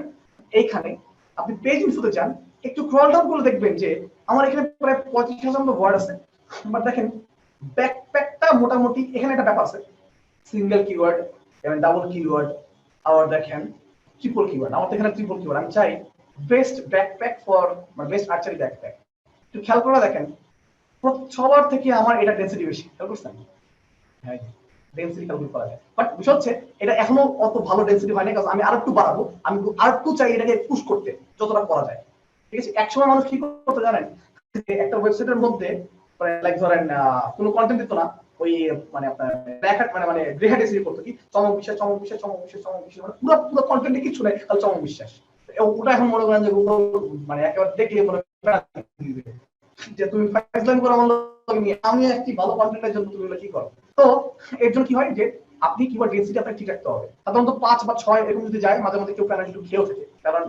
এইখানে আপনি পেজ ইনফোতে যান, একটু স্ক্রল ডাউন করে দেখবেন যে আমার এখানে প্রায় 35,000 ওয়ার্ড আছে। বাট দেখেন ব্যাকপ্যাকটা মোটামুটি এখানে একটা ব্যাপার আছে, সিঙ্গেল কিওয়ার্ড এবং ডাবল কিওয়ার্ড, আবার দেখেন ট্রিপল কিওয়ার্ড। আমার এখানে ট্রিপল কিওয়ার্ড, আমি চাই বেস্ট ব্যাকপ্যাক ফর মানে বেস্ট আর্চারি ব্যাকপ্যাক। একটু খেয়াল করে দেখেন সবার থেকে আমার এটা ডেনসিটি বেশি, খেয়াল করছেন? হ্যাঁ, ডেনসিটি ক্যালকুলেট করা যায়। বাট বিষয় হচ্ছে এটা এখনো অত ভালো ডেনসিটি হয়নি, কারণ আমি আরেকটু বাড়াবো, আমি আরেকটু চাই এটাকে পুশ করতে যতটা করা যায়। ঠিক আছে, একসময় মানুষ কি করতে জানেন, একটা ওয়েবসাইটের মধ্যে লাইক ধরেন কোনো কন্টেন্ট দিত না, ওই মানে আপনার ব্র্যাকেট মানে গ্রেহাট এসে করতো কি চমক বিশ্বাস চমক বিশ্বাস চমক বিশ্বাস চমক বিশ্বাস, মানে পুরো পুরো কন্টেন্টে কিছু নাই, খালি চমক বিশ্বাস। ওটা এখন মনে করেন যে গুগল মানে একেবারে দেখলে মনে যে তুমি ফাইজলামি করে আমার লগে নিয়ে, আমি একটি ভালো কন্টেন্টের জন্য তুমি কি করো। তো এর জন্য কি হয় যে আপনি কিওয়ার্ড ডেনসিটি আপনাকে ঠিক রাখতে হবে। সাধারণত 5 বা 6 এরকম যদি যায়, মাঝে মাঝে কেউ প্যানেল খেয়েও থাকে, কারণ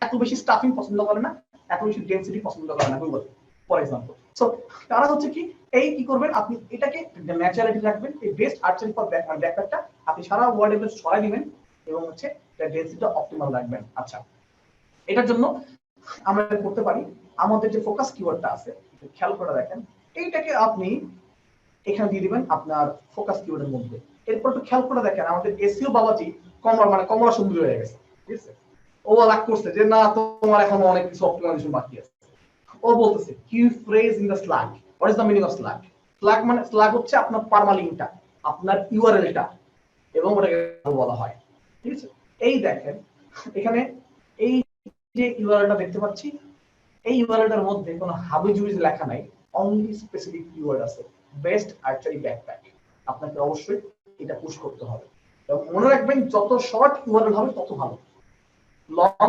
এত বেশি স্টাফিং পছন্দ করে না, এত বেশি ডেনসিটি পছন্দ করে না গুগল ফর এক্সাম্পল। সো তারা হচ্ছে কি এই কি করবেন, আপনি এটাকে ন্যাচারালিটি রাখবেন, এই বেস্ট আর্চারি ফর ব্যাকপ্যাকটা আপনি সারা ওয়ার্ডের মধ্যে ছড়াই দিবেন এবং হচ্ছে এটা ডেনসিটিটা অপটিমাল রাখবেন। আচ্ছা, এটার জন্য আমরা করতে পারি আমাদের যে ফোকাস কিওয়ার্ডটা আছে, খেয়াল করে দেখেন এইটাকে আপনি এখানে দিয়ে দিবেন আপনার ফোকাস কিওয়ার্ডের মধ্যে। এরপর একটু খেয়াল করে দেখেন আমাদের এসইও বাবাজি কমলা সুন্দর হয়ে গেছে, ঠিক আছে? ও লাগ করছে যে না তোমার এখন অনেক কিছু অপটিমাইজেশন বাকি আছে। ও বলতেছে কি phrase in the slug, what is the meaning of slug? Slug মানে স্ল্যাগ হচ্ছে আপনার পারমালিংকটা, আপনার ইউআরএলটা, এবং ওটাকে বলা হয়। ঠিক আছে, এই দেখেন এখানে এই যে ইউআরএলটা দেখতে পাচ্ছি, এই ইউআরএলটার মধ্যে কোনো হাবিজুবিজ লেখা নাই, অনলি স্পেসিফিক কিওয়ার্ড আছে, বেস্ট আর্চারি ব্যাকপ্যাক। আপনাকে অবশ্যই এটা পুশ করতে হবে। এবং মনে রাখবেন যত শর্ট ইউআরএল হবে তত ভালো। লং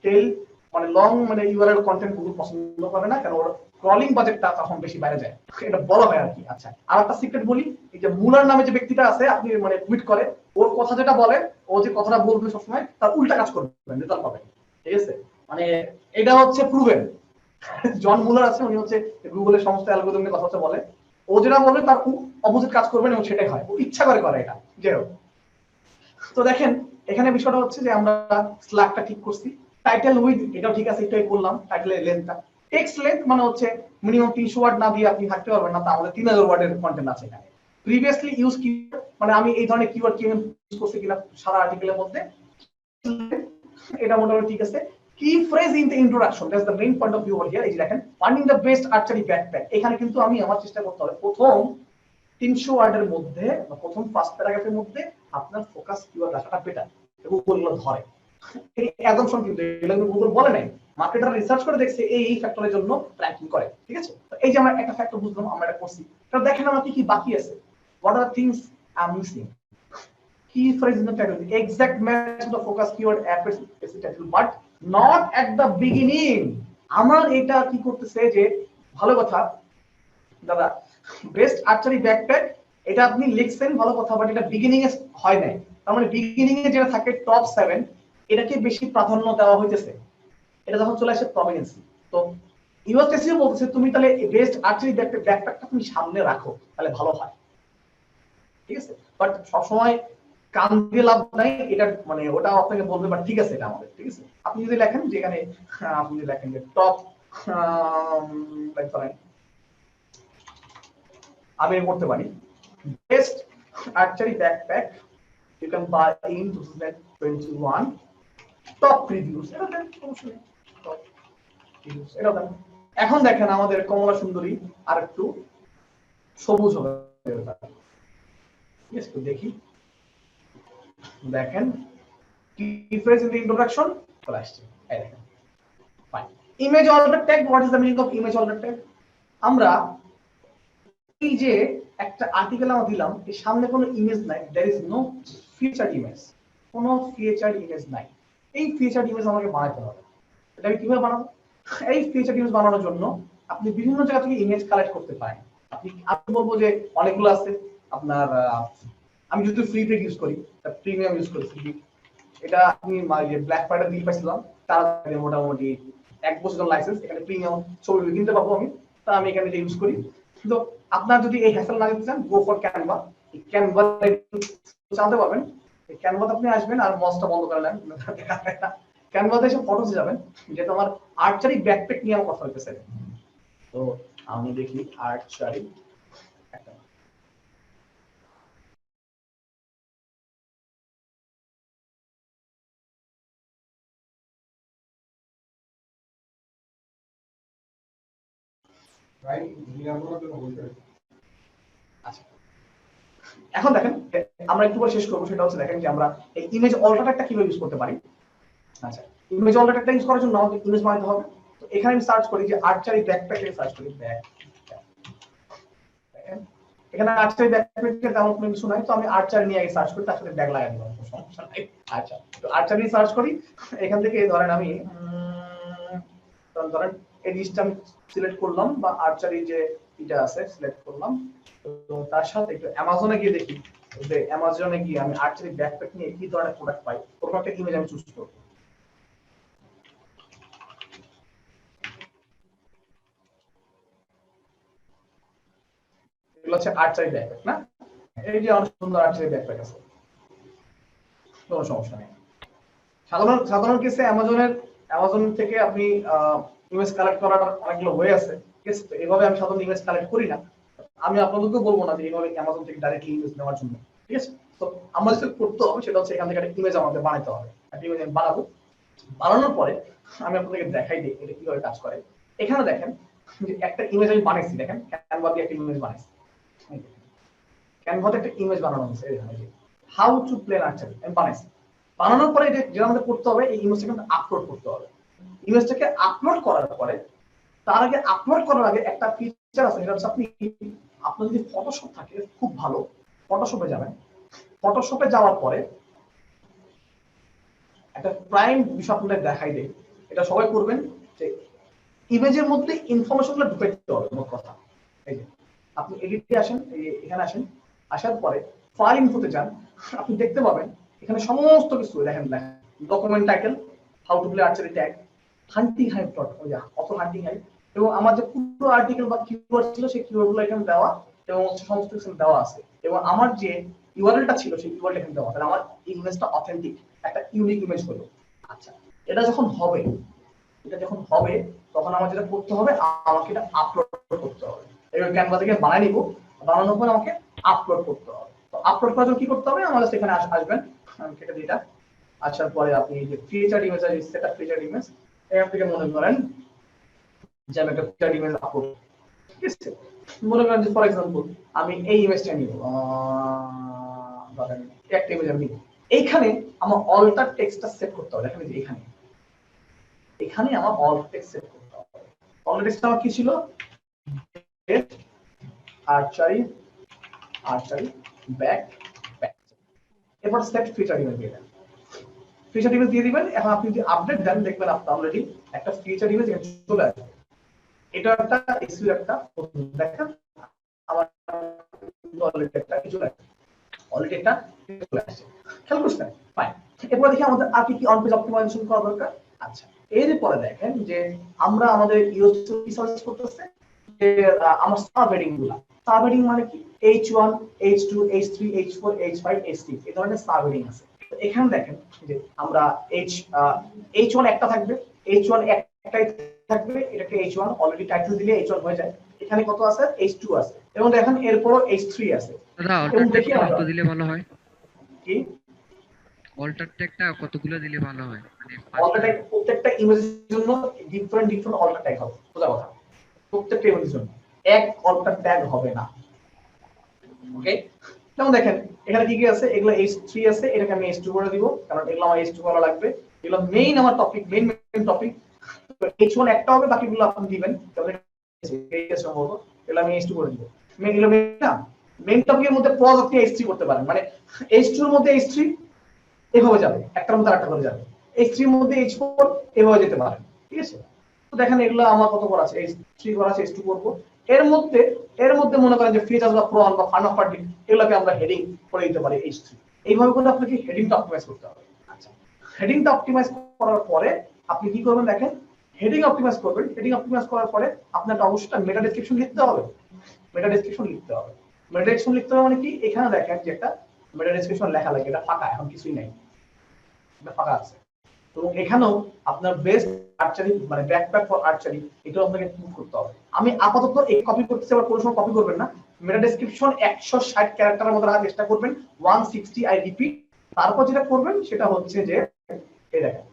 টেল মানে লং মানে ইউআরএল কন্টেন্ট গুলো পছন্দ করে না, কারণ ওর ক্রলিং বাজেটটা তখন বেশি বাইরে যায়, এটা বলা হয় আর কি। আচ্ছা, আর একটা সিক্রেট বলি, এই যে মুলার নামে যে ব্যক্তিটা আছে, আপনি মানে টুইট করে ওর কথা যেটা বলে, ও যে কথাটা বলবে সবসময় তার উল্টা কাজ করবেন, রেজাল্ট পাবেন। ঠিক আছে, মানে এটা হচ্ছে প্রুভেন। জন মুলার আছে, উনি হচ্ছে গুগলের সমস্ত অ্যালগরিদম নিয়ে কথা বলে, ও যেটা বলে তার অপোজিট কাজ করবেন এবং সেটাই হয়, ও ইচ্ছা করে করে এটা। যাই হোক, তো দেখেন এখানে বিষয়টা হচ্ছে যে আমরা স্ল্যাগটা ঠিক করছি, টাইটেল উইথ এটাও ঠিক আছে, এটাই করলাম। টাইটেলের লেন্থটা, টেক্সট লেন্থ মানে হচ্ছে মিনিমাম 300 ওয়ার্ড না দিয়ে আপনি থাকতে পারবেন না, তা আমাদের 3000 ওয়ার্ডের কন্টেন্ট আছে এখানে। প্রিভিয়াসলি ইউজ কিওয়ার্ড মানে আমি এই ধরনের কিওয়ার্ড কি ইউজ করছি কিনা সারা আর্টিকেলের মধ্যে, এটা মোটামুটি ঠিক আছে। কি phrase in the introduction, that's the main point of view over here. এই যে দেখেন finding the best archery backpack, এখানে কিন্তু আমি আমার চেষ্টা করতে হবে প্রথম 300 ওয়ার্ডের মধ্যে বা প্রথম ফার্স্ট প্যারাগ্রাফের মধ্যে আপনার ফোকাস কিওয়ার্ড রাখাটা বেটার, গুগল গুলো ধরে। এই অ্যাজাম্পশন কিন্তু এগুলো গুগল বলে নাই, মার্কেটার রিসার্চ করে দেখছে এই ফ্যাক্টরের জন্য র‍্যাঙ্কিং করে। ঠিক আছে, এই যে আমরা একটা ফ্যাক্টর বুঝলাম, আমরা এটা করছি। তো দেখেন আমার কি কি বাকি আছে, what are things I am missing. Key phrase in the title, exact match to the focus keyword appears in the title but not at the beginning. আমার এটা কি করতেছে যে ভালো কথা দাদা, বেস্ট আর্চারি ব্যাকপ্যাক এটা আপনি লিখছেন ভালো কথা, বাট এটা বিগিনিং এ হয় নাই। তার মানে বিগিনিং এ যেটা থাকে টপ 7 এটাকে বেশি প্রাধান্য দেওয়া হইতেছে, এটা যখন চলে আসে প্রমিনেন্সি। তো ইউএসএসইও বলতেছে তুমি তাহলে বেস্ট আর্চারি ব্যাকপ্যাকটা তুমি সামনে রাখো, তাহলে ভালো হয়। ঠিক আছে। বাট সবসময় কান দিয়ে লাভ নাই, এটা মানে ওটা আপনাকে বলবে বাট ঠিক আছে এটা আমাদের, ঠিক আছে। আপনি যদি লেখেন যে এখানে আপনি যদি লেখেন যে টপ আমি করতে পারি best archery backpack you can buy in 2021 top reviews, এটা দেন সমস্যা নেই, টপ রিভিউস এটা দেন। এখন দেখেন আমাদের কমলা সুন্দরী আর একটু সবুজ হবে, ঠিক আছে। তো দেখি, দেখেন keyphrase in the introduction চলে আসছে, এই দেখেন fine. Image alter tag, what is the meaning of image alter tag? আমরা এই যে একটা আর্টিকেল আমরা দিলাম, এর সামনে কোনো ইমেজ নাই, there is no featured image, কোনো ফিচার্ড ইমেজ নাই। এই ফিচার্ড ইমেজ আমাকে বানাতে হবে। এটা আমি কিভাবে বানাবো? এই ফিচার্ড ইমেজ বানানোর জন্য আপনি বিভিন্ন জায়গা থেকে ইমেজ কালেক্ট করতে পারেন। আমি বলবো যে অনেকগুলো আছে আপনার, আমি যদি ফ্রি পেড ইউজ করি, প্রিমিয়াম ইউজ করি, এটা আমি ব্ল্যাক ফ্রাইডে ডিল পাইছিলাম, তার মোটামুটি 1 বছরের লাইসেন্স, এখানে প্রিমিয়াম ছবি কিনতে পারবো আমি, তা আমি এখানে এটা ইউজ করি। কিন্তু আপনার যদি এই হ্যাসেল না দিতে চান, গো ফর ক্যানভা। এই ক্যানভা জানতে পারবেন, এই ক্যানভাতে আপনি আসবেন আর মসটা বন্ধ করে নেন, ক্যানভাতে এসে ফটোতে যাবেন, যেটা আমার আর্চারি ব্যাকপ্যাক নিয়ে আমার কথা হইতেছে। তো আমি দেখি আর্চারি এখন দেখেন আমরা একটু পরে শেষ করবো, সেটা হচ্ছে দেখেন যে আমরা এই ইমেজ অল্টারটা কিভাবে ইউজ করতে পারি। আচ্ছা, ইমেজ অল্টারটা ইউজ করার জন্য আমাদের ইমেজ বানাতে হবে। তো এখানে আমি সার্চ করি যে আর্চারি ব্যাকপ্যাক এ সার্চ করি, ব্যাক, এখানে আর্চারি ব্যাকপ্যাক এর তেমন কোনো কিছু নাই, তো আমি আর্চারি নিয়ে আগে সার্চ করি, তার সাথে ব্যাগ লাগাই দিলাম, সমস্যা নাই। আচ্ছা, তো আর্চারি সার্চ করি, এখান থেকে ধরেন আমি ধরেন এই লিস্টটা আমি সিলেক্ট করলাম, বা আর্চারি যে এটা আছে সিলেক্ট করলাম। তো তার সাথে একটু অ্যামাজনে গিয়ে দেখি যে অ্যামাজনে গিয়ে আমি আর্চারি ব্যাকপ্যাক নিয়ে কি ধরনের প্রোডাক্ট পাই, ওরকম একটা ইমেজ আমি চুজ করব। এগুলো হচ্ছে আর্চারি ব্যাকপ্যাক না, এই যে অনেক সুন্দর আর্চারি ব্যাকপ্যাক আছে, কোনো সমস্যা নেই। সাধারণ কেসে অ্যামাজন থেকে আপনি ইমেজ কালেক্ট করার অনেকগুলো ওয়ে আছে, ঠিক আছে। তো এইভাবে আমি সাধারণত ইমেজ কালেক্ট করি না, আমি আপনাদেরকে বলবো না যে এইভাবে অ্যামাজন থেকে ডাইরেক্টলি ইমেজ নেওয়ার জন্য, ঠিক আছে। তো আমরা যেটা করতে হবে সেটা হচ্ছে এখান থেকে একটা ইমেজ আমাদের বানাতে হবে, একটা ইমেজ আমি বানাবো। বানানোর পরে আমি আপনাদেরকে দেখাই দিই এটা কিভাবে কাজ করে। এখানে দেখেন যে একটা ইমেজ আমি বানাইছি, দেখেন ক্যানভা দিয়ে একটা ইমেজ বানাইছি, ক্যানভাতে একটা ইমেজ বানানো হয়েছে, এখানে হাউ টু প্লে আর্চারি আমি বানাইছি। বানানোর পরে যেটা আমাদের করতে হবে, এই ইমেজটাকে আপলোড করতে হবে। ইমেজটাকে আপলোড করার পরে, তার আগে আপলোড করার আগে একটা ফিচার আছে, সেটা হচ্ছে আপনার যদি ফটোশপ থাকে খুব ভালো, ফটোশপে যাবেন। ফটোশপে যাওয়ার পরে একটা প্রাইম বিষয় আপনাদের দেখাই দেয়, এটা সবাই করবেন যে ইমেজের মধ্যে ইনফরমেশনগুলো ঢুকে দিতে হবে। মোট কথা এই যে আপনি এডিটে আসেন, এখানে আসেন, আসার পরে ফাইল ইনফোতে যান, আপনি দেখতে পাবেন এখানে সমস্ত কিছু দেখেন, document title, how to play archery tag, hunting hype dot author hunting hype, এবং আমার যে পুরো আর্টিকেল বা কিওয়ার্ড ছিল সেই কিওয়ার্ডগুলো এখানে দেওয়া, এবং সমস্ত কিছু দেওয়া আছে, এবং আমার যে ইউআরএলটা ছিল সেই ইউআরএল এখানে দেওয়া। তাহলে আমার ইমেজটা অথেন্টিক, একটা ইউনিক ইমেজ হলো। আচ্ছা, এটা যখন হবে তখন আমার যেটা করতে হবে, আমাকে এটা আপলোড করতে হবে। এবার ক্যানভা থেকে বানাই নিব, বানানোর পর আমাকে আপলোড করতে হবে। তো আপলোড করার জন্য কি করতে হবে, আমাদের সেখানে আসবেন, আমি কেটে দিই এটা। আসার পরে আপনি যে ফিচার ইমেজ আছে, সেটআপ ফিচার ইমেজ, এখান থেকে মনে করেন যে আমি একটা ফিচার ইমেজ আপলোড, ঠিক আছে। মনে করেন যে ফর এক্সাম্পল আমি এই ইমেজটা নিব, ধরেন একটা ইমেজ আমি নিব। এইখানে আমার অল্টার টেক্সটটা সেট করতে হবে। দেখেন যে এখানে আমার অল্ট টেক্সট সেট করতে হবে। অল্ট টেক্সট আমার কি ছিল, আর্চারি ব্যাক, এরপর সেট ফিচার ইমেজ দিয়ে দেন, ফিচার ইমেজ দিয়ে দিবেন। এখন আপনি যদি আপডেট দেন, দেখবেন আপনি অলরেডি একটা ফিচার ইমেজ চলে আসবে। এটা একটা এসইউ একটা দেখেন, আমার অলরেডি একটা চলে আসছে, অলরেডি একটা চলে আসছে, খেয়াল করছেন? ফাইন। এরপর দেখি আমাদের আর কি অন পেজ অপটিমাইজেশন করা দরকার। আচ্ছা, এরপরে দেখেন যে আমরা আমাদের ইউজ সার্চ করতেছে যে আমার সাব হেডিং গুলা, সাব হেডিং মানে কি, H1, H2, H3, H4, H5, H6 এই ধরনের সাব হেডিং আছে। তো এখানে দেখেন যে আমরা H1 একটা থাকবে, H1 একটাই থাকবে, এটাকে H1 অলরেডি টাইটেল দিলে H1 হয়ে যায়। এখানে কত আছে? H2 আছে, এবং দেখেন এরপরও H3 আছে। এবং দেখি আমরা কত দিলে ভালো হয়? কি অল্টার ট্যাগটা কতগুলো দিলে ভালো হয়? মানে অল্টার ট্যাগ প্রত্যেকটা ইমেজের জন্য ডিফারেন্ট অল্টার ট্যাগ হবে, বোঝা কথা। প্রত্যেকটা ইমেজের জন্য এক অল্টার ট্যাগ হবে না। ওকে, যেমন দেখেন এখানে কি কি আছে, এগুলো H3 আছে, এটাকে আমি H2 করে দিব, কারণ এগুলো আমার H2 করা লাগবে। এগুলো মেইন আমার টপিক, মেইন টপিক। H1 একটা হবে, বাকিগুলো আপনি দিবেন, তাহলে এই সম্ভব এগুলো আমি H2 করে দিব। এগুলো মেইন টপিকের মধ্যে পজ আপনি H3 করতে পারেন, মানে H2 এর মধ্যে H3 এভাবে যাবে, একটার মধ্যে আরেকটা করে যাবে, H3 এর মধ্যে H4 এভাবে যেতে পারে, ঠিক আছে। তো দেখেন এগুলো আমার কত করা আছে, H3 করা আছে, H2 করব। এর মধ্যে মনে করেন যে ফিচার্স বা প্রন বা ফান অফ পার্টি এগুলোকে আমরা হেডিং করে দিতে পারি H3। এইভাবে করে আপনাকে হেডিংটা অপটিমাইজ করতে হবে। আচ্ছা, হেডিংটা অপটিমাইজ করার পরে আপনি কি করবেন দেখেন, হেডিং অপটিমাইজ করবেন। হেডিং অপটিমাইজ করার পরে আপনাকে অবশ্যই মেটা ডেসক্রিপশন লিখতে হবে। মেটা ডেসক্রিপশন লিখতে হবে মানে কি, এখানে দেখেন যে একটা মেটা ডেসক্রিপশন লেখা লাগে, এটা ফাঁকা, এখন কিছুই নাই, এটা ফাঁকা আছে। এবং এখানেও আপনার বেস্ট আর্চারি মানে ব্যাকপ্যাক ফর আর্চারি এটা আপনাকে ইনক্লুড করতে হবে। আমি আপাতত এই কপি করতেছি, আবার কোনো সময় কপি করবেন না। মেটা ডেসক্রিপশন 160 ক্যারেক্টারের মধ্যে রাখার চেষ্টা করবেন, 160 আই রিপিট। তারপর যেটা করবেন সেটা হচ্ছে যে এই দেখেন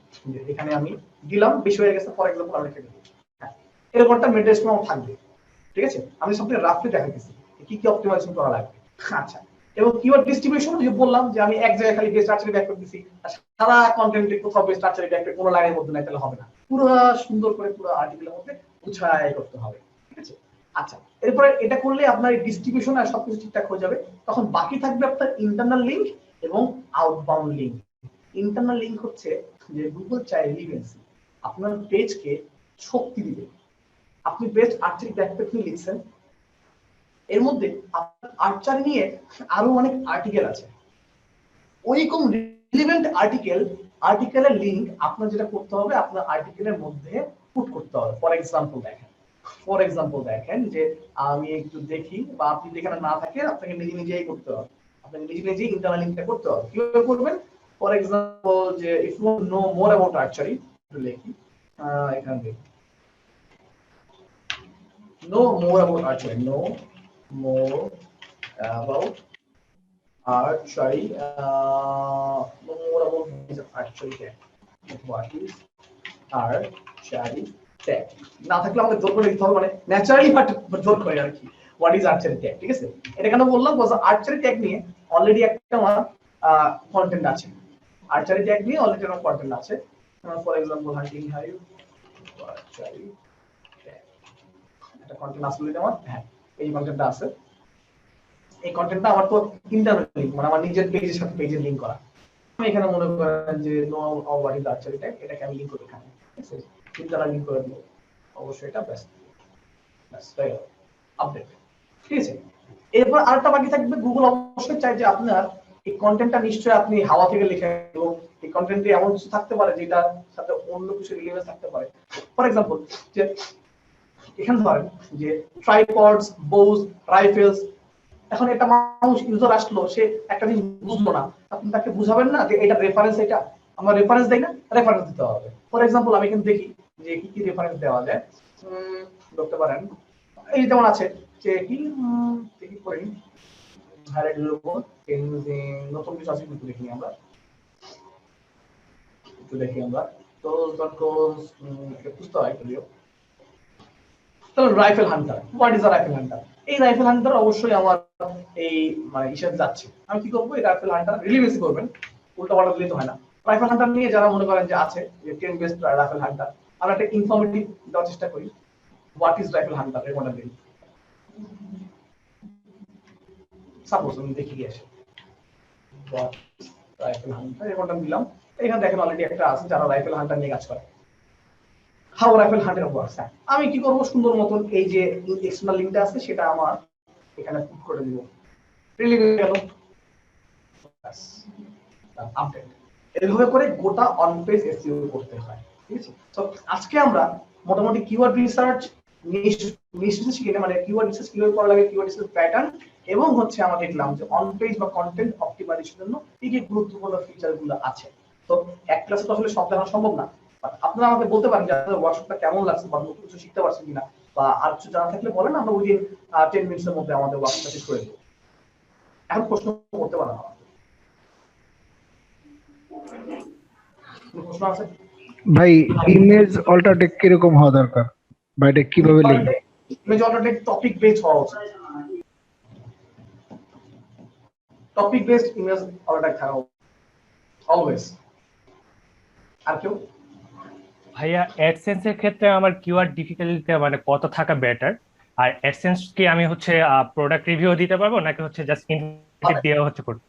এখানে আমি দিলাম, বেশি হয়ে গেছে, ফর এক্সাম্পল আমি লিখে দিই, হ্যাঁ এরকম একটা মেটা ডেসক্রিপশন থাকবে, ঠিক আছে। আমি সবটা রাফলি দেখাইতেছি কি কি অপটিমাইজেশন করা লাগবে। আচ্ছা, এবং কিওয়ার্ড ডিস্ট্রিবিউশন যে বললাম যে আমি এক জায়গায় খালি বেস্ট আর্চারি ব্যাক করতেছি, সারা কন্টেন্টে কোথাও বেস্ট আর্চারি ব্যাক কোনো লাইনের মধ্যে নাই, তাহলে হবে না। পুরো সুন্দর করে পুরো আর্টিকেলের মধ্যে গুছাই করতে হবে, ঠিক আছে। আচ্ছা, এরপরে এটা করলে আপনার ডিস্ট্রিবিউশন আর সবকিছু ঠিকঠাক হয়ে যাবে। তখন বাকি থাকবে আপনার ইন্টারনাল লিংক এবং আউটবাউন্ড লিংক। ইন্টারনাল লিংক হচ্ছে যে গুগল চায় রিলেভেন্সি, আপনার পেজকে শক্তি দিবে। আপনি বেস্ট আর্চারি ব্যাকপ্যাক নিয়ে লিখছেন, এর মধ্যে আপনার আর্চারি নিয়ে আরো অনেক আর্টিকেল আছে, ওইরকম রিলেভেন্ট আর্টিকেলের লিংক আপনার যেটা করতে হবে, আপনার আর্টিকেলের মধ্যে পুট করতে হবে। ফর এক্সাম্পল দেখেন যে আমি একটু দেখি, বা আপনি যেখানে না থাকে আপনাকে নিজেই করতে হবে, আপনাকে নিজেই ইন্টারনাল লিংকটা করতে হবে। কিভাবে করবেন? ফর এক্সাম্পল যে if you know more about archery, একটু লিখি এখানে দেখি know more about archery. Know more about archery. Know more about archery tag. What is archery tag? না থাকলে আমাকে জোর করে লিখতে হবে, মানে ন্যাচারালি বাট জোর করে আর কি। হোয়াট ইজ আর্চারি ট্যাগ, ঠিক আছে। এটা কেন বললাম, আর্চারি ট্যাগ নিয়ে অলরেডি একটা আমার কন্টেন্ট আছে। আর্চারি ট্যাগ নিয়ে অলরেডি আমার কন্টেন্ট আছে। For example hunting hive archery একটা কন্টেন্ট আসলে আমার, হ্যাঁ এই কন্টেন্টটা আছে। এই কন্টেন্টটা আমার তো ইন্টারনাল লিংক, মানে আমার নিজের পেজের সাথে পেজের লিংক করা। আমি এখানে মনে করেন যে know what is archery tag, এটাকে আমি লিংক করব এখানে, ঠিক আছে। ইন্টারনাল লিংক করে দেব, অবশ্যই এটা বেস্ট আপডেট, ঠিক আছে। এরপর আরেকটা বাকি থাকবে, গুগল অবশ্যই চাই যে আপনার এই কন্টেন্টটা নিশ্চয়ই আপনি হাওয়া থেকে লিখে, এবং এই কন্টেন্টে এমন কিছু থাকতে পারে যেটার সাথে অন্য কিছু রিলেভেন্স থাকতে পারে। ফর এক্সাম্পল যে এখানে ধরেন যে ট্রাইপডস, বোস, রাইফেলস। এখন একটা মানুষ ইউজার আসলো, সে একটা জিনিস বুঝলো না, আপনি তাকে বুঝাবেন না যে এটা রেফারেন্স, এটা আমরা রেফারেন্স দেই না, রেফারেন্স দিতে হবে। ফর এক্সাম্পল আমি এখানে দেখি যে কি কি রেফারেন্স দেওয়া যায়, দেখতে পারেন এই যেমন আছে যে কি দেখি করি হাইলাইটের উপর নতুন কিছু আছে কিন্তু দেখি আমরা একটু দেখি আমরা তো বুঝতে হয় একটু। Rifle Hunter, what is a rifle Hunter? এই রাইফেল হান্টার অবশ্যই আমার এই মানে হিসেবে যাচ্ছে। আমি কি করবো, এই রাইফেল হান্টার রিলিভেন্সি করবেন, উল্টা পাল্টা দিলে তো হয় না। রাইফেল হান্টার নিয়ে যারা মনে করেন যে আছে যে 10 বেস্ট রাইফেল হান্টার, আমরা একটা ইনফরমেটিভ দেওয়ার চেষ্টা করি। হোয়াট ইজ রাইফেল হান্টার এর মডেল দিই, সাপোজ আমি দেখি আসে রাইফেল হান্টার এর মডেল দিলাম। এখানে দেখেন অলরেডি একটা আছে যারা রাইফেল হান্টার নিয়ে কাজ করে। How rifle Hunter works. আমি কি করব, সুন্দর মতন এই যে এক্সটার্নাল লিংকটা আছে সেটা আমার এখানে পুট করে দিব, রিলিভ হয়ে গেল, আপডেট। এইভাবে করে গোটা অন পেজ এসইও করতে হয়, ঠিক আছে। তো আজকে আমরা মোটামুটি কিওয়ার্ড রিসার্চ নিশ্চিত শিখে, মানে কিওয়ার্ড রিসার্চ কিভাবে করা লাগে, কিওয়ার্ড রিসার্চ প্যাটার্ন এবং হচ্ছে আমরা দেখলাম যে অন পেজ বা কন্টেন্ট অপটিমাইজেশনের জন্য কি কি গুরুত্বপূর্ণ ফিচার গুলো আছে। তো এক ক্লাসে তো আসলে সব দেখানো সম্ভব না, বাট আপনারা আমাকে বলতে পারেন যে আপনাদের ওয়ার্কশপটা কেমন লাগছে বা নতুন কিছু শিখতে পারছেন কিনা, বা আর কিছু জানা থাকলে বলেন, আমরা উইদিন 10 মিনিটের মধ্যে আমাদের ওয়ার্কশপটা শেষ করে দেবো। এখন প্রশ্ন করতে পারেন আমাকে। কোনো প্রশ্ন আছে? ভাই ইমেজ অল্টারটেক কিরকম হওয়া দরকার বা এটা কিভাবে লিখব? ইমেজ অল্টারটেক টপিক বেসড হওয়া উচিত। টপিক বেসড ইমেজ অল্টারটেক থাকা অলওয়েজ। আর কেউ? ভাইয়া অ্যাডসেন্স এর ক্ষেত্রে আমার কিওয়ার্ড ডিফিকাল্টিটা মানে কত থাকা বেটার? আর অ্যাডসেন্স কি আমি হচ্ছে প্রোডাক্ট রিভিউ দিতে পারবো নাকি হচ্ছে জাস্ট ইনফরমেটিভ দিয়ে হচ্ছে করব?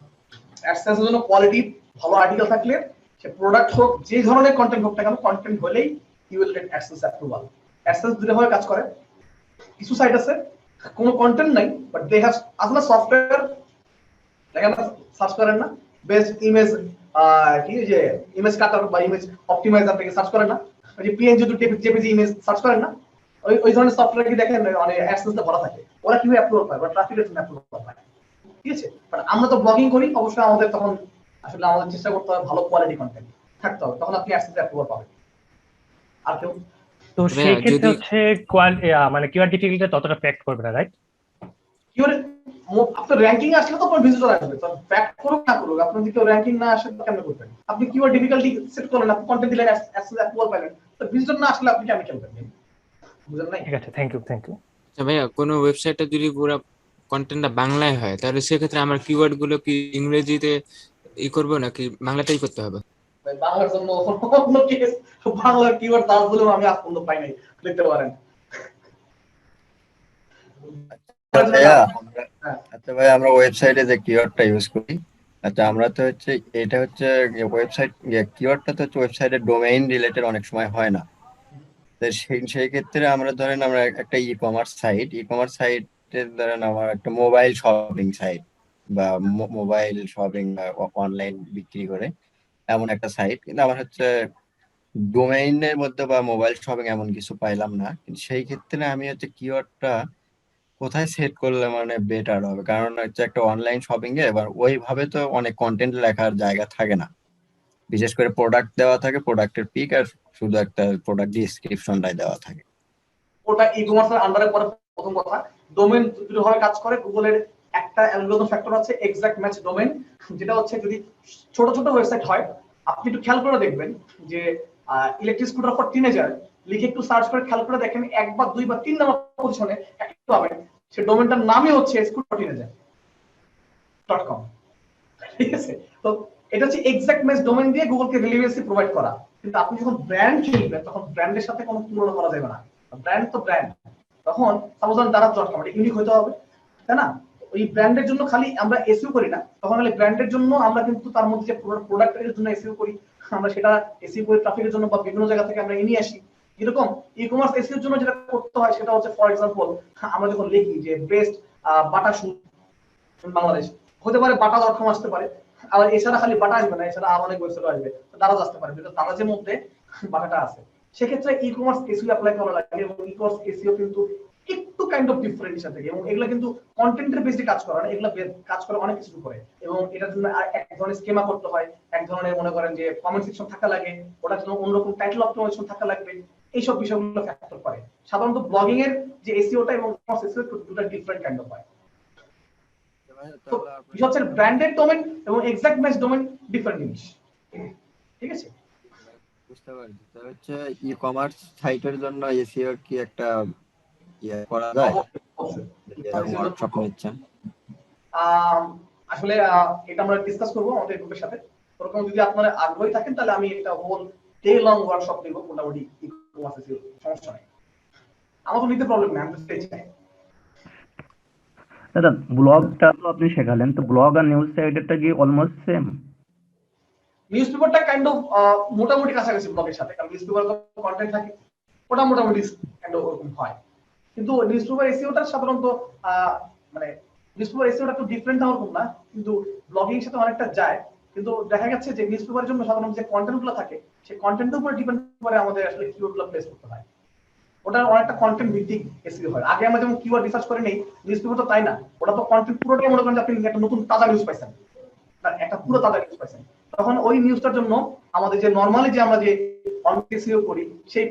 অ্যাডসেন্স এর জন্য কোয়ালিটি ভালো আর্টিকেল থাকলে, সে প্রোডাক্ট হোক যে ধরনের কন্টেন্ট হোক না কেন, কন্টেন্ট হলেই you will get AdSense approval. AdSense দুটো ভাবে কাজ করে। কিছু সাইট আছে কোনো কন্টেন্ট নাই, বাট দে হ্যাভ আসলে সফটওয়্যার দেখেন না, সার্চ করেন না বেস্ট ইমেজ কি যে ইমেজ কাটার বা ইমেজ অপটিমাইজার থেকে সার্চ করেন না, ওই যে PNG two JPG image search করেন না, ওই ধরনের সফটওয়্যার কি দেখেন মানে অ্যাডসেন্সে ভরা থাকে। ওরা কিভাবে অ্যাপ্রুভাল পায় বা ট্রাফিকের জন্য অ্যাপ্রুভাল পায়, ঠিক আছে? বাট আমরা তো ব্লগিং করি, অবশ্যই আমাদের তখন আসলে আমাদের চেষ্টা করতে হবে ভালো কোয়ালিটি কন্টেন্ট থাকতে হবে, তখন আপনি অ্যাডসেন্সে অ্যাপ্রুভাল পাবেন। আর কেউ? তো সেই ক্ষেত্রে হচ্ছে মানে কিওয়ার্ড ডিফিকাল্টি ততটা ফ্যাক্ট করবে না, রাইট? কিওয়ার্ড আপনার র্যাঙ্কিং আসলে তো আপনার ভিজিটর আসবে, তো ফ্যাক্ট করুক না করুক, আপনার যদি কেউ র্যাঙ্কিং না আসে কেমন করবেন? আপনি কিওয়ার্ড ডিফিকাল্টি সেট করলেন, আপনি কন্টেন্ট দিলেন, অ্যাডসেন্স অ্যাপ্রুভাল পাইলেন, তো ভিজিটর না আসলে আপনি কেমন করবেন? বুঝলেন নাই? ঠিক আছে, থ্যাংক ইউ। আচ্ছা ভাইয়া, কোনো ওয়েবসাইটে যদি পুরো কন্টেন্টটা বাংলায় হয় তাহলে সেক্ষেত্রে আমার কিওয়ার্ড গুলো কি ইংরেজিতে করবো নাকি বাংলাতেই করতে হবে? ভাই বাংলার জন্য অন্য কেস, বাংলার কিওয়ার্ড সার্চ দিলেও আমি আজ পর্যন্ত পাই নাই, লিখতে পারেন। আচ্ছা ভাই, আমরা ওয়েবসাইটে যে কিওয়ার্ডটা ইউজ করি, আচ্ছা আমরা তো হচ্ছে এটা হচ্ছে ওয়েবসাইট কিওয়ার্ডটা তো হচ্ছে ওয়েবসাইটের ডোমেইন রিলেটেড অনেক সময় হয় না। তো সেই ক্ষেত্রে আমরা ধরেন আমরা একটা ই কমার্স সাইটের ধরেন আমার একটা মোবাইল শপিং সাইট বা মোবাইল শপিং অনলাইন বিক্রি করে এমন একটা সাইট, কিন্তু আমার হচ্ছে ডোমেইনের মধ্যে বা মোবাইল শপিং এমন কিছু পাইলাম না। কিন্তু সেই ক্ষেত্রে আমি হচ্ছে কিওয়ার্ডটা কোথায় সেট করলে মানে বেটার হবে? কারণ হচ্ছে একটা অনলাইন শপিং এ এবার ওইভাবে তো অনেক কন্টেন্ট লেখার জায়গা থাকে না, বিশেষ করে প্রোডাক্ট দেওয়া থাকে, প্রোডাক্টের পিক আর শুধু একটা প্রোডাক্ট ডিসক্রিপশনটাই দেওয়া থাকে। ওটা ই কমার্সের আন্ডারে পড়ে। প্রথম কথা, ডোমেইন দুটো ভাবে কাজ করে। গুগলের একটা অ্যালগরিদম ফ্যাক্টর আছে এক্সাক্ট ম্যাচ ডোমেইন, যেটা হচ্ছে যদি ছোট ছোট ওয়েবসাইট হয়, আপনি একটু খেয়াল করে দেখবেন যে ইলেকট্রিক স্কুটার ফর টিনেজার লিখে একটু সার্চ করে খেয়াল করে দেখেন 1 বা 2 বা 3 নাম্বার পজিশনে একটা পাবেন, সেই ডোমেইনটার নামই হচ্ছে scooterteenager.com, ঠিক আছে? তো এটা হচ্ছে এক্সাক্ট ম্যাচ ডোমেইন দিয়ে গুগলকে রিলেভেন্সি প্রোভাইড করা। কিন্তু আপনি যখন ব্র্যান্ড খেলবেন তখন ব্র্যান্ডের সাথে কোনো তুলনা করা যাবে না। ব্র্যান্ড তো ব্র্যান্ড, তখন সাপোজ দারাজ.com, এটা ইউনিক হতে হবে, তাই না? ওই ব্র্যান্ডের জন্য খালি আমরা এসইও করি না, তখন হলে ব্র্যান্ডের জন্য আমরা কিন্তু তার মধ্যে যে প্রোডাক্টের জন্য এসইও করি, আমরা সেটা এসইও করে ট্রাফিকের জন্য বা বিভিন্ন জায়গা থেকে আমরা নিয়ে আসি। এরকম ই কমার্স এসইওর জন্য যেটা করতে হয় সেটা হচ্ছে, ফর এক্সাম্পল আমরা যখন লিখি যে বেস্ট বাটা শু বাংলাদেশ, হতে পারে বাটা.com আসতে পারে, আবার এছাড়া খালি বাটা আসবে না, এছাড়া আরো অনেক ওয়েবসাইট আসবে, দারাজ আসতে পারে, বিকজ দারাজের মধ্যে বাটাটা আছে। সেক্ষেত্রে ই কমার্স এসইও অ্যাপ্লাই করা লাগে, এবং ই কমার্স এসইও কিন্তু একটু কাইন্ড অফ ডিফারেন্ট হিসাবে থাকে, এবং এগুলা কিন্তু কন্টেন্টের বেসে কাজ করে না, এগুলা কাজ করে অনেক কিছু করে, এবং এটার জন্য এক ধরনের স্কিমা করতে হয়, এক ধরনের মনে করেন যে কমেন্ট সেকশন থাকা লাগে, ওটার জন্য অন্যরকম টাইটেল অপটিমাইজেশন থাকা লাগবে, এইসব বিষয়গুলো ফ্যাক্টর করে। সাধারণত ব্লগিং এর যে এসইওটা এবং কমার্স এসইও দুটো ডিফারেন্ট কাইন্ড অফ হয়। তো বিষয় হচ্ছে ব্র্যান্ডেড ডোমেইন এবং এক্সাক্ট ম্যাচ ডোমেইন ডিফারেন্ট জিনিস, ঠিক আছে? বুঝতে পারছি। তো হচ্ছে ই কমার্স সাইটের জন্য এসইও কি একটা করা যায়? ওয়ার্কশপ নিচ্ছেন আসলে এটা আমরা ডিসকাস করব আমাদের গ্রুপের সাথে। ওরকম যদি আপনারা আগ্রহী থাকেন তাহলে আমি একটা হোল ডে লং ওয়ার্কশপ দেব, মোটামুটি ই কমার্স এসইও, সমস্যা নাই, আমার তো নিতে প্রবলেম নাই, আমি তো চাই। দাদা ব্লগটা তো আপনি শেখালেন, তো ব্লগ আর নিউজ সাইটেরটা কি অলমোস্ট সেম? নিউজ পেপারটা কাইন্ড অফ মোটামুটি কাছাকাছি ব্লগের সাথে, কারণ নিউজ পেপারে কন্টেন্ট থাকে, ওটা মোটামুটি কাইন্ড অফ ওরকম হয়। কিন্তু নিউজ পেপার এসইওটা সাধারণত মানে নিউজ পেপার এসইওটা একটু ডিফারেন্ট ওরকম না, কিন্তু ব্লগিং এর সাথে অনেকটা যায়। কিন্তু দেখা যাচ্ছে যে নিউজ পেপারের জন্য সাধারণত যে কন্টেন্টগুলো থাকে, সেই কন্টেন্টের উপর ডিপেন্ড করে আমাদের আসলে কিওয়ার্ডগুলো প্লেস করতে হয়। ওটা অনেকটা কন্টেন্ট ভিত্তিক এসইও হয়। আগে আমরা যেমন কিওয়ার্ড রিসার্চ করে নেই, নিউজপেপার তো তাই না, ওটা তো কন্টেন্ট পুরোটাই মনে করেন যে আপনি একটা নতুন তাজা নিউজ পাইছেন, একটা পুরো তাজা নিউজ পাইছেন, তখন ওই নিউজটার জন্য আমাদের যে নরমালি যে আমরা যে অন এসইও করি সেই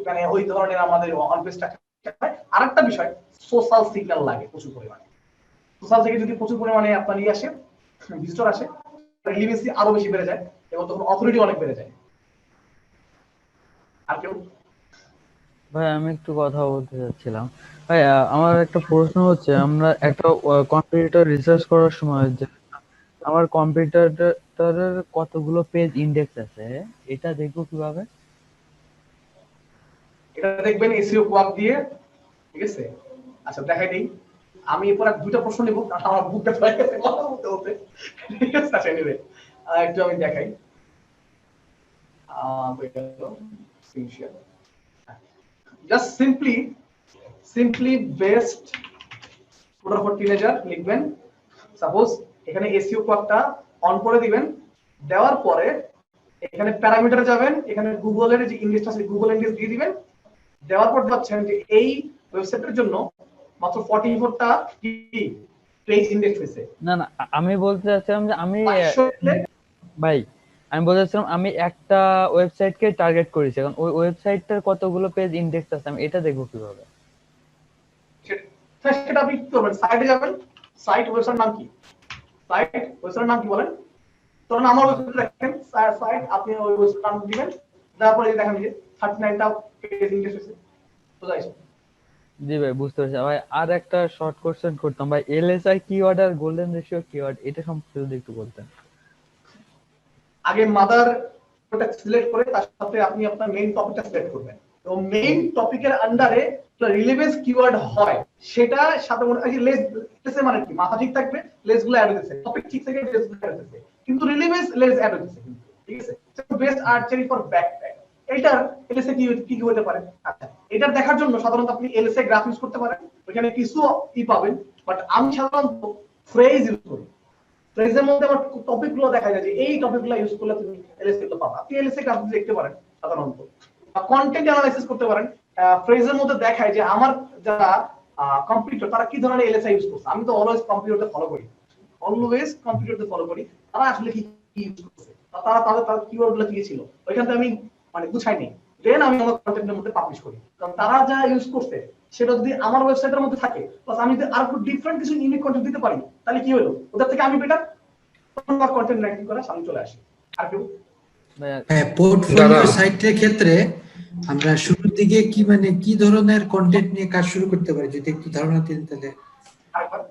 মানে ওই ধরনের আমাদের অন পেজ স্ট্রাকচার হয়। আরেকটা বিষয়, সোশ্যাল সিগন্যাল লাগে প্রচুর পরিমাণে। সোশ্যাল থেকে যদি প্রচুর পরিমাণে আপনার ইয়ে আসে, ভিজিটর আসে, রিলিভেন্সি আরো বেশি বেড়ে যায় এবং তখন অথরিটি অনেক বেড়ে যায়। আর কেউ? ভাই আমি একটু কথা বলতে চাচ্ছিলাম। ভাই আমার একটা প্রশ্ন হচ্ছে, আমরা একটা কম্পিউটার রিসার্চ করার সময় যে আমার কম্পিউটারের কতগুলো পেজ ইন্ডেক্স আছে এটা দেখবো কিভাবে? এটা দেখবেন এসইও কোয়াক দিয়ে, ঠিক আছে? আচ্ছা দেখাই দিই, আমি এরপর দুইটা প্রশ্ন নিব কারণ আমার বুকটা হয়ে গেছে কথা বলতে বলতে, ঠিক আছে? আচ্ছা এনিওয়ে একটু আমি দেখাই। Just simply best total for teenager লিখবেন। সাপোজ এখানে এসইও কোয়াকটা অন করে দিবেন, দেওয়ার পরে এখানে প্যারামিটারে যাবেন, এখানে গুগলের যে ইন্ডেক্সটা আছে গুগল ইন্ডেক্স দিয়ে দিবেন। দেওয়ার পর পাচ্ছেন যে এই ওয়েবসাইটের জন্য মাত্র 44টা কি পেজ ইন্ডেক্স হয়েছে। না না, আমি বলতে চাচ্ছিলাম যে ভাই আমি বলতে চাচ্ছিলাম আমি একটা ওয়েবসাইটকে টার্গেট করেছি, এখন ওই ওয়েবসাইটটার কতগুলো পেজ ইন্ডেক্স আছে আমি এটা দেখবো কিভাবে? সেটা আপনি কি করবেন, সাইটে যাবেন, সাইট ওয়েবসাইট নাম কি, সাইট ওয়েবসাইটের নাম কি বলেন? তখন আমার ওয়েবসাইটে দেখেন সাইট, আপনি ওই ওয়েবসাইট নাম দিবেন, তারপরে দেখেন যে 39টা পেজ ইন্ডেক্স হয়েছে। বুঝাইছো? জি ভাই বুঝতে পারছি। ভাই আর একটা শর্ট কোশ্চেন করতাম ভাই, এলএসআই কিওয়ার্ড আর গোল্ডেন রেশিও কিওয়ার্ড এটা সম্পর্কে যদি একটু বলতেন। আগে মাদার ওটা সিলেক্ট করে তার সাথে আপনি আপনার মেইন টপিকটা সিলেক্ট করবেন এবং মেইন টপিকের আন্ডারে রিলেভেন্স কিওয়ার্ড হয় সেটা সাথে লেস মানে কি মাথা ঠিক থাকবে, লেস গুলো অ্যাড হচ্ছে, টপিক ঠিক থাকে, লেস গুলো অ্যাড হচ্ছে, কিন্তু রিলেভেন্স লেস অ্যাড হচ্ছে, ঠিক আছে? বেস্ট আর্চারি ফর ব্যাকপ্যাক, এটার এলএসএ কি হতে পারে? আচ্ছা এটার দেখার জন্য সাধারণত আপনি এলএসএ গ্রাফ ইউজ করতে পারেন, ওখানে কিছু পাবেন, বাট আমি সাধারণত ফ্রেজ ইউজ করি। ফ্রেজের মধ্যে আমার টপিকগুলো দেখা যায় যে এই টপিকগুলো ইউজ করলে তুমি এলএসএ গুলো পাবা। আপনি এলএসএ গ্রাফ দেখতে পারেন সাধারণত, কন্টেন্ট অ্যানালাইসিস করতে পারেন। ফ্রেজের মধ্যে দেখায় যে আমার যারা কম্পিউটার তারা কি ধরনের এলএসআই ইউজ করছে। আমি তো অলওয়েজ কম্পিউটারতে ফলো করি, তারা আসলে কি ইউজ করছে, তারা তাদের কিওয়ার্ডগুলো কি ছিল ওইখান থেকে আমি মানে গুছাই নেই, দেন আমি আমার কন্টেন্টের মধ্যে পাবলিশ করি। কারণ তারা যা ইউজ করছে সেটা যদি আমার ওয়েবসাইটের মধ্যে থাকে, প্লাস আমি যদি আর একটু ডিফারেন্ট কিছু ইউনিক কন্টেন্ট দিতে পারি, তাহলে কি হলো, ওদের থেকে আমি বেটার কন্টেন্ট র্যাঙ্কিং করা সামনে চলে আসে। আর কেউ? হ্যাঁ, পোর্টফোলিও সাইটের ক্ষেত্রে আমরা শুরুর দিকে কি ধরনের কন্টেন্ট নিয়ে কাজ শুরু করতে পারি যদি একটু ধারণা দিন তাহলে।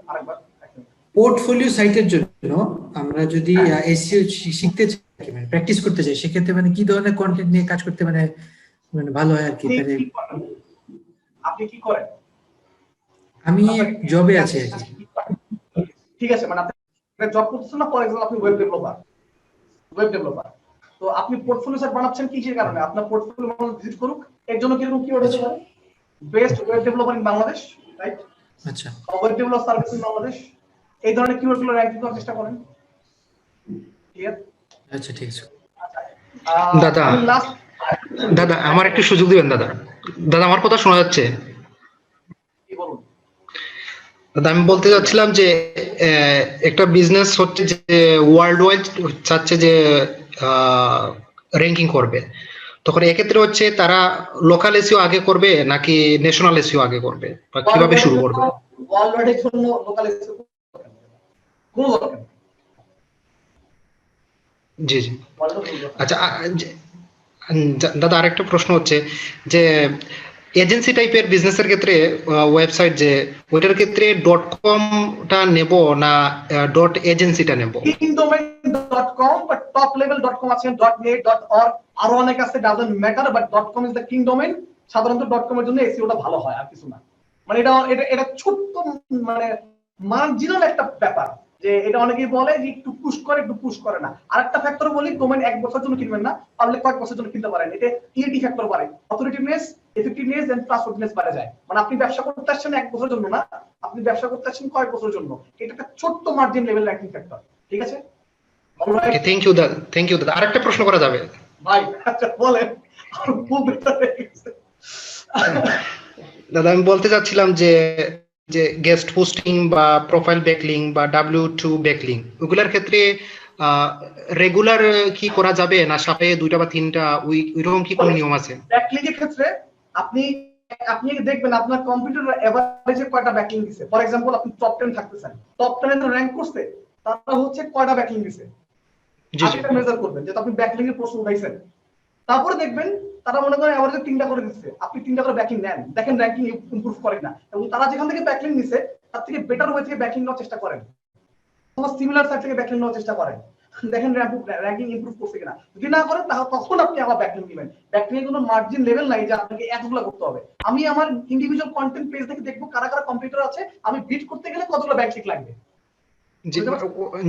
আরেকবার পোর্টফোলিও সাইটের জন্য আমরা যদি এসইও শিখতে চাই, মানে প্র্যাকটিস করতে চাই, সেক্ষেত্রে মানে কি ধরনের কন্টেন্ট নিয়ে কাজ করতে মানে ভালো হয় আর কি? আপনি কি করেন? আমি জবে আছি। ঠিক আছে, মানে আপনি জব করতেছেন না, ফর এক্সাম্পল আপনি ওয়েব ডেভেলপার, তো আপনি পোর্টফোলিও সাইট বানাচ্ছেন কিসের কারণে? আপনার পোর্টফোলিও মানুষ ভিজিট করুক, এর জন্য কিরকম কিওয়ার্ড হতে পারে? Best web developer in Bangladesh, right? আচ্ছা, web developer service in Bangladesh, এই ধরনের কিওয়ার্ডগুলো র‍্যাঙ্কিং করার চেষ্টা করেন। ঠিক আছে? আচ্ছা ঠিক আছে। দাদা আমার একটু সুযোগ দিবেন দাদা। আমার কথা শোনা যাচ্ছে? কি বলুন দাদা, আমি বলতে চাচ্ছিলাম যে একটা বিজনেস হচ্ছে যে ওয়ার্ল্ড ওয়াইড চাচ্ছে যে র্যাঙ্কিং করবে, তখন এক্ষেত্রে হচ্ছে তারা লোকাল এসইও আগে করবে নাকি ন্যাশনাল এসইও আগে করবে, বা কিভাবে শুরু করবে? ওয়ার্ল্ড ওয়াইডের জন্য লোকাল এসইও কোনো দরকার নেই। জি জি, আচ্ছা দাদা আরেকটা প্রশ্ন হচ্ছে যে এজেন্সি টাইপের বিজনেসের ক্ষেত্রে ওয়েবসাইট যে ওইটার ক্ষেত্রে .com-টা নেব না .agency-টা নেব? kingdomain.com বা টপ লেভেল.com আছে, .net, .org আরো অনেক আছে, doesn't matter, but .com is the king domain. সাধারণত .com এর জন্য এসইওটা ভালো হয়, আর কিছু না। মানে এটা ছোট্ট মানে মার্জিনাল একটা ব্যাপার, যে এটা অনেকেই বলে যে একটু পুশ করে না। আরেকটা ফ্যাক্টর বলি, ডোমেইন 1 বছরের জন্য কিনবেন না, পারলে কয়েক বছরের জন্য কিনতে পারেন। এতে ইএটি ফ্যাক্টর বাড়ে, অথরিটিনেস, এফেক্টিভনেস এন্ড ট্রাস্টওয়ার্দিনেস বাড়ে যায়। মানে আপনি ব্যবসা করতে আসছেন 1 বছরের জন্য না, আপনি ব্যবসা করতে আসছেন কয়েক বছরের জন্য। এটা একটা ছোট্ট মার্জিন লেভেল র‍্যাঙ্কিং ফ্যাক্টর, ঠিক আছে? ওকে, থ্যাংক ইউ দাদা। আরেকটা প্রশ্ন করা যাবে ভাই? আচ্ছা বলেন, আর বলতে দাদা আমি বলতে চাচ্ছিলাম যে যে গেস্ট পোস্টিং বা প্রোফাইল ব্যাকলিং বা W2 ব্যাকলিং ওগুলার ক্ষেত্রে রেগুলার কি করা যাবে না সপ্তাহে 2টা বা 3টা ওইরকম কি কোনো নিয়ম আছে? ব্যাকলিং এর ক্ষেত্রে আপনি আপনি দেখবেন আপনার কম্পিউটার এভারেজে কয়টা ব্যাকলিং দিছে। ফর এক্সাম্পল আপনি টপ 10 থাকতেছেন, টপ 10 এ র‍্যাঙ্ক করতে তারা হচ্ছে কয়টা ব্যাকলিং দিছে এটা মেজার করবেন, যে আপনি ব্যাকলিং এর প্রশ্ন উঠাইছেন। তারপরে দেখবেন তারা মনে করেন এভারেজে 3টা করে দিচ্ছে, আপনি 3টা করে ব্যাকলিং নেন, দেখেন র‍্যাঙ্কিং ইমপ্রুভ করে না, এবং তারা যেখান থেকে ব্যাকলিং নিছে তার থেকে বেটার ওয়ে থেকে ব্যাকলিং নেওয়ার চেষ্টা করেন, অথবা সিমিলার সাইড থেকে ব্যাকলিং নেওয়ার চেষ্টা করেন, দেখেন র‍্যাঙ্কিং ইমপ্রুভ করছে কিনা। যদি না করেন তাহলে তখন আপনি আবার ব্যাকলিং দিবেন। ব্যাকলিং এর কোনো মার্জিন লেভেল নাই যে আপনাকে এতগুলো করতে হবে। আমি আমার ইন্ডিভিজুয়াল কন্টেন্ট পেজ থেকে দেখবো কারা কারা কম্পিউটার আছে, আমি বিট করতে গেলে কতগুলো ব্যাকলিং লাগবে।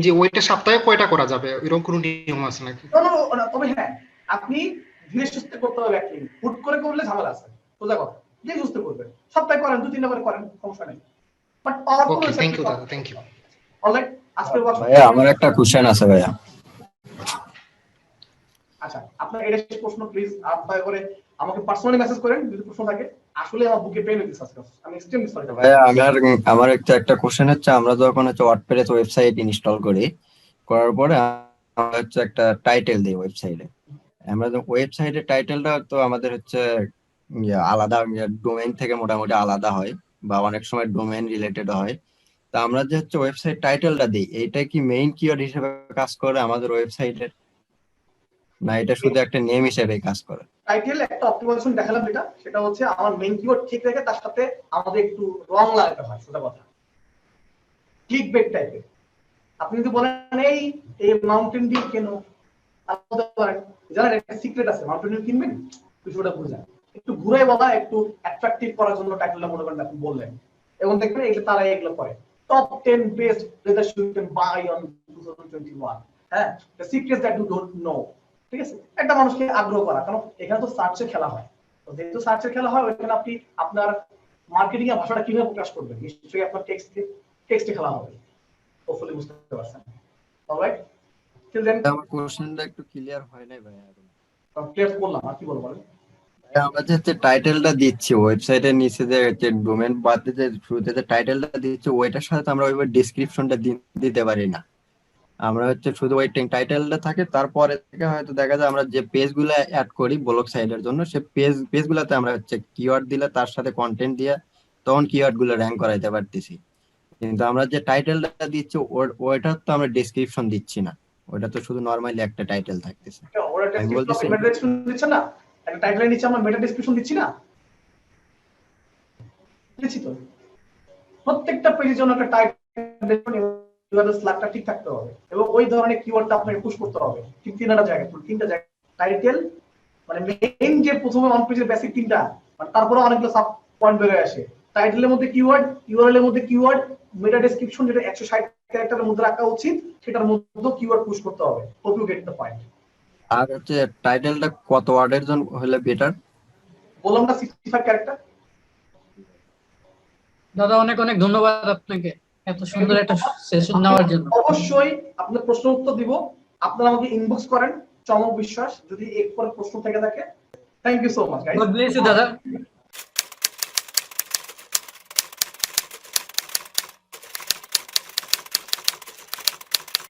যে ওইটা সপ্তাহে কয়টা করা যাবে এরকম কোনো নিয়ম আছে নাকি? তবে হ্যাঁ, আপনি ধীরে সুস্থে করতে হবে ব্যাকলিং, হুট করে করলে ঝামেলা আছে, সোজা কথা। ধীরে সুস্থে করবেন, সপ্তাহে করেন, 2-3টা করে করেন, সমস্যা নেই। বাট পাওয়ার ওকে, থ্যাংক ইউ দাদা, থ্যাংক ইউ। অলরাইট, আজকের ভাইয়া আমার একটা কোশ্চেন আছে ভাইয়া। আচ্ছা, আপনার এটা প্রশ্ন প্লিজ দয়া করে আমাকে পার্সোনালি মেসেজ করেন যদি প্রশ্ন থাকে। আসলে আমার বুকে পেন হইছে আজকে, আমি এক্সট্রিমলি সরি ভাইয়া আমার একটা কোশ্চেন হচ্ছে, আমরা যখন হচ্ছে ওয়ার্ডপ্রেস ওয়েবসাইট ইনস্টল করার পরে আমরা হচ্ছে একটা টাইটেল দিই ওয়েবসাইটে। আমরা যখন ওয়েবসাইটের টাইটেলটা তো আমাদের হচ্ছে আলাদা ডোমেইন থেকে মোটামুটি আলাদা হয়, বা অনেক সময় ডোমেইন রিলেটেড হয়। তা আমরা যে হচ্ছে ওয়েবসাইট টাইটেলটা দিই, এইটা কি মেইন কিওয়ার্ড হিসেবে কাজ করে আমাদের ওয়েবসাইটের, না এটা শুধু একটা নেম হিসেবে কাজ করে? টাইটেল একটা অপটিমাইজেশন দেখালাম, সেটা হচ্ছে আমার মেইন কিওয়ার্ড ঠিক রেখে তার সাথে আমাদের একটু রং লাগাতে হয়, সোজা কথা। ক্লিক বেট টাইপের আপনি যদি বলেন এই মাউন্টেন ডিউ কেন, জানেন একটা সিক্রেট আছে, মাউন্টেন ডিউ কিনবেন কিছুটা বুঝা, একটু ঘুরে বলা, একটু অ্যাট্রাকটিভ করার জন্য টাইটেলটা মনে করেন আপনি বললেন, এবং দেখবেন এগুলো তারা এগুলো করে top 10 best leather shoe you can buy on 2021। হ্যাঁ, the secrets that you don't know. ঠিক আছে, একটা মানুষকে আগ্রহ করা, কারণ এখানে তো সার্চের খেলা হয়। তো যেহেতু সার্চের খেলা হয়, ওইখানে আপনি আপনার মার্কেটিং এর ভাষাটা কিভাবে প্রকাশ করবেন, নিশ্চয়ই আপনার টেক্সটে খেলা হবে। হোপফুলি বুঝতে পারছেন। অলরাইট, টিল দেন আমার কোশ্চেনটা একটু ক্লিয়ার হয় নাই ভাইয়া। ক্লিয়ার করলাম, আর কি বলবো বলেন? আমরা যে টাইটেলটা দিচ্ছি ওয়েবসাইটের নিচে, যে ডোমেইন বাদে যে শুরুতে যে টাইটেলটা দিচ্ছি, ওইটার সাথে আমরা ওইভাবে ডেসক্রিপশনটা দিতে পারি না। আমরা হচ্ছে শুধু ওই টাইটেলটা থাকে, তারপরে থেকে হয়তো দেখা যায় আমরা যে পেজগুলো অ্যাড করি ব্লগ সাইটের জন্য, সে পেজগুলোতে আমরা হচ্ছে কিওয়ার্ড দিলে তার সাথে কন্টেন্ট দিয়ে তখন কিওয়ার্ড গুলো র্যাঙ্ক করাইতে পারতেছি। কিন্তু আমরা যে টাইটেলটা দিচ্ছি ওইটা তো আমরা ডেসক্রিপশন দিচ্ছি না, ওইটা তো শুধু নরমালি একটা টাইটেল থাকতেছে। আমি বলতেছি মেটা ডেসক্রিপশন দিচ্ছেন না, একটা টাইটেলের নিচে আমরা মেটা ডেসক্রিপশন দিচ্ছি না, দিচ্ছি তো। প্রত্যেকটা পেজের জন্য একটা টাইটেল স্ল্যাগটা ঠিক থাকতে হবে, এবং ওই ধরনের কিওয়ার্ডটা আপনাকে পুশ করতে হবে ঠিক তিনটা জায়গায়। টাইটেল মানে মেইন যে প্রথমে অন পেজের বেসিক তিনটা, মানে তারপরে অনেকগুলো সাব পয়েন্ট বের হয়ে আসে। টাইটেলের মধ্যে কিওয়ার্ড, ইউআরএল এর মধ্যে কিওয়ার্ড, মেটা ডেসক্রিপশন যেটা 160 ক্যারেক্টারের মধ্যে রাখা উচিত, সেটার মধ্যে কিওয়ার্ড পুশ করতে হবে। Hope you get the point. আর হচ্ছে টাইটেলটা কত ওয়ার্ডের জন্য হলে বেটার? বললাম না 65 ক্যারেক্টার। দাদা অনেক অনেক ধন্যবাদ আপনাকে এত সুন্দর একটা সেশন নেওয়ার জন্য। অবশ্যই আপনার প্রশ্ন উত্তর দিব, আপনারা আমাকে ইনবক্স করেন চমক বিশ্বাস, যদি এরপর প্রশ্ন থেকে থাকে। Thank you so much guys. God bless you দাদা।